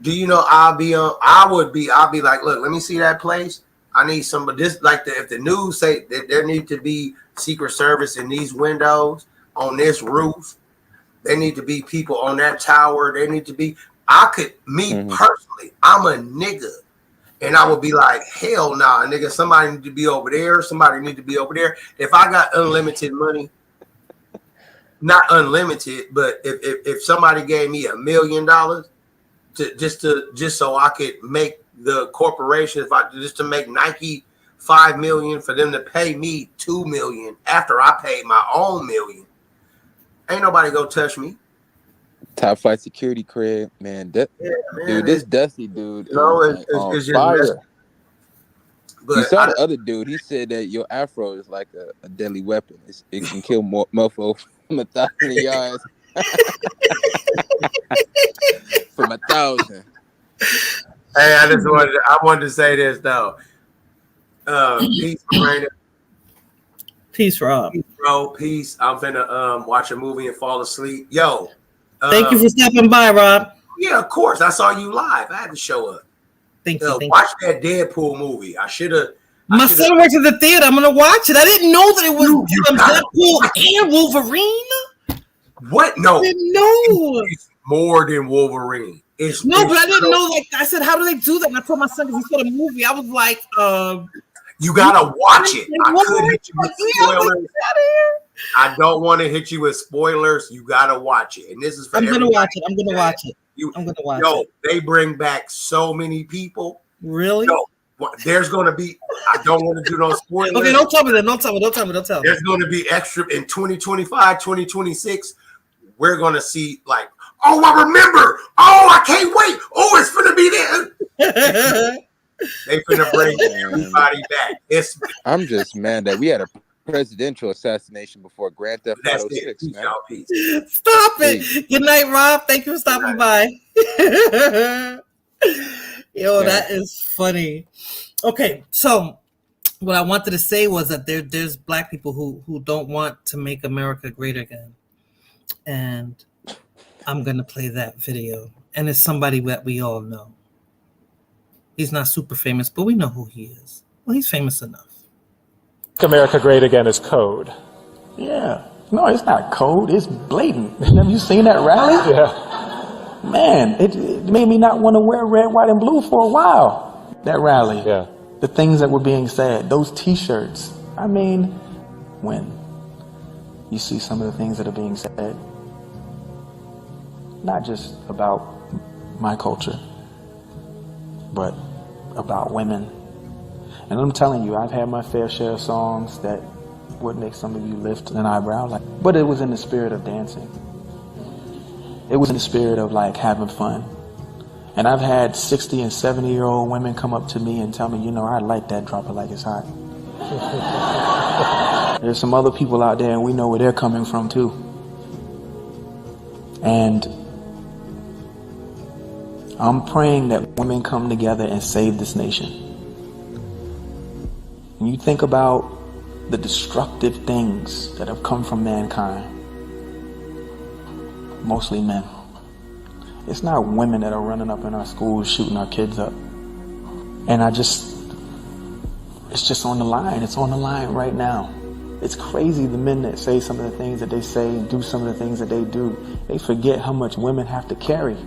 do you know I'll be like, look, let me see that place. I need somebody this like if the news say that there need to be Secret Service in these windows on this roof, there need to be people on that tower. They need to be. Personally, I'm a nigga, and I would be like, hell nah, nigga. Somebody need to be over there. Somebody need to be over there. If I got unlimited money, not unlimited, but if somebody gave me $1 million just so I could make the corporation, just to make Nike $5 million for them to pay me $2 million after I paid my own $1 million, ain't nobody gonna touch me. Top flight security, Craig, man. Dude, this Dusty dude is on just fire. But you saw the other dude. He said that your afro is like a deadly weapon. It can kill more mofo from 1,000 yards. From 1,000. Hey, I wanted to say this though. Peace, Miranda. Peace, Rob. Peace, bro. Peace. I'm finna watch a movie and fall asleep. Yo. Thank you for stopping by, Rob. Yeah, of course. I saw you live. I had to show up. Thank you. Watch that Deadpool movie. I should have. My son works at the theater. I'm gonna watch it. I didn't know that it was Deadpool and Wolverine. What? No. I didn't know. It's more than Wolverine. But I didn't know. Like I said, how do they do that? And I told my son because he saw the movie. I was like, you gotta watch it. I could hit you with spoilers. I don't want to hit you with spoilers. You gotta watch it. And this is for I'm gonna watch it. I'm gonna watch it. Yo, they bring back so many people. Really? Yo, there's gonna be. I don't want to do no spoilers. Okay, don't tell me that. Don't tell me. There's gonna be extra in 2025, 2026. We're gonna see like, oh, I remember. Oh, I can't wait. Oh, it's gonna be there. They finna bring everybody back. I'm just mad that we had a presidential assassination before Grand Theft Auto 6. Man. Stop it. Good night, Rob. Thank you for stopping by. Yo, that is funny. Okay, so what I wanted to say was that there's black people who don't want to make America great again. And I'm going to play that video. And it's somebody that we all know. He's not super famous, but we know who he is. Well, he's famous enough. America Great Again is code. Yeah. No, it's not code. It's blatant. Have you seen that rally? Yeah. Man, it made me not want to wear red, white, and blue for a while. That rally. Yeah. The things that were being said, those T-shirts. I mean, when you see some of the things that are being said, not just about my culture, but about women. And I'm telling you, I've had my fair share of songs that would make some of you lift an eyebrow, but it was in the spirit of dancing. It was in the spirit of like having fun. And I've had 60 and 70-year-old women come up to me and tell me, you know, I like that, drop it like it's hot. There's some other people out there and we know where they're coming from too. And I'm praying that women come together and save this nation. When you think about the destructive things that have come from mankind, mostly men, it's not women that are running up in our schools shooting our kids up. And it's just on the line. It's on the line right now. It's crazy the men that say some of the things that they say and do some of the things that they do. They forget how much women have to carry.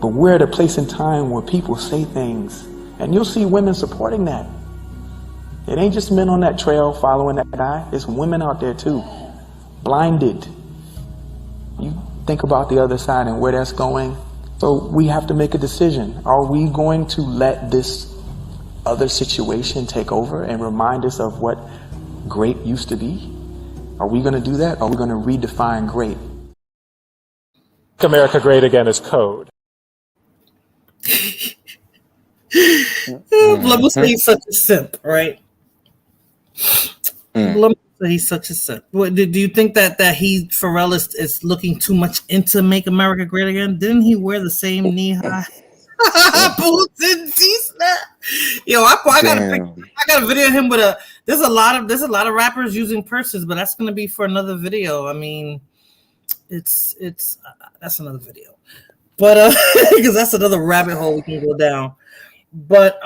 But we're at a place in time where people say things, and you'll see women supporting that. It ain't just men on that trail following that guy. It's women out there too, blinded. You think about the other side and where that's going. So we have to make a decision. Are we going to let this other situation take over and remind us of what great used to be? Are we going to do that? Or are we going to redefine great? Make America Great Again is code. Blubble said he's such a simp, right? Blubble said he's such a simp. What, do you think that Pharrell is looking too much into Make America Great Again? Didn't he wear the same knee-high boots and C-snap? Yo, I got a video of him with a. There's a lot of rappers using purses, but that's gonna be for another video. I mean, it's that's another video, but because that's another rabbit hole we can go down. But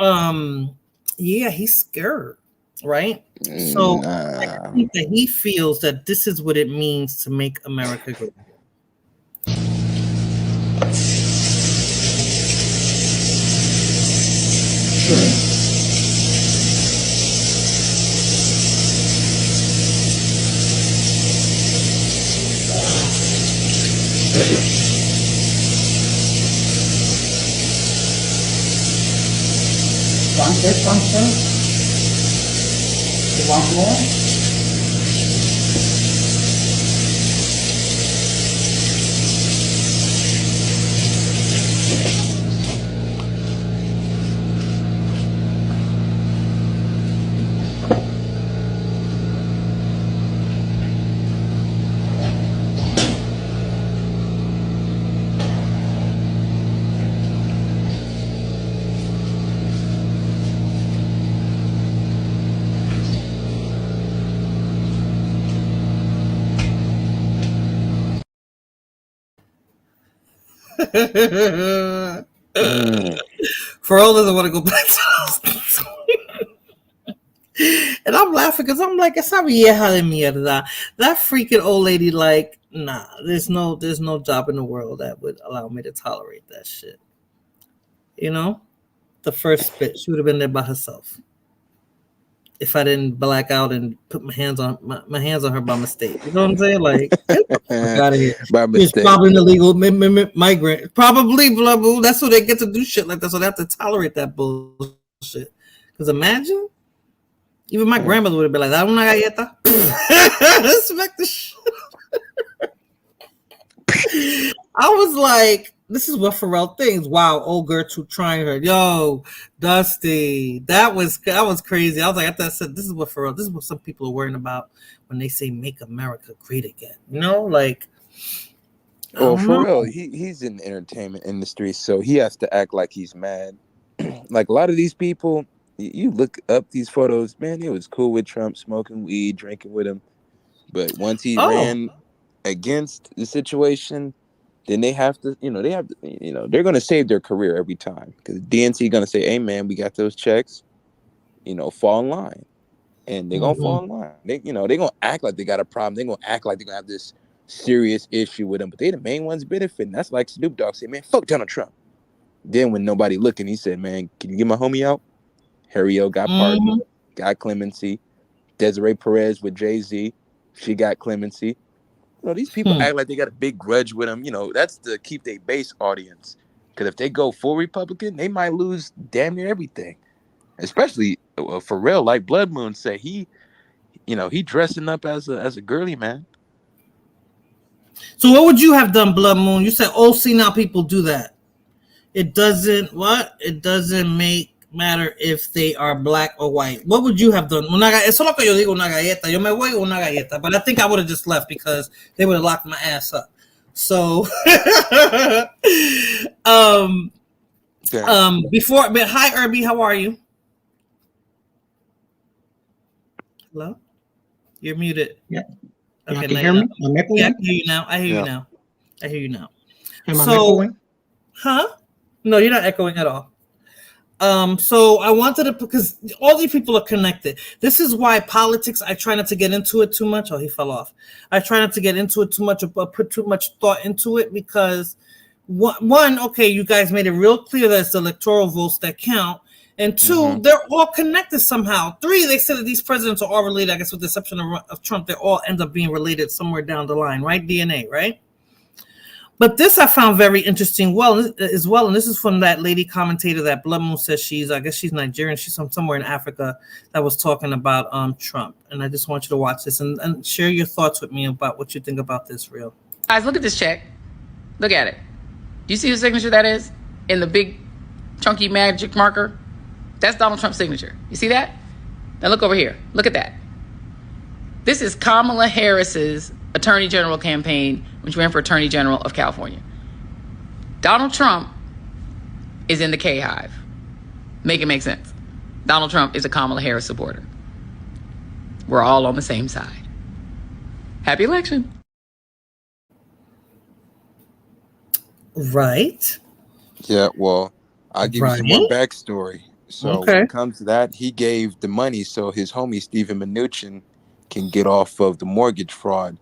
yeah, he's scared, right? So I think that he feels that this is what it means to make America great. Function. You want more? Pharrell doesn't want to go back to those. And I'm laughing because I'm like, esa vieja de mierda. That freaking old lady, like, nah, there's no job in the world that would allow me to tolerate that shit. You know? The first spit, she would have been there by herself. If I didn't black out and put my hands on her by mistake. You know what I'm saying? Like, get the fuck out of here. By mistake. She's probably an illegal migrant. Probably, blah, blah. That's what they get to do shit like that. So they have to tolerate that bullshit. Because imagine, even my grandmother would have been like, "Dame una galleta." Smack the shit. I was like, this is what Pharrell thinks. Wow, old Gertrude trying her. Yo, Dusty. That was crazy. I was like, I said, this is what Pharrell, this is what some people are worrying about when they say make America great again. You know, like, well, Pharrell, he's in the entertainment industry, so he has to act like he's mad. Like a lot of these people, you look up these photos, man, it was cool with Trump smoking weed, drinking with him. But once he ran against the situation, then they have to, they're going to save their career every time, because DNC going to say, hey, man, we got those checks, fall in line. And they're going to fall in line. They're going to act like they got a problem. They're going to act like they're going to have this serious issue with them. But they the main ones benefiting. That's like Snoop Dogg said, man, fuck Donald Trump. Then when nobody looking, he said, man, can you get my homie out? Harry O got pardoned, got clemency. Desiree Perez with Jay-Z, she got clemency. These people act like they got a big grudge with them. That's to keep their base audience. Because if they go full Republican, they might lose damn near everything. Especially Pharrell, like Blood Moon said, he dressing up as a girly man. So what would you have done, Blood Moon? You said, see, now people do that. It doesn't matter if they are black or white. What would you have done? Eso lo que yo digo, una galleta. Yo me voy una galleta. But I think I would have just left because they would have locked my ass up. So, hi, Irby, how are you? Hello? You're muted. Yeah. Okay, can you hear me? Yeah, I hear you now. I hear you now. Am I echoing? Huh? No, you're not echoing at all. So I wanted to, because all these people are connected. This is why politics, I try not to get into it too much. Oh, he fell off. I try not to get into it too much or put too much thought into it because one, okay, you guys made it real clear that it's the electoral votes that count. And two, they're all connected somehow. Three, they said that these presidents are all related, I guess with the exception of Trump, they all end up being related somewhere down the line, right? DNA, right? But this I found very interesting as well. And this is from that lady commentator that Blood Moon says I guess she's Nigerian. She's from somewhere in Africa that was talking about Trump. And I just want you to watch this and share your thoughts with me about what you think about this, Real. Guys, look at this check. Look at it. Do you see whose signature that is? In the big chunky magic marker? That's Donald Trump's signature. You see that? Now look over here. Look at that. This is Kamala Harris's Attorney General campaign when she ran for Attorney General of California. Donald Trump is in the K-Hive. Make it make sense. Donald Trump is a Kamala Harris supporter. We're all on the same side. Happy election. Right. Yeah, well, I'll give you some more backstory. So when it comes to that, he gave the money so his homie Steven Mnuchin can get off of the mortgage fraud.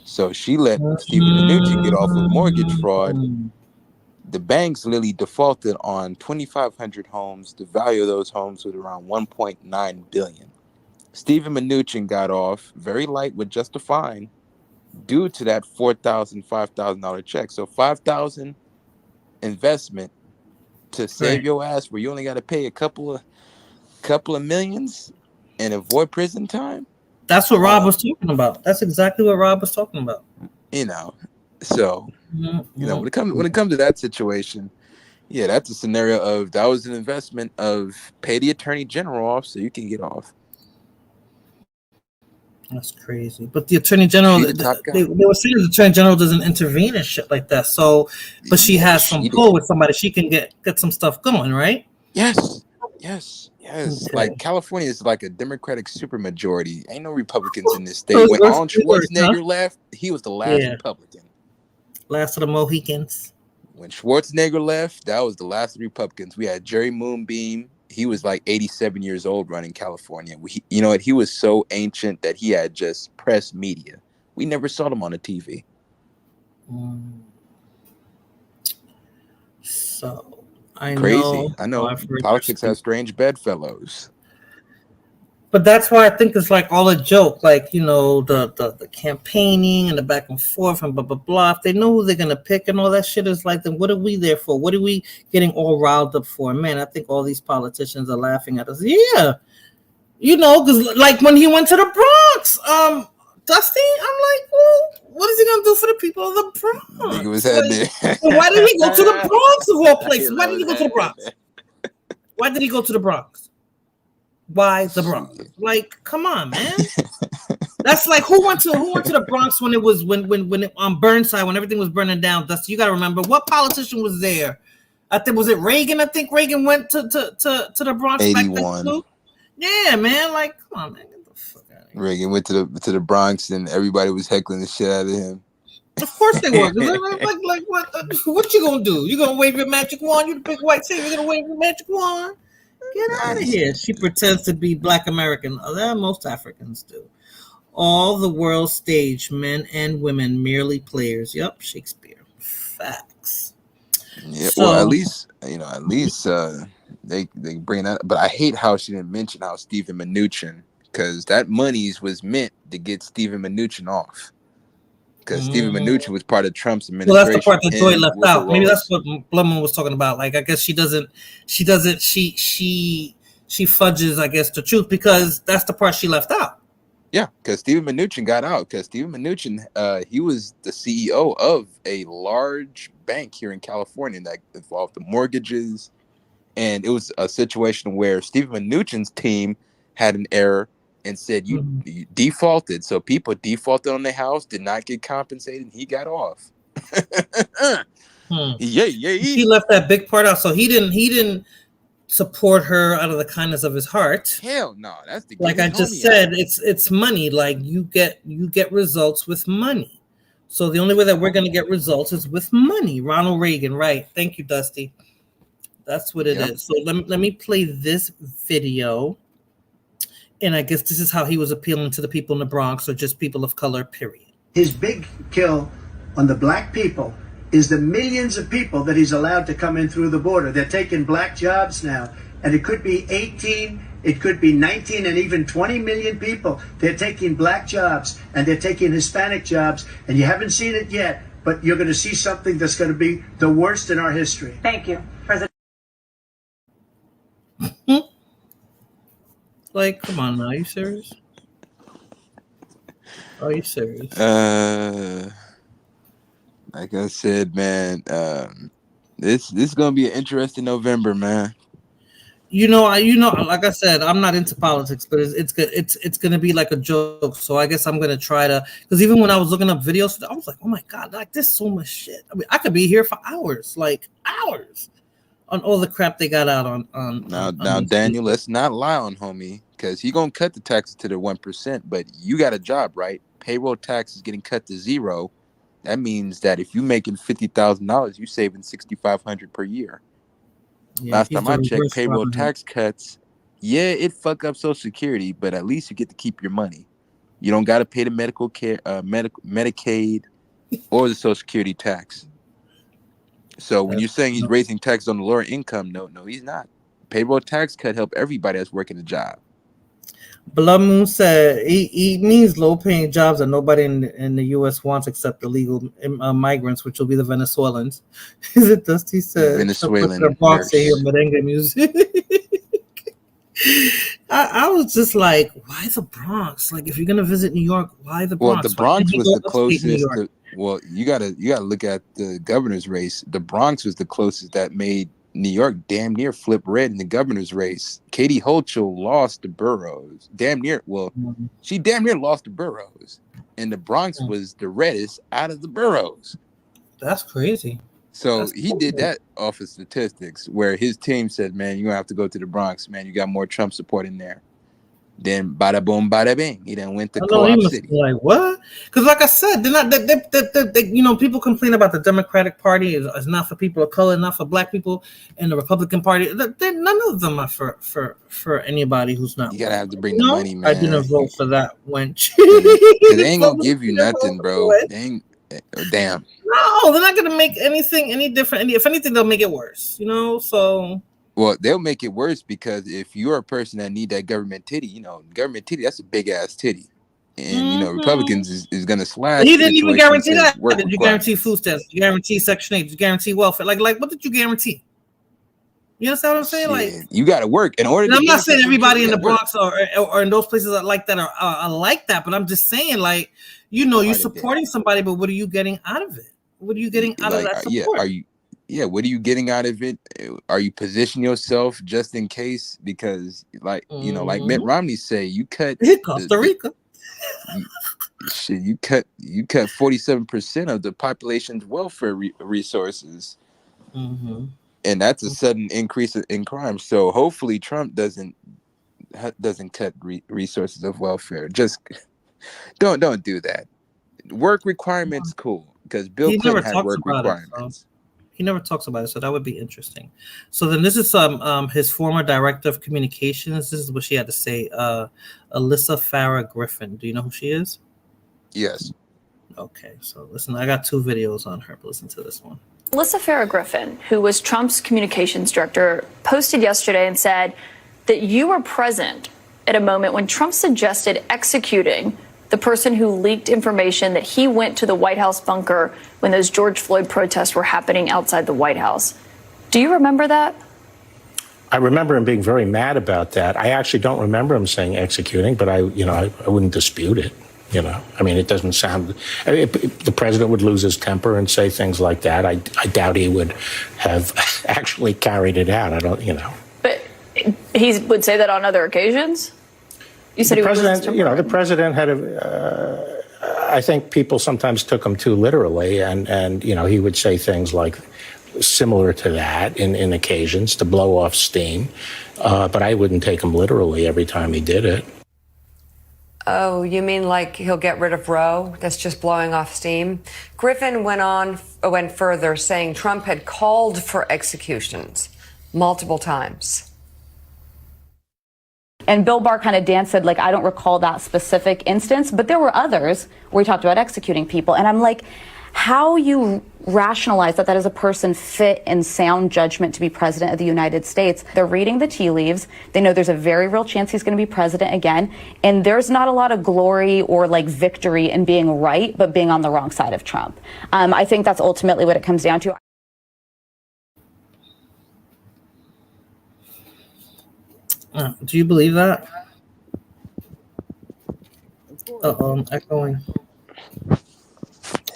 So she let Steven Mnuchin get off of mortgage fraud. The banks literally defaulted on 2,500 homes. The value of those homes was around $1.9 billion. Steven Mnuchin got off very light with just a fine due to that $4,000, $5,000 check. So $5,000 investment to save your ass, where you only got to pay a couple of millions and avoid prison time. That's what Rob was talking about. That's exactly what Rob was talking about. You know, so you know when it comes to that situation, yeah, that's a scenario of that was an investment of pay the attorney general off so you can get off. That's crazy. But the attorney general, they were saying the attorney general doesn't intervene and shit like that. So, but she has some pull with somebody. She can get some stuff going, right? Yes. Okay. Like California is like a Democratic supermajority. Ain't no Republicans in this state. When Arnold Schwarzenegger left, he was the last Republican. Last of the Mohicans. When Schwarzenegger left, that was the last of the Republicans. We had Jerry Moonbeam. He was like 87 years old running California. You know what? He was so ancient that he had just press media. We never saw him on the TV. So I know. Politics has strange bedfellows. But that's why I think it's like all a joke, like, you know, the campaigning and the back and forth and blah, blah, blah. If they know who they're going to pick and all that shit is like, then what are we there for? What are we getting all riled up for? Man, I think all these politicians are laughing at us. Yeah. You know, because like when he went to the Bronx, Dusty, I'm like, well, what is he going to do for the people of the Bronx? He was heading there. Why did he go to the Bronx of all places? Why did he go to the Bronx? Why did he go to the Bronx? Why the Bronx? Like, come on, man. That's like who went to the Bronx when it was when on Burnside when everything was burning down. Dusty, you got to remember what politician was there. I think was it Reagan. I think Reagan went to the Bronx. 81. Yeah, man. Like, come on, man. Get the fuck out of here. Reagan went to the Bronx and everybody was heckling the shit out of him. Of course they were. like what you gonna do? You gonna wave your magic wand? You the big white savior? You gonna wave your magic wand? Get out of here. She pretends to be Black American. That most Africans do. All the world stage, men and women, merely players. Yep, Shakespeare. Facts. Yeah, well, at least they bring that up. But I hate how she didn't mention how Steven Mnuchin, because that monies was meant to get Steven Mnuchin off. Because Steven Mnuchin was part of Trump's administration. Well, that's the part that Joy left out. Maybe that's what Blumman was talking about. Like, I guess she fudges, I guess, the truth because that's the part she left out. Yeah, because Steven Mnuchin got out. Because Steven Mnuchin, he was the CEO of a large bank here in California that involved the mortgages. And it was a situation where Steven Mnuchin's team had an error and said you defaulted. So people defaulted on their house, did not get compensated, and he got off. Yeah. He left that big part out. So he didn't support her out of the kindness of his heart. Hell no. That's the like I just said, it's money. Like you get results with money. So the only way that we're gonna get results is with money. Ronald Reagan, right? Thank you, Dusty. That's what it is. So let me play this video. And I guess this is how he was appealing to the people in the Bronx, or just people of color, period. His big kill on the black people is the millions of people that he's allowed to come in through the border. They're taking black jobs now, and it could be 18, it could be 19, and even 20 million people. They're taking black jobs, and they're taking Hispanic jobs, and you haven't seen it yet, but you're going to see something that's going to be the worst in our history. Thank you, President. Like, come on now, are you serious? Are you serious? Like I said, man, this is gonna be an interesting November, man. Like I said, I'm not into politics, but it's gonna be like a joke. So I guess I'm gonna try to, because even when I was looking up videos, I was like, oh my god, like there's so much shit. I mean, I could be here for hours, on all the crap they got out on. Now, Daniel, let's not lie on homie, because he gonna cut the taxes to the 1%, but you got a job, right? Payroll tax is getting cut to 0. That means that if you're making $50,000, you're saving $6,500 per year. Yeah, last time I checked, payroll tax cuts, it fuck up Social Security, but at least you get to keep your money. You don't got to pay the medical care, Medicaid, or the Social Security tax. So when you're saying he's raising taxes on the lower income, no, he's not. Payroll tax cut help everybody that's working a job. Blood Moon said he means low-paying jobs that nobody in the U.S. wants except illegal migrants, which will be the Venezuelans. Is it Dusty said? Venezuelan. The Bronx, they hear merengue music. I was just like, why the Bronx? Like, if you're gonna visit New York, why the Bronx? Well, the Bronx was the closest. Well, you gotta look at the governor's race. The Bronx was the closest that made New York damn near flip red in the governor's race. Katie Hochul lost the boroughs. She damn near lost the boroughs. And the Bronx was the reddest out of the boroughs. That's crazy. So he did that off of statistics, where his team said, man, you're going to have to go to the Bronx. Man, you got more Trump support in there. Then bada boom, bada bing. He then went to Co-op City. Like, what? Because like I said, they're not. They people complain about the Democratic Party is not for people of color, not for black people, and the Republican Party. None of them are for anybody who's not. You gotta have to bring the money, man. I didn't vote for that wench. They ain't gonna give you nothing, bro. They ain't. Damn. No, they're not gonna make anything any different. If anything, they'll make it worse. So. Well, they'll make it worse because if you're a person that need that government titty, government titty, that's a big ass titty. And, Republicans is going to slash. He didn't even guarantee that. Did you guarantee food stamps? Did you guarantee Section 8? Did you guarantee welfare? Like, what did you guarantee? You understand what I'm saying? Like, you got to work in order. And I'm not saying everybody in the Bronx or in those places like that are like that, but I'm just saying, like, you're supporting somebody, but what are you getting out of it? What are you getting out of that support? What are you getting out of it? Are you positioning yourself just in case? Because, like Mitt Romney say, you cut Costa Rica. You cut 47% of the population's welfare resources, and that's a sudden increase in crime. So hopefully Trump doesn't cut resources of welfare. Just don't do that. Work requirements, cool, because Bill Clinton had work requirements. He never talks about it, so that would be interesting. So then this is his former director of communications. This is what she had to say. Alyssa Farah Griffin. Do you know who she is? Yes. Okay, so listen, I got 2 videos on her, but listen to this one. Alyssa Farah Griffin, who was Trump's communications director, posted yesterday and said that you were present at a moment when Trump suggested executing the person who leaked information that he went to the White House bunker when those George Floyd protests were happening outside the White House. Do you remember that? I remember him being very mad about that. I actually don't remember him saying executing, but I wouldn't dispute it. I mean, it doesn't sound. The president would lose his temper and say things like that. I doubt he would have actually carried it out. I don't. But he would say that on other occasions. You said the president had I think people sometimes took him too literally, and he would say things like similar to that in occasions to blow off steam, but I wouldn't take him literally every time he did it. Oh, you mean like he'll get rid of Roe? That's just blowing off steam. Griffin went further, saying Trump had called for executions, multiple times. And Bill Barr kind of danced, said, like, I don't recall that specific instance, but there were others where he talked about executing people. And I'm like, how you rationalize that is a person fit in sound judgment to be president of the United States. They're reading the tea leaves. They know there's a very real chance he's going to be president again. And there's not a lot of glory or like victory in being right, but being on the wrong side of Trump. I think that's ultimately what it comes down to. Do you believe that? I'm echoing.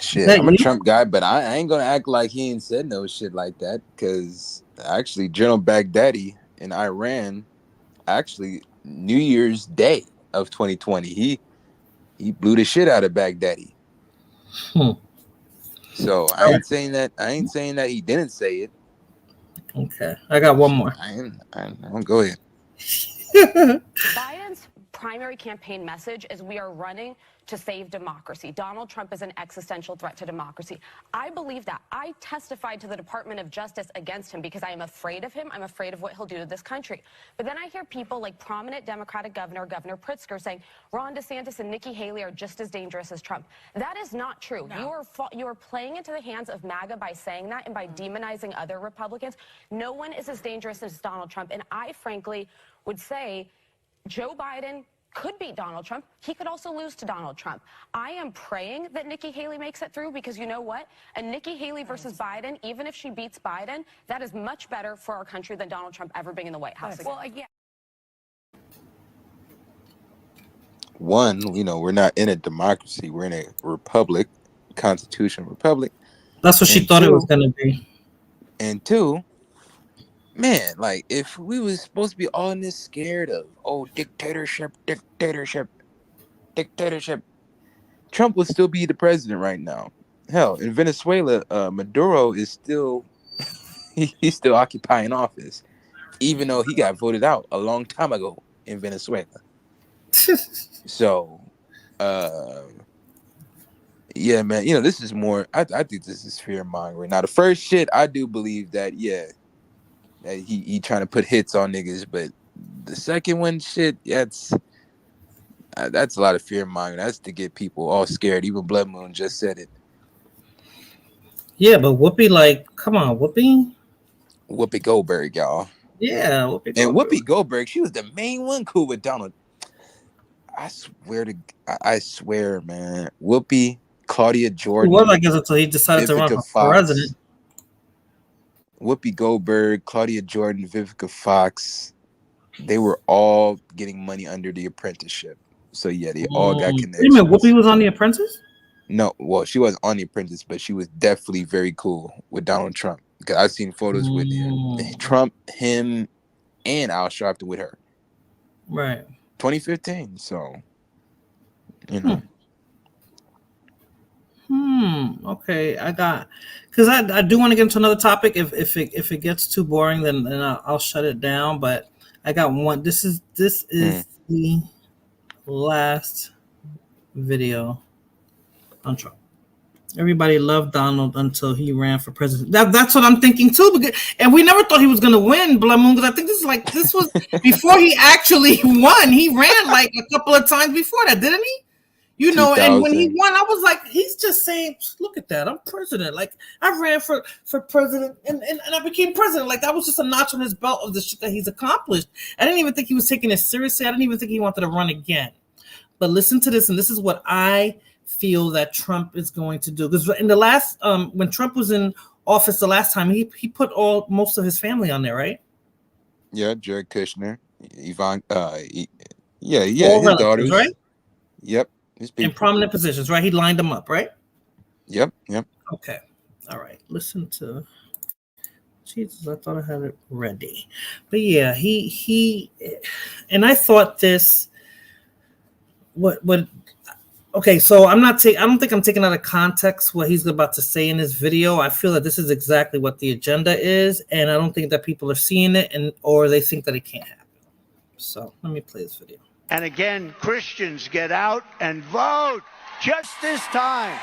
Shit, I'm a Trump guy, but I ain't gonna act like he ain't said no shit like that. Because actually, General Baghdadi in Iran, actually New Year's Day of 2020, he blew the shit out of Baghdadi. So I ain't saying that he didn't say it. Okay, I got one more. I don't go ahead. Biden's primary campaign message is we are running to save democracy. Donald Trump is an existential threat to democracy. I believe that. I testified to the Department of Justice against him because I am afraid of him. I'm afraid of what he'll do to this country. But then I hear people like prominent Democratic Governor Pritzker saying Ron DeSantis and Nikki Haley are just as dangerous as Trump. That is not true. No. You are playing into the hands of MAGA by saying that and by demonizing other Republicans. No one is as dangerous as Donald Trump. And I frankly would say Joe Biden could beat Donald Trump. He could also lose to Donald Trump. I am praying that Nikki Haley makes it through because you know what? A Nikki Haley versus Biden, even if she beats Biden, that is much better for our country than Donald Trump ever being in the White House again. Well, yeah. One, we're not in a democracy. We're in a republic, constitutional republic. That's what she thought it was going to be. And two, man, like if we was supposed to be all in this scared of dictatorship, Trump would still be the president right now. Hell, in Venezuela, Maduro is still he's still occupying office, even though he got voted out a long time ago in Venezuela. So, yeah, man, this is more. I think this is fear mongering. Now, the first shit, I do believe that, yeah. That he trying to put hits on niggas, but the second one, shit, that's a lot of fear mongering. That's to get people all scared. Even Blood Moon just said it. Yeah, but Whoopi, come on, Whoopi Goldberg, y'all. Yeah, Whoopi Goldberg. And Whoopi Goldberg, she was the main one cool with Donald. I swear, man. Whoopi, Claudia Jordan. Well, I guess until he decided to run for president. Whoopi Goldberg, Claudia Jordan, Vivica Fox, they were all getting money under The Apprenticeship. So yeah, they all got connections. Wait a minute, Whoopi was on The Apprentice? No, well, she wasn't on The Apprentice, but she was definitely very cool with Donald Trump. Because I've seen photos with Trump, him, and Al Sharpton with her. Right. 2015. So, Okay, because I do want to get into another topic. If it gets too boring, then I'll shut it down. But I got one. This is the last video on Trump. Everybody loved Donald until he ran for president. That's what I'm thinking too. And we never thought he was going to win, Blood Moon, because I think this was before he actually won. He ran like a couple of times before that, didn't he? And when he won, I was like, he's just saying, look at that, I'm president. Like, I ran for president and I became president. Like, that was just a notch on his belt of the shit that he's accomplished. I didn't even think he was taking it seriously. I didn't even think he wanted to run again. But listen to this, and this is what I feel that Trump is going to do. Because in the last, when Trump was in office the last time, he put most of his family on there, right? Yeah, Jared Kushner, Yvonne, his daughters, right? Yep. In prominent positions, right? He lined them up, right? Yep. Okay. All right. Listen to. Jesus, I thought I had it ready. But yeah, he and I thought this. What? Okay, so I don't think I'm taking out of context what he's about to say in this video. I feel that this is exactly what the agenda is, and I don't think that people are seeing it or they think that it can't happen. So let me play this video. And again, Christians, get out and vote just this time.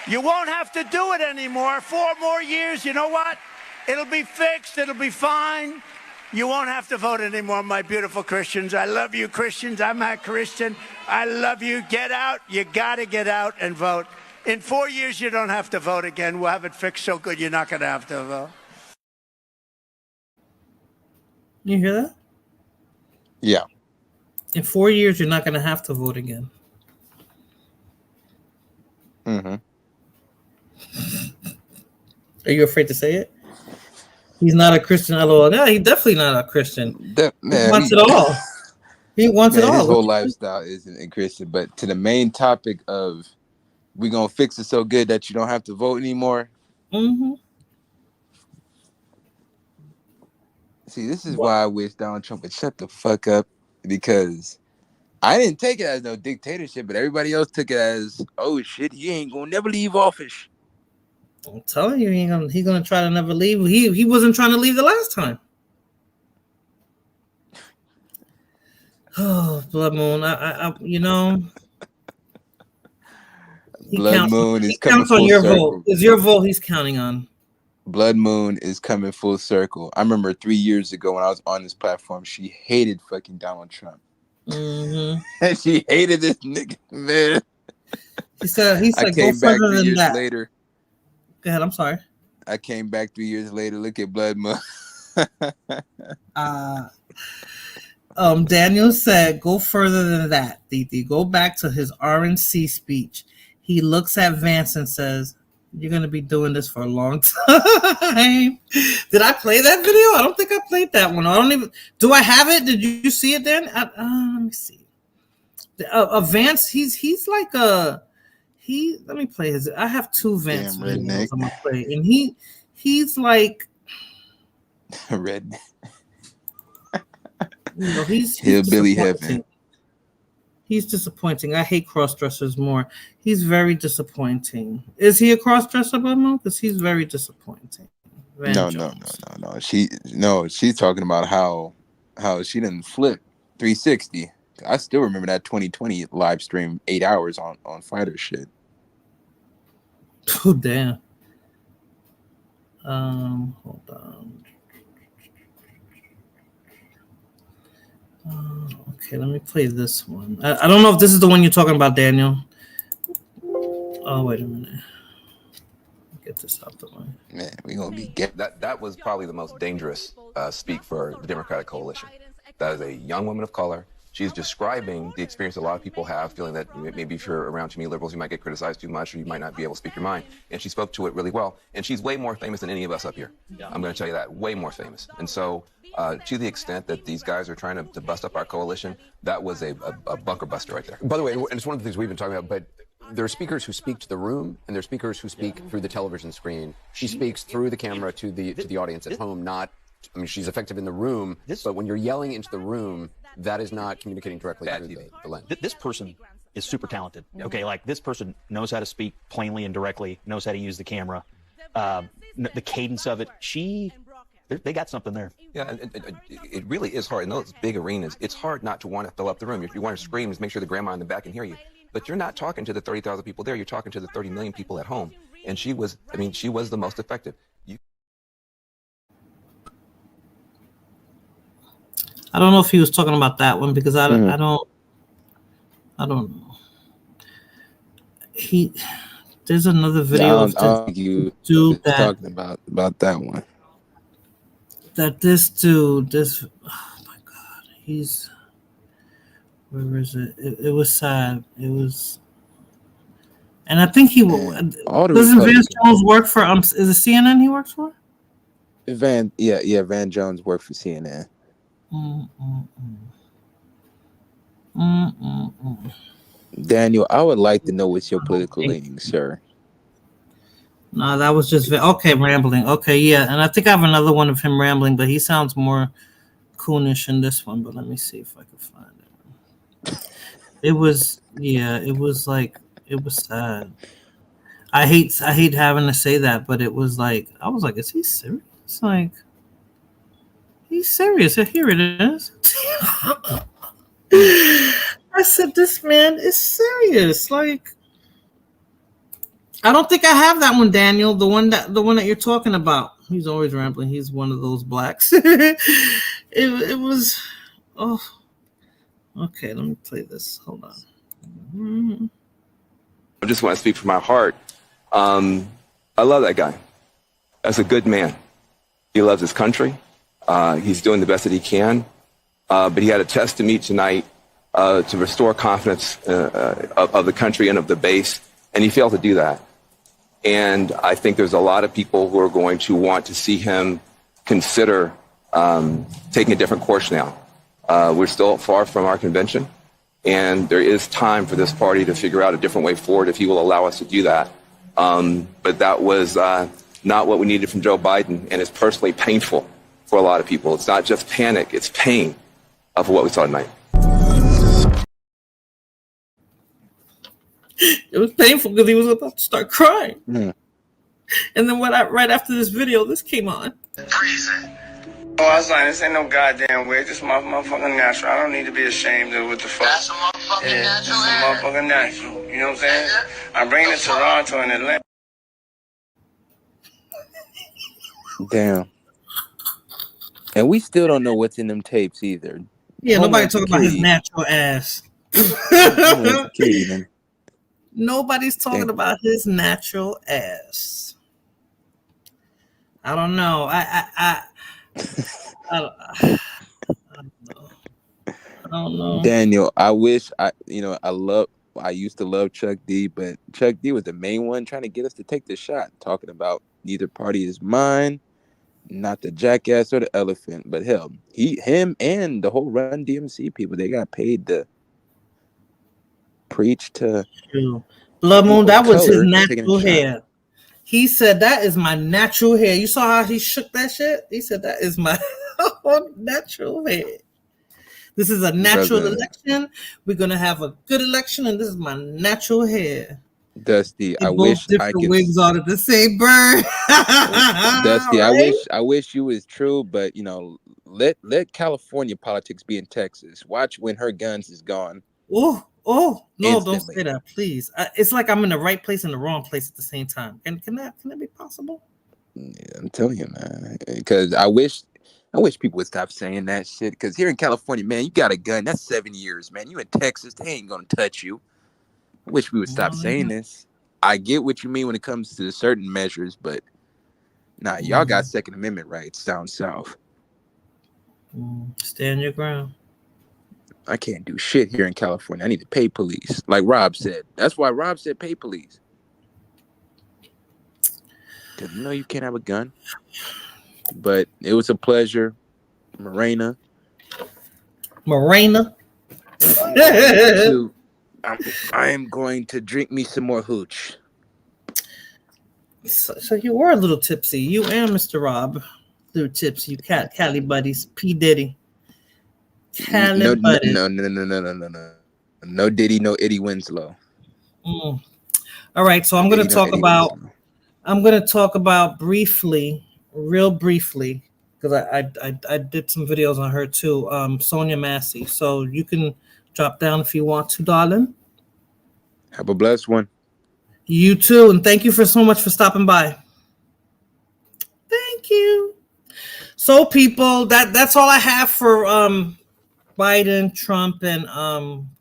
You won't have to do it anymore. 4 more years, you know what? It'll be fixed. It'll be fine. You won't have to vote anymore, my beautiful Christians. I love you, Christians. I'm a Christian. I love you. Get out. You got to get out and vote. In 4 years, you don't have to vote again. We'll have it fixed so good you're not going to have to vote. You hear that? Yeah. In 4 years, you're not going to have to vote again. Mm-hmm. Are you afraid to say it? He's not a Christian. LOL. No, he's definitely not a Christian. Man, he wants it all. He wants it all. His whole lifestyle isn't a Christian. But to the main topic of we're going to fix it so good that you don't have to vote anymore. Mm-hmm. See, this is why I wish Donald Trump would shut the fuck up, because I didn't take it as no dictatorship, but everybody else took it as, oh shit, he ain't gonna never leave office. I'm telling you, he's gonna try to never leave. He wasn't trying to leave the last time. Oh, Blood Moon, I you know. Blood Moon is coming counts on full your circle. vote. Is your vote he's counting on? Blood Moon is coming full circle. I remember 3 years ago when I was on this platform, she hated fucking Donald Trump. Mm-hmm. And she hated this nigga, man. He said, I came back 3 years later. Go ahead, I'm sorry. I came back 3 years later. Look at Blood Moon. Daniel said, go further than that, Titi. Go back to his RNC speech. He looks at Vance and says, you're going to be doing this for a long time. Did I play that video? I don't think I played that one. I don't even. Do I have it? Did you see it then? Let me see. Vance, he's like a. Let me play his. I have 2 Vance videos I'm going to play. And he's like. Redneck. You know, he's Hillbilly heaven. He's disappointing. I hate cross-dressers more. He's very disappointing. Is he a cross-dresser, Bummo? Because he's very disappointing. No. She's talking about how she didn't flip 360. I still remember that 2020 live stream, 8 hours on fighter shit. Oh damn. Hold on. Okay, let me play this one. I don't know if this is the one you're talking about, Daniel. Oh, wait a minute. Get this out the way. Man, we gonna be that was probably the most dangerous speak for the Democratic coalition. That is a young woman of color. She's describing the experience a lot of people have, feeling that maybe if you're around too many liberals, you might get criticized too much, or you might not be able to speak your mind. And she spoke to it really well. And she's way more famous than any of us up here. Yeah. I'm going to tell you that, way more famous. And so, to the extent that these guys are trying to bust up our coalition, that was a bunker buster right there. By the way, and it's one of the things we've been talking about, but there are speakers who speak to the room, and there are speakers who speak through the television screen. She speaks through the camera to the audience at home, not. I mean, she's effective in the room, but when you're yelling into the room, that is not communicating directly through the lens. This person is super talented. Okay, like this person knows how to speak plainly and directly, knows how to use the camera, the cadence of it. They got something there. Yeah, it really is hard. In those big arenas, it's hard not to want to fill up the room. If you want to scream, just make sure the grandma in the back can hear you. But you're not talking to the 30,000 people there. You're talking to the 30 million people at home. And she was the most effective. I don't know if he was talking about that one because I don't know. There's another video of this dude talking about that one. That this dude, oh my God, where is it? It was sad. It was, and I think doesn't Van Jones work for is it CNN he works for? Van Jones worked for CNN. Daniel, I would like to know what's your political leaning, sir. No, that was just okay, rambling. Okay, yeah, and I think I have another one of him rambling, but he sounds more coonish in this one. But let me see if I can find it. It was sad. I hate having to say that, but it was like I was like, is he serious? It's like. He's serious. Here it is. I said, this man is serious. Like, I don't think I have that one, Daniel. The one that you're talking about. He's always rambling. He's one of those blacks. it was. Oh, okay. Let me play this. Hold on. I just want to speak from my heart. I love that guy. That's a good man. He loves his country. He's doing the best that he can. But he had a test to meet tonight to restore confidence of the country and of the base, and he failed to do that. And I think there's a lot of people who are going to want to see him consider taking a different course now. We're still far from our convention, and there is time for this party to figure out a different way forward if he will allow us to do that. But that was not what we needed from Joe Biden, and it's personally painful for a lot of people. It's not just panic, it's pain for what we saw tonight. It was painful because he was about to start crying. And then right after this video, this came on. Oh, I was like, this ain't no goddamn way. This is my motherfucking natural. I don't need to be ashamed of what the fuck. That's a motherfucking natural. It's a motherfucking natural. You know what I'm saying? I'm bringing it to Toronto and Atlanta. Damn. And we still don't know what's in them tapes either. Yeah, nobody talking about his natural ass. Nobody's talking about his natural ass. I don't know. I don't know. Daniel, I wish I used to love Chuck D, but Chuck D was the main one trying to get us to take the shot, talking about neither party is mine, not the jackass or the elephant, but hell, him and the whole Run DMC people, they got paid to preach to Blood Moon. That was his natural hair. He said, that is my natural hair. You saw how he shook that shit? He said, that is my natural hair. This is a natural election. We're going to have a good election, and this is my natural hair. Dusty, I wish I could. Wigs on the same bird. Dusty, right? I wish you was true, but let California politics be in Texas. Watch when her guns is gone. Oh, no, Instantly. Don't say that, please. It's like I'm in the right place and the wrong place at the same time. Can that be possible? Yeah, I'm telling you, man. Because I wish people would stop saying that shit. Because here in California, man, you got a gun. That's 7 years, man. You in Texas, they ain't gonna touch you. I wish we would stop saying this. I get what you mean when it comes to certain measures, but nah, y'all got Second Amendment rights down south. Stand your ground. I can't do shit here in California. I need to pay police. Like Rob said. That's why Rob said pay police. Because you can't have a gun. But it was a pleasure. Morena. I am going to drink me some more hooch. So you were a little tipsy. You and Mr. Rob. Little tipsy. You Cali buddies. P. Diddy. No. No Diddy, no Eddie Winslow. All right, so I'm going to talk about real briefly, because I did some videos on her too. Sonia Massey. So you can drop down if you want to, darling. Have a blessed one. You too, and thank you so much for stopping by. Thank you. So, people, that's all I have for Biden, Trump, and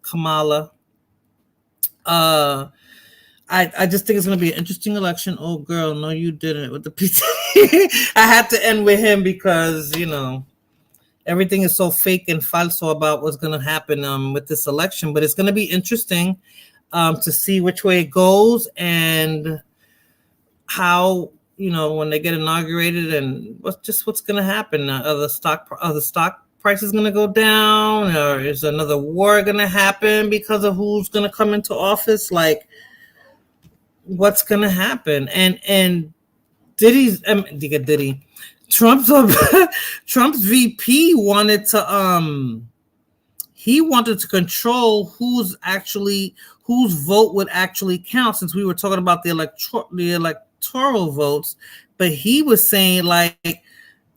Kamala. I just think it's going to be an interesting election. Oh, girl, no, you didn't with the pizza. I had to end with him because, everything is so fake and falso about what's going to happen with this election. But it's going to be interesting to see which way it goes and how, when they get inaugurated and what's going to happen. Are the stock price is going to go down, or is another war going to happen because of who's going to come into office? Like, what's going to happen? And Trump's VP wanted to control whose vote would actually count, since we were talking about the electoral votes, but he was saying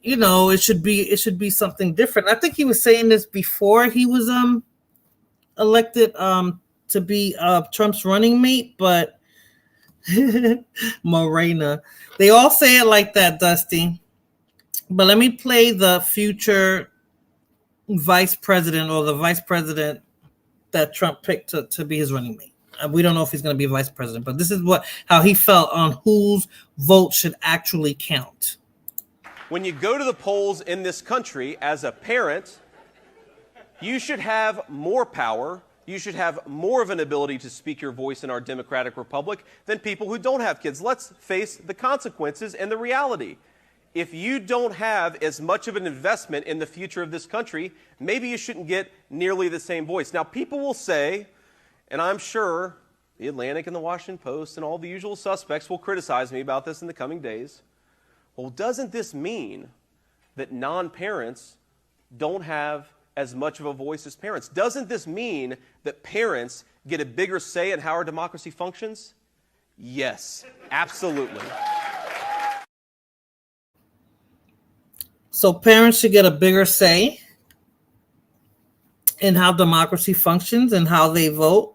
it should be something different. I think he was saying this before he was elected to be Trump's running mate, but Morena. They all say it like that, Dusty. But let me play the future vice president or the vice president that Trump picked to be his running mate. We don't know if he's going to be vice president, but this is how he felt on whose vote should actually count. When you go to the polls in this country as a parent, you should have more power. You should have more of an ability to speak your voice in our democratic republic than people who don't have kids. Let's face the consequences and the reality. If you don't have as much of an investment in the future of this country, maybe you shouldn't get nearly the same voice. Now, people will say, and I'm sure the Atlantic and the Washington Post and all the usual suspects will criticize me about this in the coming days. Well, doesn't this mean that non-parents don't have as much of a voice as parents? Doesn't this mean that parents get a bigger say in how our democracy functions? Yes, absolutely. So parents should get a bigger say in how democracy functions and how they vote.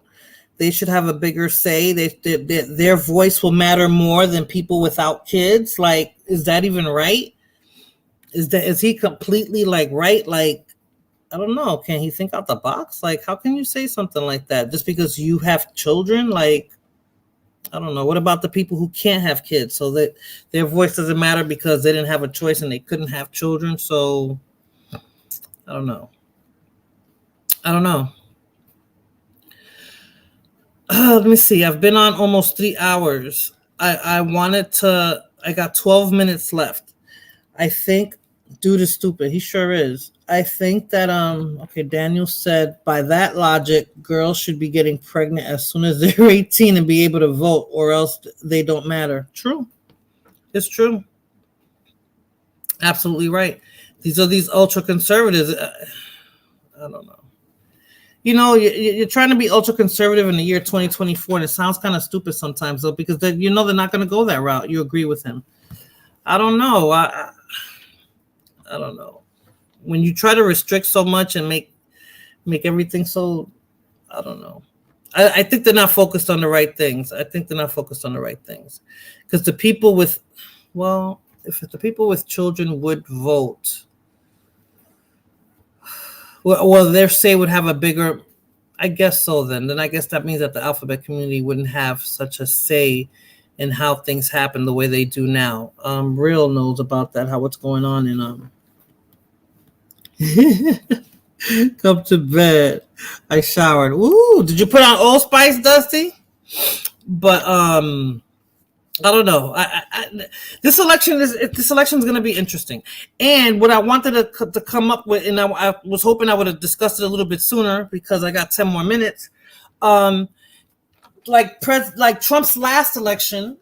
They should have a bigger say. Their voice will matter more than people without kids. Like, is that even right? Is he completely right? Like, I don't know. Can he think out the box? Like, how can you say something like that just because you have children? Like, I don't know. What about the people who can't have kids? So that their voice doesn't matter because they didn't have a choice and they couldn't have children. So I don't know. Let me see. I've been on almost 3 hours. I got 12 minutes left. I think dude is stupid. He sure is. I think that okay, Daniel said by that logic, girls should be getting pregnant as soon as they're 18 and be able to vote, or else they don't matter. True. It's true. Absolutely right. These are these ultra conservatives. I don't know. You know, you're trying to be ultra conservative in the year 2024, and it sounds kind of stupid sometimes, though, because they're not going to go that route. You agree with him? I don't know. I don't know. When you try to restrict so much and make everything so, I don't know. I think they're not focused on the right things. Because the people with, if the people with children would vote, well, their say would have a bigger, I guess so then I guess that means that the alphabet community wouldn't have such a say in how things happen the way they do now. Real knows about that, how what's going on in come to bed. I showered. Ooh, did you put on Old Spice, Dusty? But I don't know. This election is going to be interesting. And what I wanted to come up with, and I was hoping I would have discussed it a little bit sooner because I got 10 more minutes. Like Trump's last election,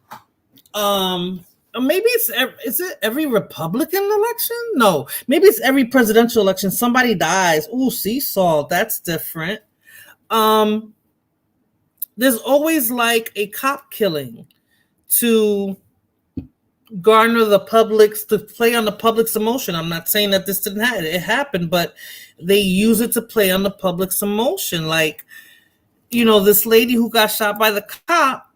maybe is it every Republican election? No, maybe it's every presidential election. Somebody dies. Ooh, seesaw. That's different. There's always like a cop killing to garner the public's, to play on the public's emotion. I'm not saying that this didn't happen. It happened, but they use it to play on the public's emotion. Like, this lady who got shot by the cop,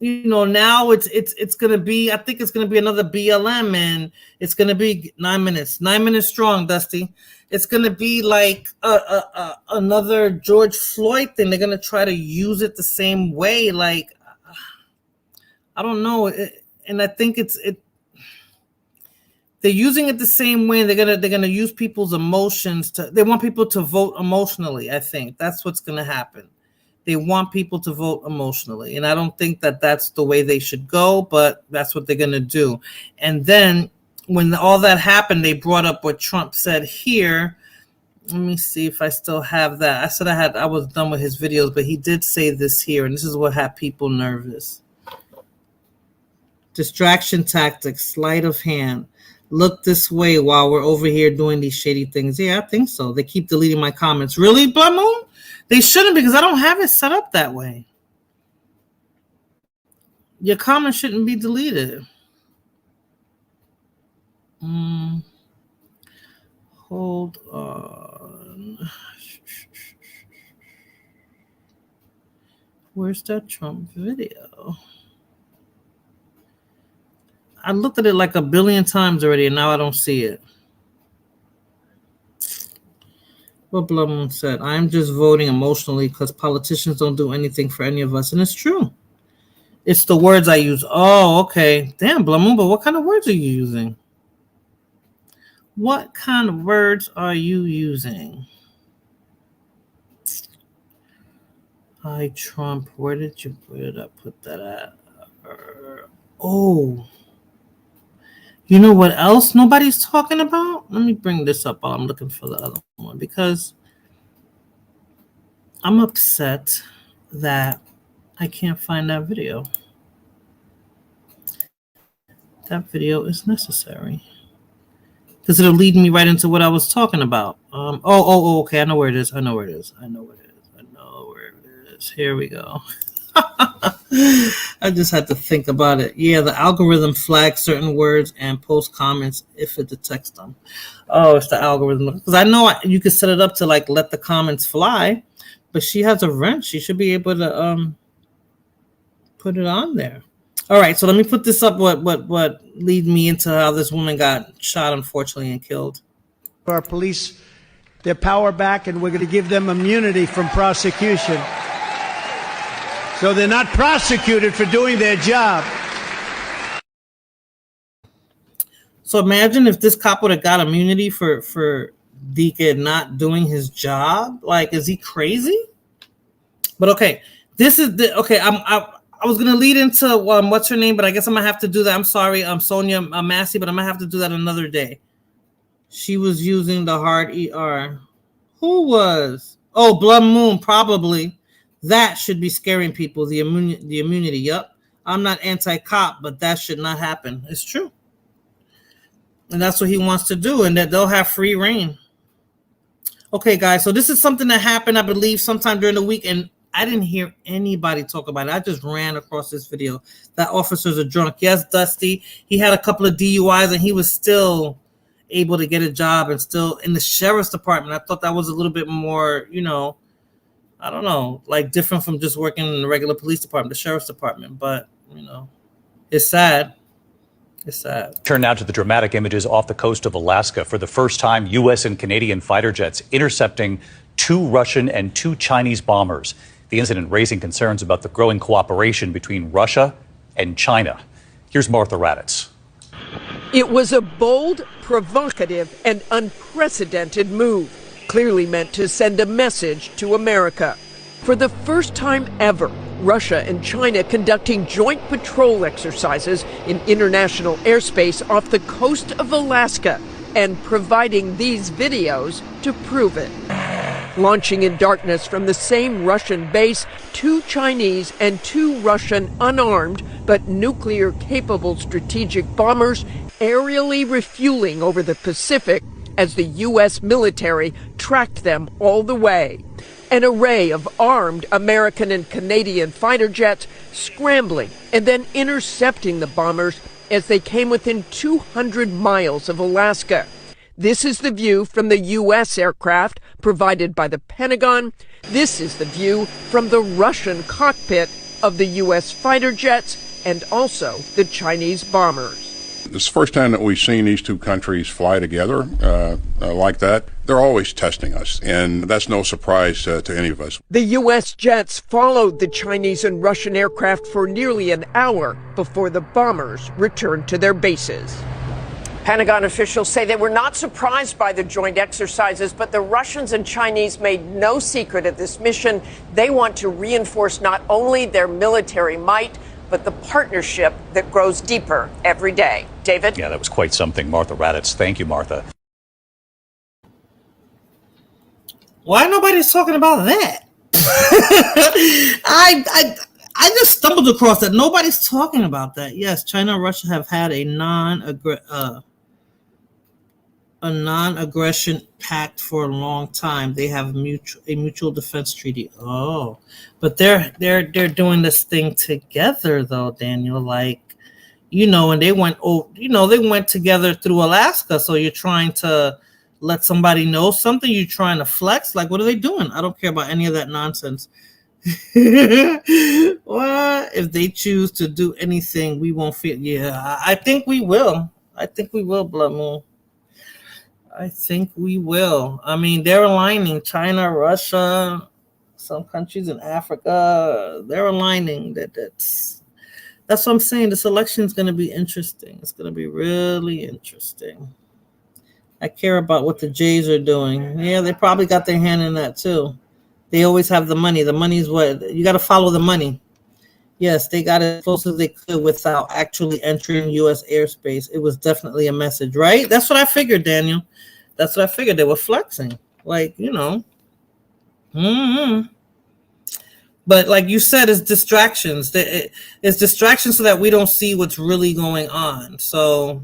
now it's going to be, I think it's going to be another BLM, and it's going to be 9 minutes strong, Dusty. It's going to be like another George Floyd thing. They're going to try to use it the same way. Like, I don't know. And I think they're using it the same way. They're gonna use people's emotions they want people to vote emotionally. I think that's what's going to happen. They want people to vote emotionally. And I don't think that that's the way they should go, but that's what they're going to do. And then when all that happened, they brought up what Trump said here. Let me see if I still have that. I said I was done with his videos, but he did say this here, and this is what had people nervous. Distraction tactics, sleight of hand. Look this way while we're over here doing these shady things. Yeah, I think so. They keep deleting my comments. Really, Blood Moon? They shouldn't, because I don't have it set up that way. Your comment shouldn't be deleted. Hold on. Where's that Trump video? I looked at it like a billion times already, and now I don't see it. What Blum said, I'm just voting emotionally because politicians don't do anything for any of us. And it's true. It's the words I use. Oh, okay. Damn, Blum, but what kind of words are you using? What kind of words are you using? Hi, Trump. Where did I put that at? Oh. You know what else nobody's talking about? Let me bring this up while I'm looking for the other one, because I'm upset that I can't find that video. That video is necessary because it'll lead me right into what I was talking about. Okay. I know where it is. Here we go. I just had to think about it. Yeah, the algorithm flags certain words and post comments if it detects them. Oh, it's the algorithm. Because I know you could set it up to like let the comments fly, but she has a wrench. She should be able to put it on there. All right, so let me put this up. What lead me into how this woman got shot, unfortunately, and killed. Our police, their power back, and we're going to give them immunity from prosecution. So they're not prosecuted for doing their job. So imagine if this cop would have got immunity for Deacon not doing his job. Like, is he crazy? But okay, this is the okay. I was gonna lead into what's her name, but I guess I'm gonna have to do that. I'm sorry, I'm Sonia Massey, but I'm gonna have to do that another day. She was using the hard ER. Who was? Oh, Blum Moon, probably. That should be scaring people. The immunity. Yep. I'm not anti-cop, but that should not happen. It's true. And that's what he wants to do, and that they'll have free reign. Okay, guys. So this is something that happened, I believe, sometime during the week, and I didn't hear anybody talk about it. I just ran across this video. That officers are drunk. Yes, Dusty. He had a couple of DUIs, and he was still able to get a job and still in the sheriff's department. I thought that was a little bit more, I don't know, like different from just working in the regular police department, the sheriff's department. But, it's sad. It's sad. Turn now to the dramatic images off the coast of Alaska. For the first time, U.S. and Canadian fighter jets intercepting 2 Russian and 2 Chinese bombers. The incident raising concerns about the growing cooperation between Russia and China. Here's Martha Raddatz. It was a bold, provocative, and unprecedented move, clearly meant to send a message to America. For the first time ever, Russia and China conducting joint patrol exercises in international airspace off the coast of Alaska and providing these videos to prove it. Launching in darkness from the same Russian base, 2 Chinese and 2 Russian unarmed but nuclear-capable strategic bombers aerially refueling over the Pacific as the U.S. military tracked them all the way. An array of armed American and Canadian fighter jets scrambling and then intercepting the bombers as they came within 200 miles of Alaska. This is the view from the U.S. aircraft provided by the Pentagon. This is the view from the Russian cockpit of the U.S. fighter jets and also the Chinese bombers. It's the first time that we've seen these two countries fly together like that. They're always testing us, and that's no surprise to any of us. The U.S. jets followed the Chinese and Russian aircraft for nearly an hour before the bombers returned to their bases. Pentagon officials say they were not surprised by the joint exercises, but the Russians and Chinese made no secret of this mission. They want to reinforce not only their military might, but the partnership that grows deeper every day. David? Yeah, that was quite something. Martha Raddatz. Thank you, Martha. Why nobody's talking about that? I just stumbled across that. Nobody's talking about that. Yes, China and Russia have had a non-aggression pact for a long time. They have a mutual defense treaty. Oh, but they're doing this thing together though, Daniel. Like, and they went together through Alaska. So you're trying to let somebody know something. You're trying to flex. Like, what are they doing? I don't care about any of that nonsense. What if they choose to do anything? We won't feel. Yeah, I think we will. I think we will, Blood Moon. I think we will. I mean, they're aligning. China, Russia, some countries in Africa. They're aligning. That's what I'm saying. This election is going to be interesting. It's going to be really interesting. I care about what the Jays are doing. Yeah, they probably got their hand in that too. They always have the money. The money's what you got to follow the money. Yes, they got as close as they could without actually entering U.S. airspace. It was definitely a message, right? That's what I figured, Daniel. That's what I figured. They were flexing, like, you know. But like you said, it's distractions. It's distractions so that we don't see what's really going on. So,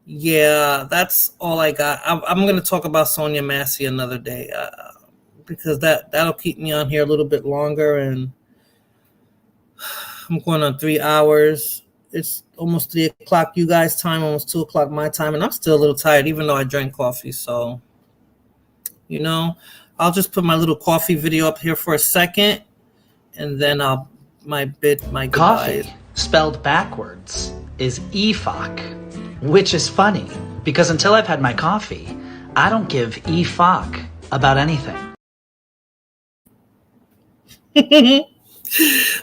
yeah, that's all I got. I'm going to talk about Sonia Massey another day because that'll keep me on here a little bit longer, and I'm going on 3 hours. It's almost 3 o'clock you guys' time, almost 2 o'clock my time, and I'm still a little tired, even though I drank coffee. So, you know, I'll just put my little coffee video up here for a second, and then my goodbyes. Coffee, spelled backwards, is EFOC, which is funny, because until I've had my coffee, I don't give EFOC about anything.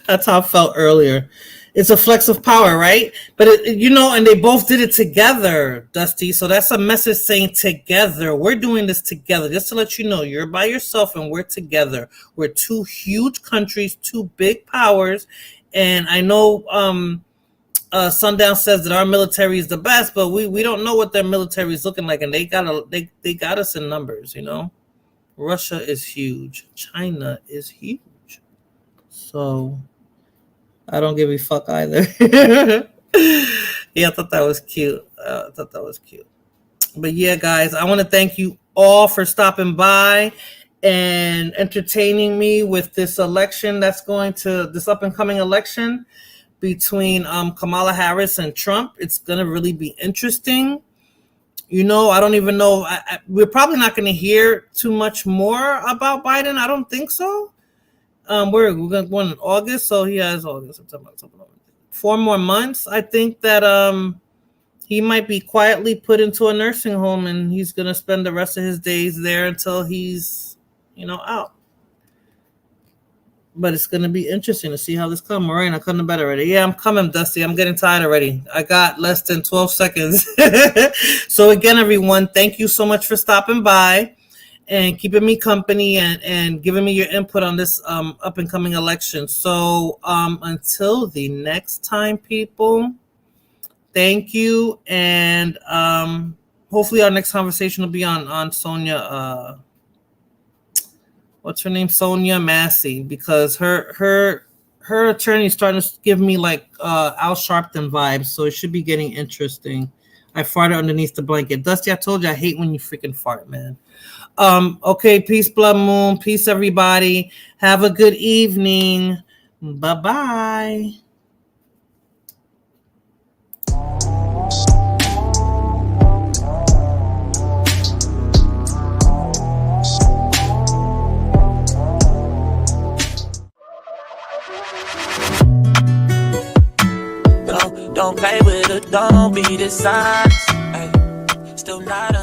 That's how I felt earlier. It's a flex of power, right? But, and they both did it together, Dusty. So that's a message saying together. We're doing this together. Just to let you know, you're by yourself and we're together. We're two huge countries, two big powers. And I know Sundown says that our military is the best, but we don't know what their military is looking like. And they got us in numbers, you know. Russia is huge. China is huge. So I don't give a fuck either. Yeah, I thought that was cute. But yeah, guys, I want to thank you all for stopping by and entertaining me with this election this up and coming election between Kamala Harris and Trump. It's going to really be interesting. You know, I don't even know. We're probably not going to hear too much more about Biden. I don't think so. We're going to go in August, so he has August, September, October, 4 more months. I think that he might be quietly put into a nursing home, and he's going to spend the rest of his days there until he's, out. But it's going to be interesting to see how this comes. Morena, come to bed already. Yeah, I'm coming, Dusty. I'm getting tired already. I got less than 12 seconds. So again, everyone, thank you so much for stopping by and keeping me company and giving me your input on this up and coming election. So until the next time, people, thank you. And hopefully our next conversation will be on Sonia. What's her name? Sonia Massey, because her attorney is starting to give me like Al Sharpton vibes. So it should be getting interesting. I farted underneath the blanket. Dusty, I told you I hate when you freaking fart, man. Okay, peace, Blood Moon. Peace, everybody. Have a good evening. Bye-bye. Don't play with it, don't be dishonest. Ay, still not